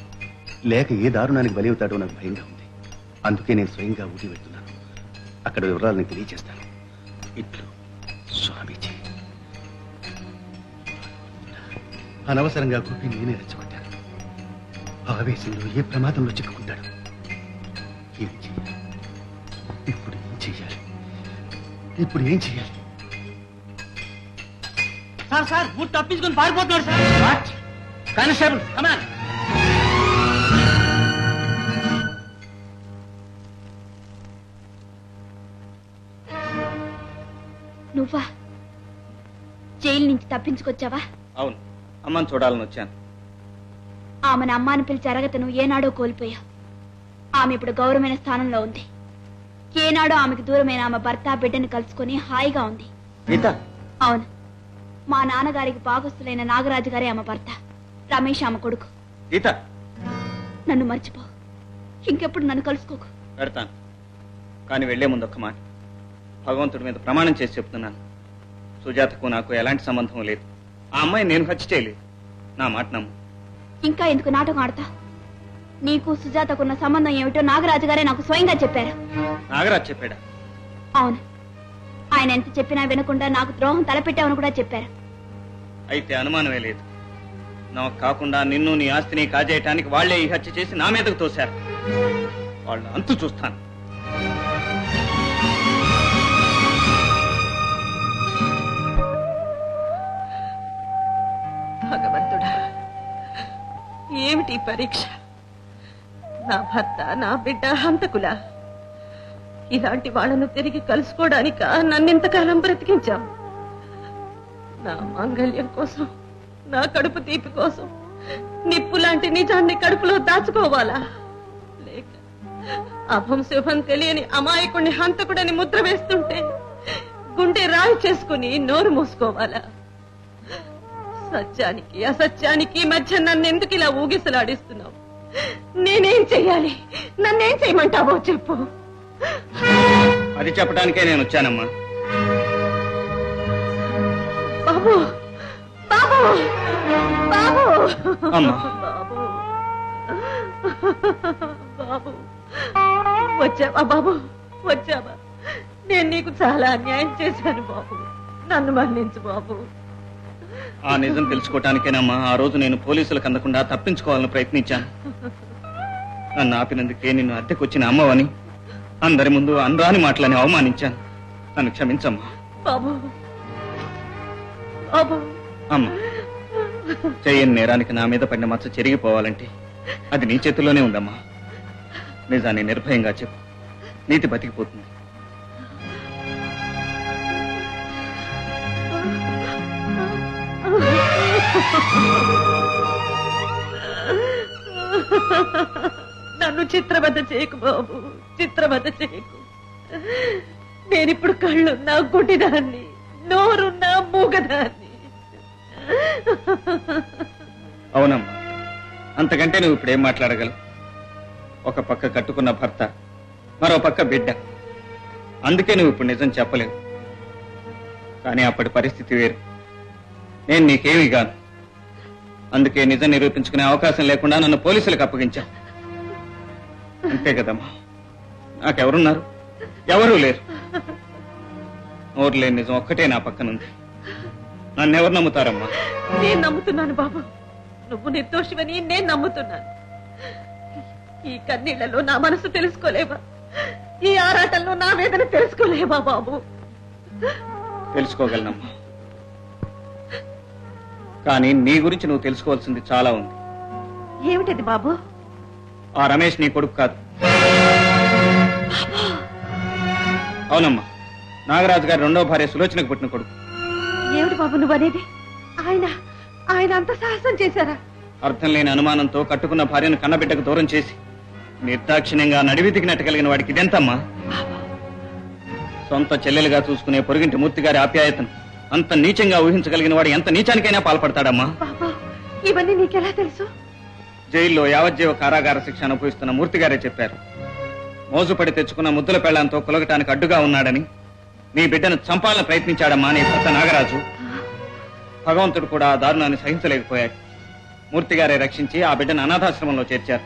లేక ఏ దారుణానికి బలి అవుతాడో నాకు భయంగా ఉంది. అందుకే నేను స్వయంగా ఊటి వెళ్తున్నాను. అక్కడ వివరాలను తెలియజేస్తాను. ఇట్లు స్వామీజీ. అనవసరంగా గోపి నేనే రెచ్చగొట్టాను. ఆవేశంలో ఏ ప్రమాదంలో చిక్కుకుంటాడు. ఏం చెయ్యాలి ఇప్పుడు? ఏం చెయ్యాలి? సార్ ఊరు తప్పించుకొని పారిపోతున్నాడు సార్. కానిస్టేబుల్ కమాన్. నువ్వా జైలు నుంచి తప్పించుకొచ్చావా? అవును, అమ్మని చూడాలని వచ్చాను. ఆమెను అమ్మాని పిలిచి అరగతను ఏనాడో కోల్పోయా. ఆమె ఇప్పుడు గౌరవమైన స్థానంలో ఉంది. ఏనాడో ఆమెకు దూరమైన ఆమె భర్త బిడ్డను కలుసుకొని హాయిగా ఉంది. అవును, మా నాన్నగారికి పాగస్తులైన నాగరాజు గారే ఆమె భర్త. రమేష్ ఆమె కొడుకు. నన్ను మర్చిపో, ఇంకెప్పుడు నన్ను కలుసుకోకు. పెడతాను, కానీ వెళ్లే ముందు ఒక్క మాట. భగవంతుడి మీద ప్రమాణం చేసి చెప్తున్నాను, సుజాతకు నాకు ఎలాంటి సంబంధం లేదు. ఆ అమ్మాయి నేను హత్య చేయలేదు. నా మాట నమ్ము. ఇంకా ఎందుకు నాటకం ఆడతా? నీకు సుజాతకున్న సంబంధం ఏమిటో నాగరాజు గారే నాకు స్వయంగా చెప్పారు. నాగరాజు చెప్పాడా? అవును, ఆయన ఎంత చెప్పినా వినకుండా నాకు ద్రోహం తలపెట్టావని కూడా చెప్పారు. అయితే అనుమానమే లేదు. నాకు కాకుండా నిన్ను నీ ఆస్తిని కాజేయటానికి వాళ్లే ఈ హత్య చేసి నా మీదకు తోశారు. వాళ్ళు అంతు చూస్తాను. భగవంతుడా, ఏమిటి పరీక్ష? నా భర్త నా బిడ్డ హంతకులా? ఇలాంటి వాళ్ళను తిరిగి కలుసుకోవడానిక నన్నింతకాలం బ్రతికించావు? నా మాంగళ్యం కోసం, నా కడుపు తీపి కోసం నిప్పు లాంటి నిజాన్ని కడుపులో దాచుకోవాలా? లేక అభం శుభం తెలియని అమాయకుడిని హంతకుడని ముద్ర వేస్తుంటే గుండె రాయి చేసుకుని నోరు మూసుకోవాలా? సత్యానికి అసత్యానికి మధ్య నన్నెందుకు ఇలా ఊగిసలాడిస్తున్నావు? నేనేం చెయ్యాలి? నన్నేం చేయమంటావో చెప్పు. అది చెప్పడానికే నేను వచ్చానమ్మా. బాబు, బాబు, బాబు, అమ్మా. బాబు, బాబు, వచ్చావా బాబు? వచ్చావా? నేను నీకు చాలా అన్యాయం చేశాను బాబు, నన్ను మన్నించు బాబు. ఆ నిజం తెలుసుకోవటానికేనమ్మా ఆ రోజు నేను పోలీసులకు అందకుండా తప్పించుకోవాలని ప్రయత్నించాను. నన్ను ఆపినందుకే నిన్ను అద్దెకొచ్చిన అమ్మవని అందరి ముందు అనరాని మాటలని అవమానించాను. నన్ను క్షమించమ్మా. బాబు, బాబు, అమ్మా, చెయ్యని నేరానికి నా మీద పడిన మచ్చ చెరిగిపోవాలంటే అది నీ చేతుల్లోనే ఉందమ్మా. నిజాన్ని నిర్భయంగా చెప్పు, నీతి బతికిపోతుంది. నన్ను చిత్రవద చేయకు బాబు, చిత్రవద చేయకు. నేనిప్పుడు కళ్ళున్నా గుడ్డిదాన్ని, నోరున్నా మూగదాన్ని. అవునమ్మా, అంతకంటే నువ్వు ఇప్పుడు ఏం మాట్లాడగలవు? ఒక పక్క కట్టుకున్న భర్త, మరో పక్క బిడ్డ. అందుకే నువ్వు ఇప్పుడు నిజం చెప్పలేవు. కానీ అప్పటి పరిస్థితి వేరు. నేను నీకేమీ కాను. అందుకే నిజం నిరూపించుకునే అవకాశం లేకుండా నన్ను పోలీసులకు అప్పగించా. అంతే కదమ్మా, నాకెవరున్నారు? ఎవరూ లేరు. నోరు లేని నిజం ఒక్కటే నా పక్కనుంది. నన్నెవరు నమ్ముతారమ్మా? నేను నమ్ముతున్నాను బాబు, నువ్వు నిర్దోషివని నేను నమ్ముతున్నాను. ఈ కన్నీళ్లలో నా మనసు తెలుసుకోలేవా? ఈ ఆరాటంలో నా వేదన తెలుసుకోలేవా బాబు? తెలుసుకోగలనమ్మా, కానీ నీ గురించి నువ్వు తెలుసుకోవాల్సింది చాలా ఉంది. ఏమిటది బాబు? ఆ రమేష్ నీ కొడుకు కాదు. అవునమ్మా, నాగరాజు గారి రెండో భార్య సులోచనకు పుట్టిన కొడుకు. ఏమిటి బాబు నువ్వు అనేది? ఆయన అంత సాహసం చేశారా? అర్థం లేని అనుమానంతో కట్టుకున్న భార్యను కన్నబిడ్డకు దూరం చేసి నిర్దాక్షిణ్యంగా నడివితికి నెట్టగలిగిన వాడికి ఇదెంతమ్మా? సొంత చెల్లెలుగా చూసుకునే పొరుగింటి మూర్తి గారి ఆప్యాయతను అంత నీచంగా ఊహించగలిగిన వాడు ఎంత నీచానికైనా పాల్పడతాడమ్మా? ఇవన్నీ నీకెలా తెలుసు? జైల్లో యావజ్జీవ కారాగార శిక్ష అనుభవిస్తున్న మూర్తి గారే చెప్పారు. మోజుపడి తెచ్చుకున్న ముద్దుల పెళ్లాంతో కులగటానికి అడ్డుగా ఉన్నాడని నీ బిడ్డను చంపాలని ప్రయత్నించాడమ్మా నీ భర్త నాగరాజు. భగవంతుడు కూడా ఆ దారుణాన్ని సహించలేకపోయాడు. మూర్తిగారే రక్షించి ఆ బిడ్డను అనాథాశ్రమంలో చేర్చారు.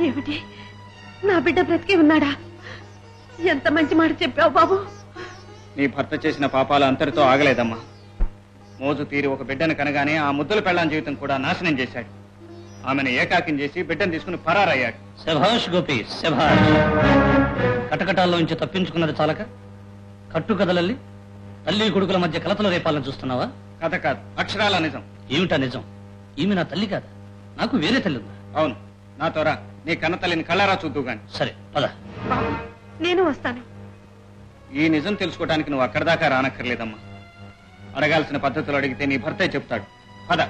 ఏమిటి, నా బిడ్డ బ్రతికి ఉన్నాడా? ఎంత మంచి మాట చెప్పావు బాబు. నీ భర్త చేసిన పాపాలు అంతటితో ఆగలేదమ్మా. మోజు తీరి ఒక బిడ్డను కనగానే ఆ ముద్దుల పెళ్లాం జీవితం కూడా నాశనం చేశాడు. ఆమెను ఏకాకిం చేసి బిడ్డను తీసుకుని పరారయ్యాడు. శభాష్ గోపి, శభాష్. కటకటాల్లోంచి తప్పించుకున్నది చాలక కట్టుకథలల్లి తల్లి కొడుకుల మధ్య కలతలు రేపాలని చూస్తున్నావా? కథ కాదు, అక్షరాల నిజం. ఏమిటా నిజం? ఈమె నా తల్లి కాదా? నాకు వేరే తల్లి ఉందా? అవును, నాతో రా, నీ కన్న తల్లిని కళ్ళారా చూద్దు గాని. సరే పద. నేను వస్తాను. ఈ నిజం తెలుసుకోవడానికి నువ్వు అక్కడి దాకా రానక్కర్లేదమ్మా. అడగాల్సిన పద్ధతులు అడిగితే నీ భర్తే చెప్తాడు. పద.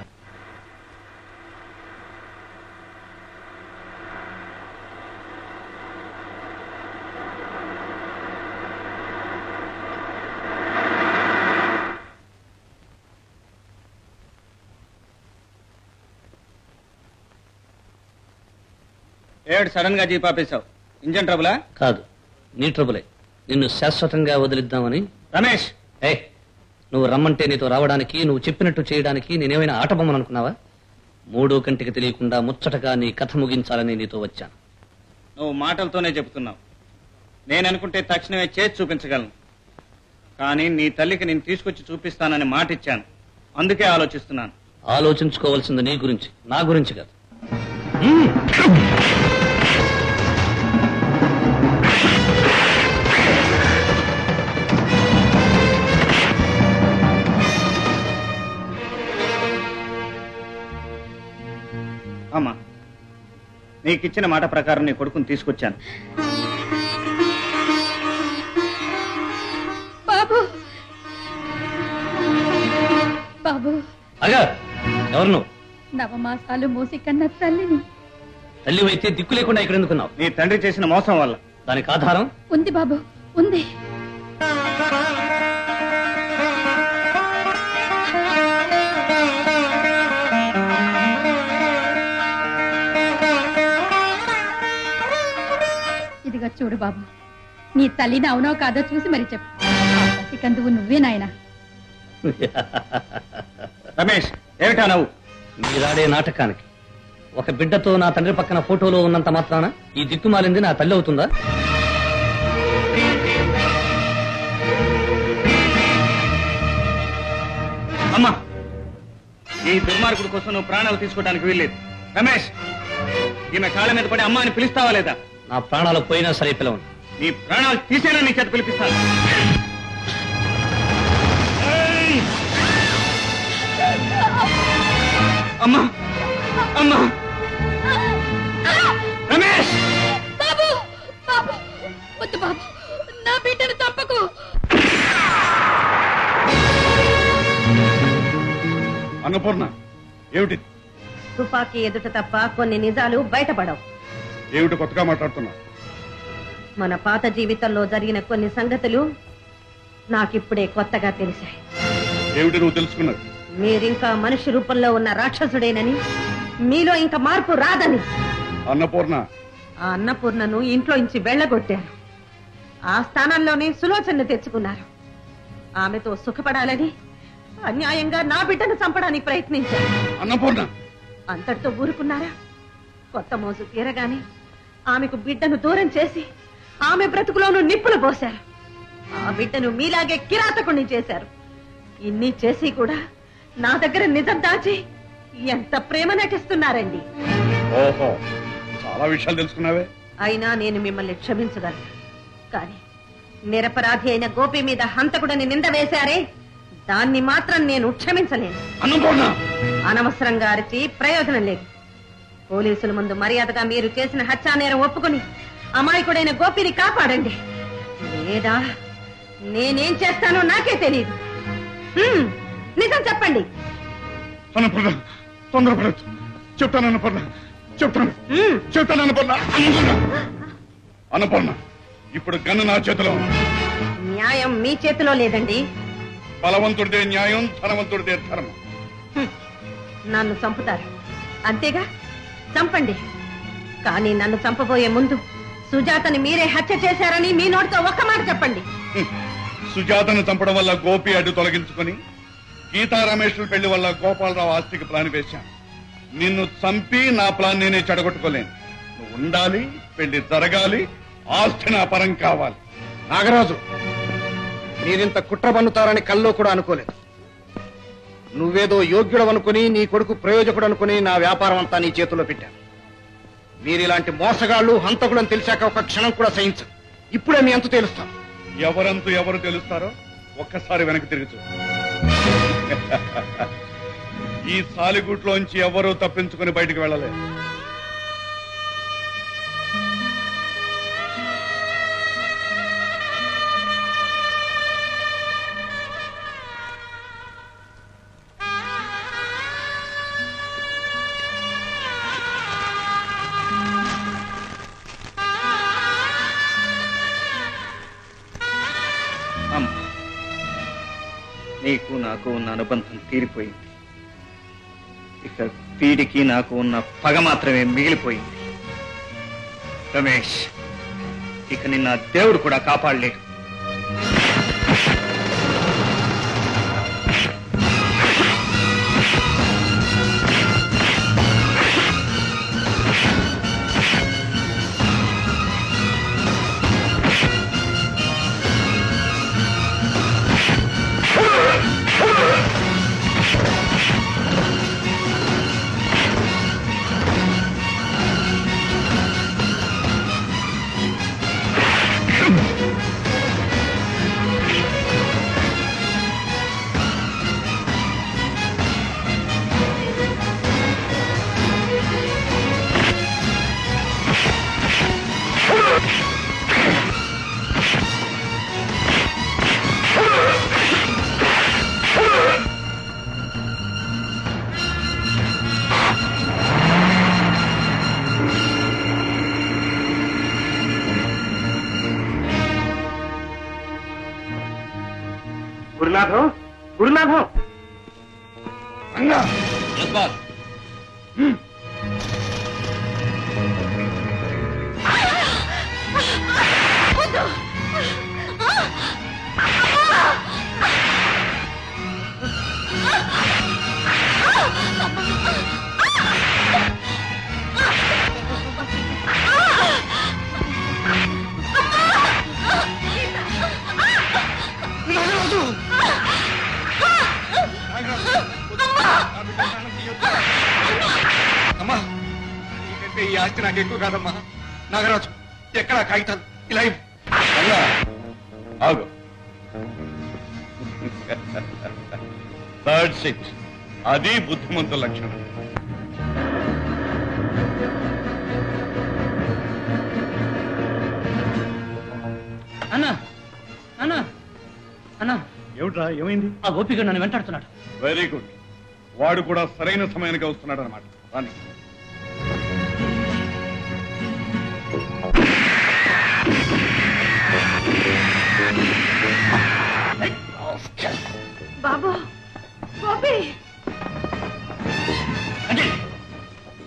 ఏడు సడన్ గా జీప్ ఆపేశావు? ఇంజన్ ట్రబులా? కాదు, నీ ట్రబులే. నిన్ను శాశ్వతంగా వదిలిద్దామని. రమేష్, నువ్వు రమ్మంటే నీతో రావడానికి, నువ్వు చెప్పినట్టు చేయడానికి నేనేమైనా ఆటబొమ్మను అనుకున్నావా? మూడో కంటికి తెలియకుండా ముచ్చటగా నీ కథ ముగించాలని నీతో వచ్చాను. నువ్వు మాటలతోనే చెబుతున్నావు. నేననుకుంటే తక్షణమే చేసి చూపించగలను. కానీ నీ తల్లికి నేను తీసుకొచ్చి చూపిస్తానని మాట ఇచ్చాను. అందుకే ఆలోచిస్తున్నాను. ఆలోచించుకోవాల్సింది నీ గురించి, నా గురించి కాదు. అమ్మా, నీకిచ్చిన మాట ప్రకారం నీ కొడుకుని తీసుకొచ్చాను. బాబు, బాబు, ఎవరు నువ్వు? నవమాసాలు మోసి కన్న తల్లిని. తల్లి అయితే దిక్కు లేకుండా ఇక్కడ ఎందుకున్నావు? నీ తండ్రి చేసిన మోసం వల్ల. దానికి ఆధారం ఉంది బాబు, ఉంది. ఇదిగో చూడు బాబు, నీ తల్లిని అవునో కాదో చూసి మరి చెప్పు. పసికందువు నువ్వే నాయనా. రమేష్, ఏమిటా నవ్వు? మీరాడే నాటకానికి ఒక బిడ్డతో నా తండ్రి పక్కన ఫోటోలో ఉన్నంత మాత్రాన ఈ దిక్కుమాలింది నా తల్లి అవుతుందా? అమ్మా, ఈ దుర్మార్గుడి కోసం నువ్వు ప్రాణాలు తీసుకోవడానికి వీల్లేదు. రమేష్, ఈమె కాళ్ళ మీద పడి అమ్మ అని పిలుస్తావా లేదా? నా ప్రాణాలు పోయినా సరే పిలవను. నీ ప్రాణాలు తీసేనా నీ చేత పిలిపిస్తాను. ఆ అమ్మా అమ్మా రమేష్ బాబు బాబు వద్దు బాబు, నా బిడ్డను తప్పకు. అన్నపూర్ణ ఏమిటి తుపాకీ ఎదుట తప్ప కొన్ని నిజాలు బయటపడవు. ఏమిటి కొత్తగా మాట్లాడుతున్నా? మన పాత జీవితంలో జరిగిన కొన్ని సంగతులు నాకిప్పుడే కొత్తగా తెలిసాయి. ఏమిటి నువ్వు తెలుసుకున్నది? మీరింకా మనిషి రూపంలో ఉన్న రాక్షసుడేనని, మీలో ఇంకా మార్పు రాదని. అన్నపూర్ణ ఆ అన్నపూర్ణను ఇంట్లో నుంచి వెళ్ళగొట్టారు. ఆ స్థానంలోనే సులోచనను తెచ్చుకున్నారు. ఆమెతో సుఖపడాలని అన్యాయంగా నా బిడ్డను చంపడానికి ప్రయత్నించారు. అన్నపూర్ణ అంతటితో ఊరుకున్నారా? కొత్త మోజు తీరగానే ఆమెకు బిడ్డను దూరం చేసి ఆమె బ్రతుకులోనూ నిప్పులు పోశారు. ఆ బిడ్డను మీలాగే కిరాతకుణ్ణి చేశారు. ఇన్ని చేసి కూడా నా దగ్గర నిజం దాచి ఎంత ప్రేమ నటిస్తున్నారండి. ఓహో, చాలా విషయాలు తెలుసుకున్నావే. అయినా నేను మిమ్మల్ని క్షమించగలను. కానీ నిరపరాధి అయిన గోపి మీద హంతకుడని నింద వేశారే, దాన్ని మాత్రం నేను క్షమించలేను. అనవసరంగా అరిచి ప్రయోజనం లేదు. పోలీసుల ముందు మర్యాదగా మీరు చేసిన హత్యానేరం ఒప్పుకుని అమాయకుడైన గోపిని కాపాడండి. లేదా నేనేం చేస్తానో నాకే తెలియదు. నిజం చెప్పండి. అన్నపూర్ణ తొందరపడద్దు. చెప్తాను అన్నపూర్ణ, చెప్తాను అన్నపూర్ణ. అన్నపూర్ణ ఇప్పుడు గన్ను నా చేతిలో ఉంది. న్యాయం మీ చేతిలో లేదండి. బలవంతుడిదే న్యాయం, ధనవంతుడిదే ధర్మం. నన్ను చంపుతారు అంతేగా? చంపండి. కానీ నన్ను చంపబోయే ముందు సుజాతని మీరే హత్య చేశారని మీ నోటితో ఒక్క మాట చెప్పండి. సుజాతను చంపడం వల్ల గోపి అడ్డు తొలగించుకొని గీతా రమేష్ల పెళ్లి వల్ల గోపాలరావు ఆస్తికి ప్లాన్ వేశాను. నిన్ను చంపి నా ప్లాన్ నేనే చెడగొట్టుకోలేను. నువ్వు ఉండాలి, పెళ్లి జరగాలి, ఆస్తి నా పరం కావాలి. నాగరాజు, మీరింత కుట్ర పన్నుతారని కల్లో కూడా అనుకోలేదు. నువ్వేదో యోగ్యుడు అనుకుని, నీ కొడుకు ప్రయోజకుడు అనుకుని నా వ్యాపారం అంతా నీ చేతుల్లో పెట్టాను. మీరిలాంటి మోసగాళ్లు, హంతకుడు అని తెలిసాక ఒక క్షణం కూడా సహించదు. ఇప్పుడే మీ అంతు తెలుస్తాను. ఎవరంతు ఎవరు తెలుస్తారో ఒక్కసారి వెనక్కి తిరిగి చూడు. ఈ సాలిగుట్లోంచి ఎవరూ తప్పించుకుని బయటికి వెళ్ళలేదు. నీకు నాకు ఉన్న అనుబంధం తీరిపోయింది. ఇక వీడికి నాకు ఉన్న పగ మాత్రమే మిగిలిపోయింది. రమేష్, ఇక నిన్న దేవుడు కూడా కాపాడలేడు. గురునాథం, గురునాథం. అమ్మా, నీకంటే ఈ ఆస్తి నాకు ఎక్కువ కాదమ్మా. నాగరాజు, ఎక్కడా కాగితాలు? ఇలా ఇవ్వు. ఆగు. Third SIT. అది బుద్ధిమంతుల లక్షణం. అన్నా అన్నా అన్నా ఏమిట్రా ఏమైంది? ఆ గోపిక నన్ను వెంటాడుతున్నాడు. Very good. వాడు కూడా సరైన సమయానికి వస్తున్నాడు అనమాట. రాని బాబు గోపి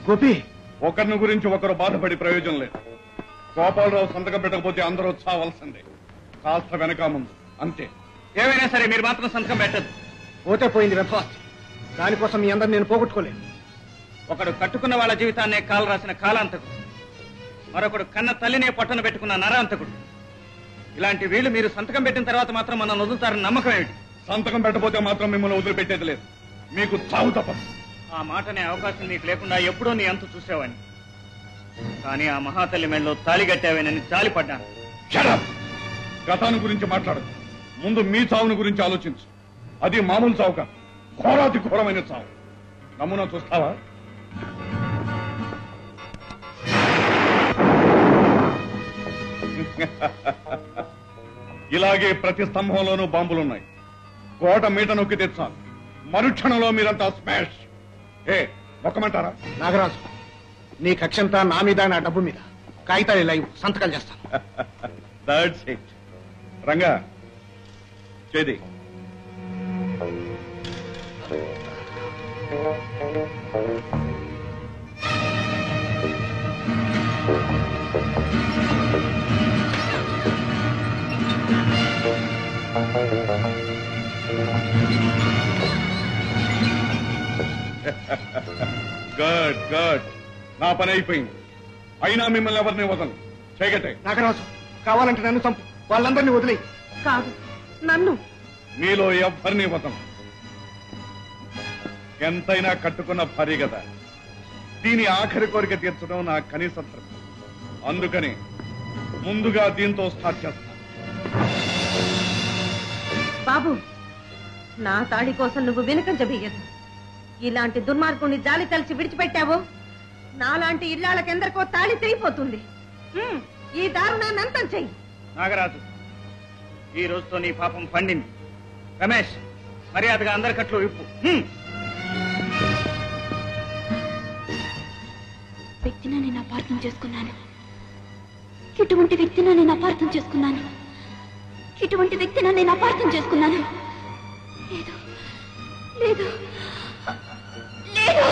గోపి, ఒకరిని గురించి ఒకరు బాధపడి ప్రయోజనం లేదు. గోపాలరావు సంతకం పెట్టకపోతే అందరూ చావాల్సిందే. కాస్త వెనక ముందు అంతే. ఏమైనా సరే మీరు మాత్రం సంతకం పెట్టద్దు. పోతే పోయింది వ్యవస్థ. దానికోసం మీ అందరు నేను పోగొట్టుకోలేను. ఒకడు కట్టుకున్న వాళ్ళ జీవితాన్నే కాలు రాసిన కాలాంతకుడు, మరొకడు కన్న తల్లినే పొట్టన పెట్టుకున్న నరాంతకుడు. ఇలాంటి వీళ్ళు మీరు సంతకం పెట్టిన తర్వాత మాత్రం మనం వదులుతారని నమ్మకం ఏమిటి? సంతకం పెట్టకపోతే మాత్రం మిమ్మల్ని వదిలిపెట్టేది లేదు. మీకు చావు తప్పదు. ఆ మాటనే అవకాశం నీకు లేకుండా ఎప్పుడో నీ అంతు చూసేవాడిని. కానీ ఆ మహాతల్లి మెళ్ళలో తాళి కట్టావేనని జాలిపడ్డాను. గతాన్ని గురించి మాట్లాడదు. ముందు మీ చావుని గురించి ఆలోచించు. అది మామూలు చావు కాదు, ఘోరాతి ఘోరమైన చావు. నమూనా చూస్తావా? ఇలాగే ప్రతి స్తంభంలోనూ బాంబులున్నాయి. కోట మీట నొక్కి తెచ్చాను. మరుక్షణంలో మీరంతా స్మాష్. మొక్కమంటారా? నాగరాజు, నీ కక్షంతా నా మీద, నా డబ్బు మీద. కాగితాలు లైవ్ సంతకాలు చేస్తాను. That's it. Ranga Chedi. Good good. నా పని అయిపోయింది. అయినా మిమ్మల్ని ఎవరిని వదలను. చేయగట్టే. నాగరాజు, కావాలంటే నన్ను చంపు. వాళ్ళందరినీ వదిలేయి. కాదు, నన్ను. మీలో ఎవ్వరిని వదలను. ఎంతైనా కట్టుకున్న భార్య కదా. దీని ఆఖరి కోరిక తీర్చడం నా కనీస ధర్మం. అందుకని ముందుగా దీంతో స్టార్ట్ చేస్తాను. బాబు, నా తాళి కోసం నువ్వు వెనుకంజ వెయ్యదు. ఇలాంటి దుర్మార్గుని జాలి తలిచి విడిచిపెట్టావో నాలాంటి ఇళ్లాళ్ళకెందరికో తాళి తెగిపోతుంది. ఈ దారుణాన్ని అంతం చెయ్యి. నాగరాజు, ఈ రోజుతో నీ పాపం పండింది. రమేష్, మర్యాదగా అందరి కట్లు విప్పు. వ్యక్తిని నేను అపార్థం చేసుకున్నాను. ఇటువంటి వ్యక్తిని నేను అపార్థం చేసుకున్నాను. ఇటువంటి వ్యక్తిని నేను అపార్థం చేసుకున్నాను. లేదు లేదు లేదు.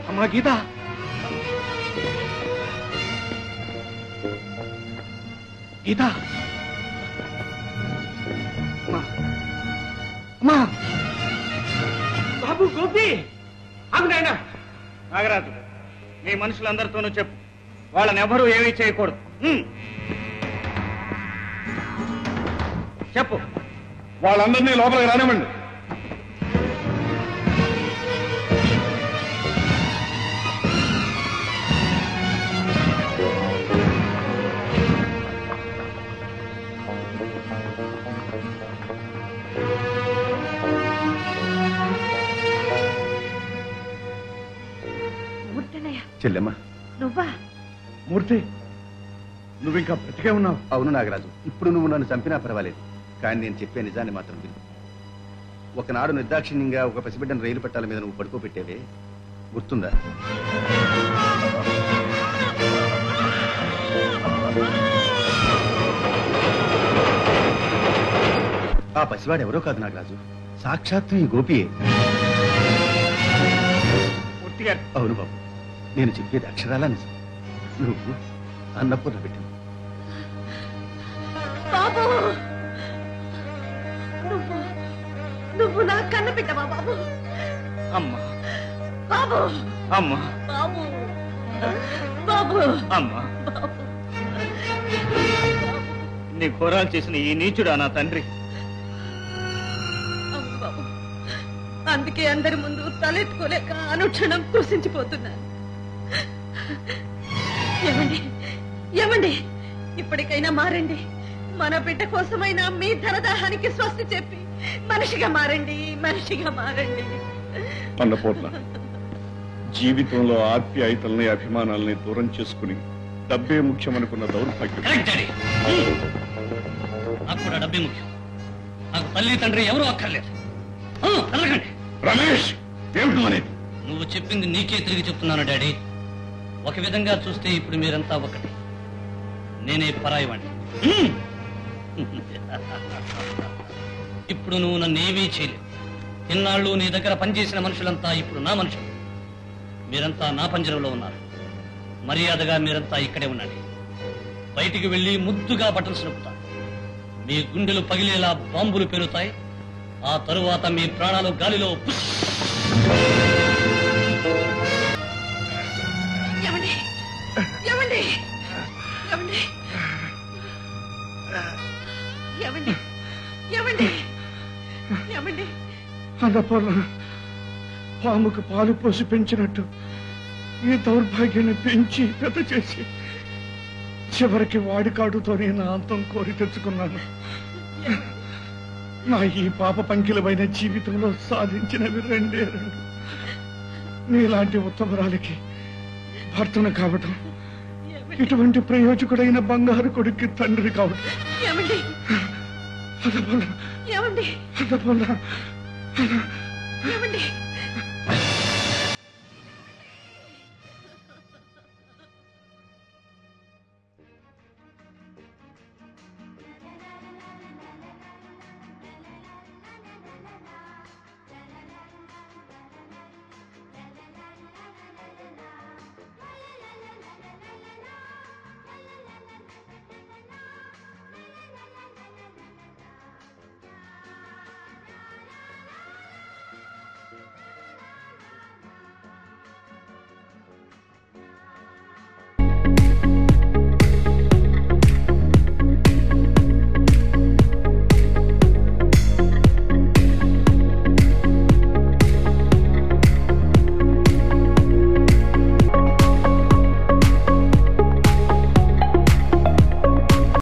అమ్మా గీత, గీత, అమ్మా. బాబు, గోపి, అవునైనా. నాగరాజు, నీ మనుషులందరితోనూ చెప్పు, వాళ్ళని ఎవరూ ఏమీ చేయకూడదు. చెప్పు. వాళ్ళందరినీ లోపలికి రానివ్వండి. చెల్లెమ్మా. నువ్వా? మూర్తి, నువ్వు ఇంకా బ్రతికే ఉన్నావు. అవును నాగరాజు, ఇప్పుడు నువ్వు నన్ను చంపినా పర్వాలేదు, కానీ నేను చెప్పే నిజాన్ని మాత్రం విను. ఒకనాడు నిర్దాక్షిణ్యంగా ఒక పసిబిడ్డను రైలు పట్టాల మీద నువ్వు పడుకోబెట్టేవే, గుర్తుందా? ఆ పసివాడు ఎవరో కాదు నాగరాజు, సాక్షాత్తు ఈ గోపియే. అవును బాబు, నేను చెప్పేది అక్షరాలా నిజం. నువ్వు అన్నపూర్ణ పెట్టింది. బాబు, నువ్వు నా కన్న బిడ్డవా బాబు? అమ్మా, బాబు, అమ్మా, బాబు, బాబు, అమ్మా. నీ ఘోరాలు చేసిన ఈ నీచుడా నా తండ్రి? అవును బాబు, అందుకే అందరి ముందు తలెత్తుకోలేక అనుక్షణం కృషించిపోతున్నాను. ఏమండి, ఏమండి ఇప్పటికైనా మారండి. మన బిడ్డ కోసమైనా మీ ధనదాహానికి స్వస్తి చెప్పి మనిషిగా మారండి, మనిషిగా మారండి. అన్నపూర్ణ, జీవితంలో ఆప్యాయతల్ని అభిమానాల్ని దూరం చేసుకుని డబ్బే ముఖ్యమనుకున్న దౌర్భాగ్యం. నాకు కూడా డబ్బే ముఖ్యం. నాకు తల్లి తండ్రి ఎవరు అక్కర్లేదు. వెళ్ళకండి. రమేష్, ఏమిటో అనేది? నువ్వు చెప్పింది నీకే తిరిగి చెప్తున్నాను డాడీ. ఒక విధంగా చూస్తే ఇప్పుడు మీరంతా ఒకటి, నేనే పరాయివాణ్ణి. ఇప్పుడు నువ్వు నన్నేమీ చేయలేవు. ఇన్నాళ్ళు నీ దగ్గర పనిచేసిన మనుషులంతా ఇప్పుడు నా మనుషులు. మీరంతా నా పంజరంలో ఉన్నారు. మర్యాదగా మీరంతా ఇక్కడే ఉండండి. బయటికి వెళ్లి ముద్దుగా బట్టలు నొక్కుతా. మీ గుండెలు పగిలేలా బాంబులు పెరుగుతాయి. ఆ తరువాత మీ ప్రాణాలు గాలిలో పుష్. ఏమండి ఏమండి ఏమండి ఏమండి ఏమండి ఏమండి అన్నపూర్ణ, పాముకు పాలు పోసి పెంచినట్టు ఈ దౌర్భాగ్యాన్ని పెంచి పెద్ద చేసి చివరికి వాడి కాడుతోనే నా అంతం కోరి తెచ్చుకున్నాను. నా ఈ పాప పంకిలమైన జీవితంలో సాధించినవి రెండే రెండు. నీలాంటి ఉత్తమరాలకి భర్తను కావటం, ఇటువంటి ప్రయోజకుడైన బంగారు కొడుక్కి తండ్రి కావటం. ఏమండి ఏమండి అన్నపూర్ణ, ఏమండి